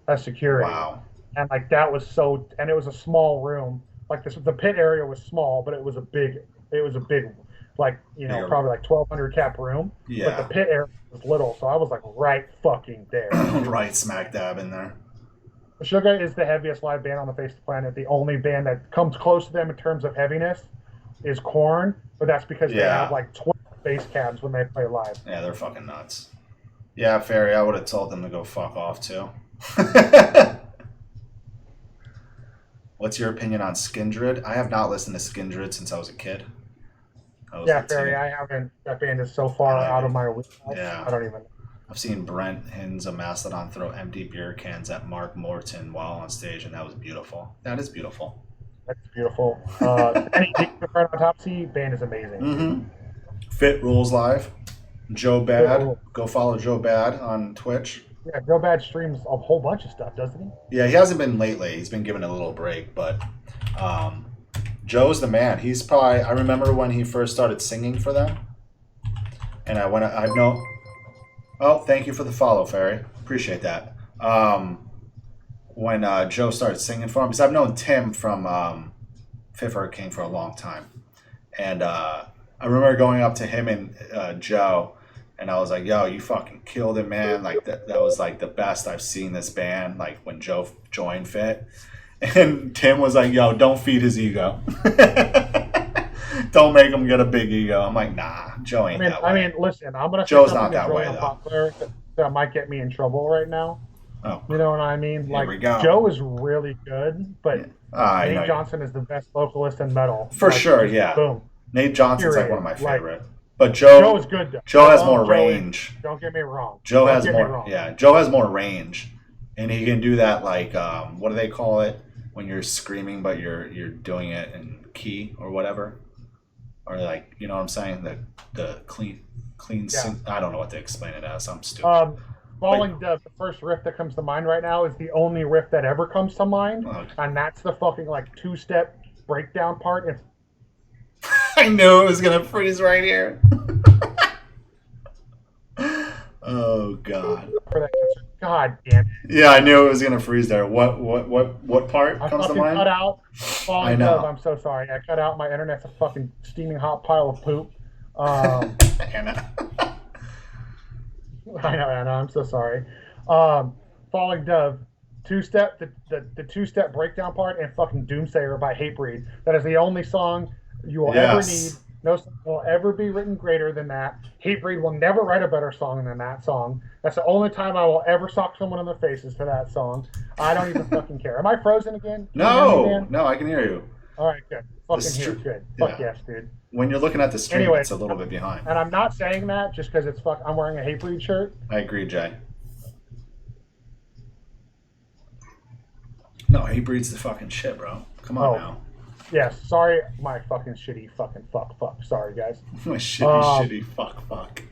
as security, Wow. and like that was so. And it was a small room. Like the pit area was small, but it was a big. It was a big, like Bigger. probably like 1,200 cap room. But the Yeah. pit area was little, so I was like right fucking there. Right smack dab in there. Meshuggah is the heaviest live band on the face of the planet. The only band that comes close to them in terms of heaviness is Korn, but that's because they have Yeah. like 12 bass cabs when they play live. Yeah, they're fucking nuts. Yeah, Ferry, I would have told them to go fuck off too. What's your opinion on Skindred? I have not listened to Skindred since I was a kid. I was Yeah, a Ferry, teen. I haven't. That band is so far out of my wheelhouse. Yeah. I don't even. I've seen Brent Hins of Mastodon throw empty beer cans at Mark Morton while on stage, and that was beautiful. That is beautiful. That's beautiful. Any Autopsy band is amazing. Mm-hmm. Fit Rules Live. Joe Bad. Go follow Joe Bad on Twitch. Yeah, Joe Bad streams a whole bunch of stuff, doesn't he? Yeah, he hasn't been lately. He's been given a little break, but Joe's the man. He's probably. I remember when he first started singing for them, and I've known. Oh, thank you for the follow, Ferry. Appreciate that. When Joe started singing for him, because I've known Tim from Fifth Hurricane for a long time, and I remember going up to him and Joe, and I was like, "Yo, you fucking killed it, man! Like that was like the best I've seen this band. Like when Joe joined Fit." And Tim was like, "Yo, don't feed his ego. Don't make him get a big ego." I'm like, "Nah, Joe ain't that way." I mean, listen, I'm gonna say Joe's something not that that's really way, though. unpopular that might get me in trouble right now. Oh, You know what I mean? here Like we go. Joe is really good, but I know. Nate Johnson is the best vocalist in metal. For Like, sure, just yeah. Boom. Nate Johnson's like Period. one of my Like, favorite. But Joe Joe is good though. Joe I has love more Joe. range. Don't get me wrong. Joe Don't has get me more. wrong. Yeah, Joe has more range, and he can do that. Like, what do they call it when you're screaming, but you're doing it in key or whatever, or like, you know what I'm saying? The clean. Yeah. I don't know what to explain it as. I'm stupid. Falling Dove, the first riff that comes to mind right now is the only riff that ever comes to mind, Oh. and that's the fucking like two-step breakdown part. It's I knew it was gonna freeze right here. Oh God. for that concert. God damn it. Yeah, I knew it was gonna freeze there. What part I comes to fucking mind? cut out I Falling know. Dove. I'm so sorry. I cut out. My internet's a fucking steaming hot pile of poop. Anna. I know. I'm so sorry. Falling Dove, two-step, the two-step breakdown part, and fucking Doomsayer by Hatebreed. That is the only song you will ever need. Yes. No song will ever be written greater than that. Hatebreed will never write a better song than that song. That's the only time I will ever sock someone in the faces to that song. I don't even fucking care. Am I frozen again? Can you hear me, No, man? no, I can hear you. All right, good. Fucking str- here, good. Fuck yeah. yes, dude. When you're looking at the stream, Anyway. it's a little bit behind. And I'm not saying that just because it's fuck. I'm wearing a Hatebreed shirt. I agree, Jay. No, he breeds the fucking shit, bro. Come on Oh. now. Yes, sorry, my fucking shitty fucking fuck. Sorry, guys. My shitty fuck.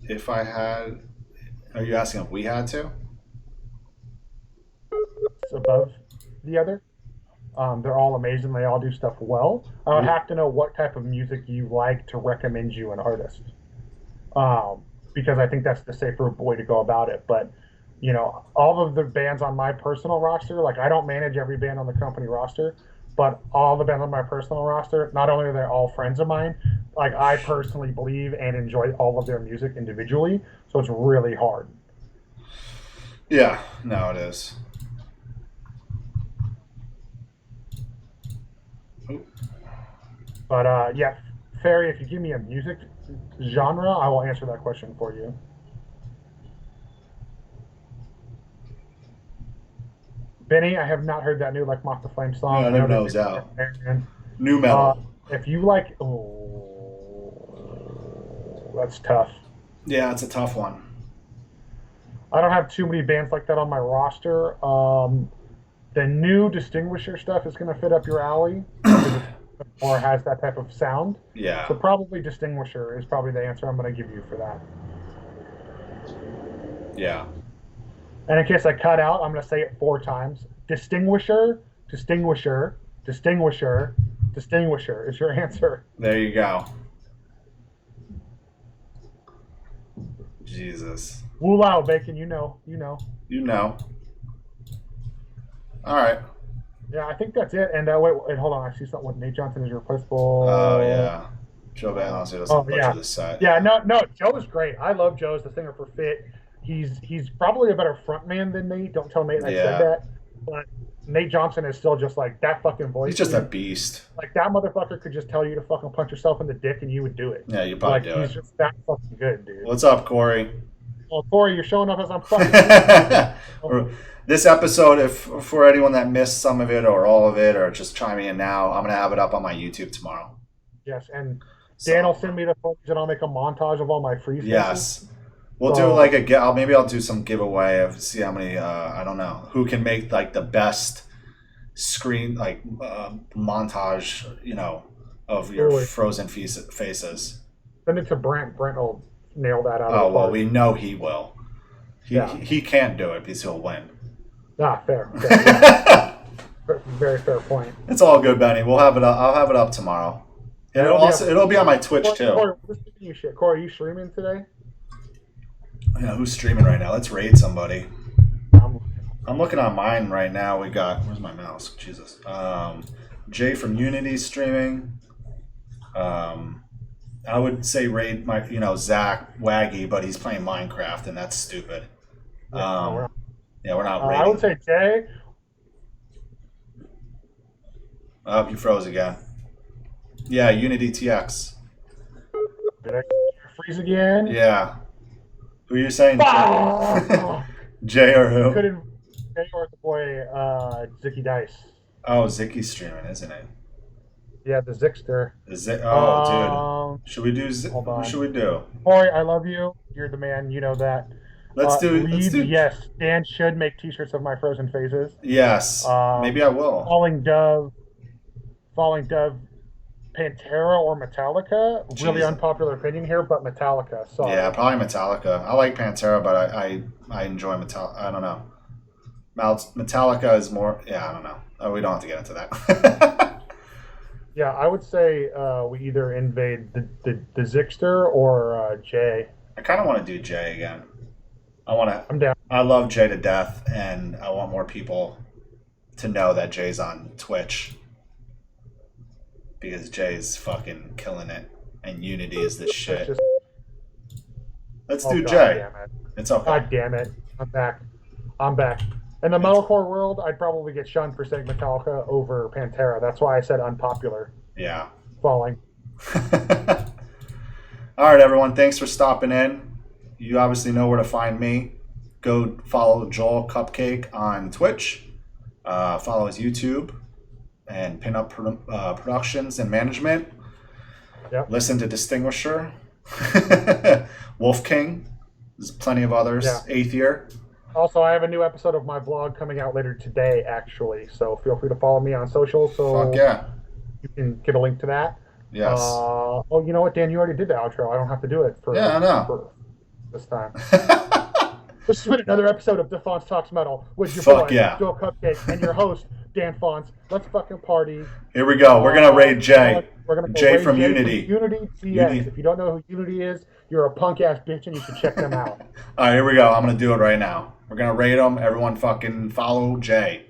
If I had, are you asking if we had to? It's above the other. They're all amazing. They all do stuff well. I would have to know what type of music you like to recommend you an artist. because I think that's the safer way to go about it. But all of the bands on my personal roster, like I don't manage every band on the company roster, but all the bands on my personal roster, not only are they all friends of mine, like I personally believe and enjoy all of their music individually, so it's really hard. Yeah, no, it is. But yeah, Ferry, if you give me a music genre, I will answer that question for you. Benny, I have not heard that new like Mock the Flame song. Yeah, I know them they're knows big out. fan. New Uh, metal. if you like, oh, that's tough. Yeah, it's a tough one. I don't have too many bands like that on my roster. The new Distinguisher stuff is going to fit up your alley because it's or has that type of sound. Yeah. So probably Distinguisher is probably the answer I'm going to give you for that. Yeah. And in case I cut out, I'm going to say it 4 times. Distinguisher, Distinguisher, Distinguisher, Distinguisher is your answer. There you go. Jesus. Woo lao, bacon, you know. You know. All right. Yeah, I think that's it. And wait, hold on. I see something with Nate Johnson is replaceable. Oh, yeah. Joe Valance doesn't butcher the set. Yeah, no, Joe is great. I love Joe as the singer for Fit. He's probably a better frontman than Nate. Don't tell Nate I said that. But Nate Johnson is still just like that fucking voice. He's just a beast. Like that motherfucker could just tell you to fucking punch yourself in the dick and you would do it. Yeah, you probably do it. He's just that fucking good, dude. What's up, Corey? Well, Corey, you're showing up as I'm fucking. This episode, if for anyone that missed some of it or all of it or just chiming in now, I'm gonna have it up on my YouTube tomorrow. Yes, and Dan will send me the footage and I'll make a montage of all my freeze. Yes. We'll do like maybe I'll do some giveaway of see how many I don't know who can make like the best screen like montage of your frozen faces. Send it to Brent. Brent will nail that out. Oh well, we know he will. He can't do it because he'll win. Fair. Yeah. Very fair point. It's all good, Benny. We'll have it up. I'll have it up tomorrow. It'll be on my Twitch too. Corey, are you streaming today? Yeah, who's streaming right now? Let's raid somebody. I'm looking on mine right now. We got where's my mouse? Jesus. Jay from Unity streaming. I would say raid my Zach Waggy, but he's playing Minecraft and that's stupid. We're not raiding. I would say Jay. Oh, he froze again. Yeah, Unity TX. Did I freeze again? Yeah. Who are you saying? Jay or who? Jay or the boy Zicky Dice. Oh, Zicky's streaming, isn't it? Yeah, the Zixter. Dude. Should we do? Who should we do? Corey, I love you. You're the man. You know that. Let's do. Yes, Dan should make T-shirts of my frozen faces. Yes. Maybe I will. Falling Dove, Pantera or Metallica. Jeez. Really unpopular opinion here, but Metallica. Sorry. Yeah, probably Metallica. I like Pantera, but I enjoy Metallica. I don't know. Metallica is more. Yeah, I don't know. We don't have to get into that. Yeah, I would say we either invade the Zixter or Jay. I kind of want to do Jay again. I'm down. I love Jay to death, and I want more people to know that Jay's on Twitch because Jay's fucking killing it, and Unity is the shit. Let's do Jay. Damn it. It's okay. God damn it! I'm back. In the metalcore world, I'd probably get shunned for saying Metallica over Pantera. That's why I said unpopular. Yeah. Falling. All right, everyone. Thanks for stopping in. You obviously know where to find me. Go follow Joel Cupcake on Twitch. Follow his YouTube and PinUp Productions and Management. Yep. Listen to Distinguisher. Wolf King. There's plenty of others. Yeah. Eighth Year. Also, I have a new episode of my vlog coming out later today, actually. So feel free to follow me on social. So fuck yeah. You can get a link to that. Yes. You know what, Dan? You already did the outro. I don't have to do it for this time. This has been another episode of DeFonce Talks Metal with your boy, Joel Cupcake, and your host, Dan Fonce. Let's fucking party. Here we go. We're going to raid Jay. We're gonna go Jay rate from Jay Unity. Unity TX. Unity. If you don't know who Unity is, you're a punk ass bitch, and you should check them out. All right, here we go. I'm gonna do it right now. We're gonna rate them. Everyone, fucking follow Jay.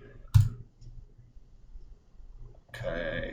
Okay.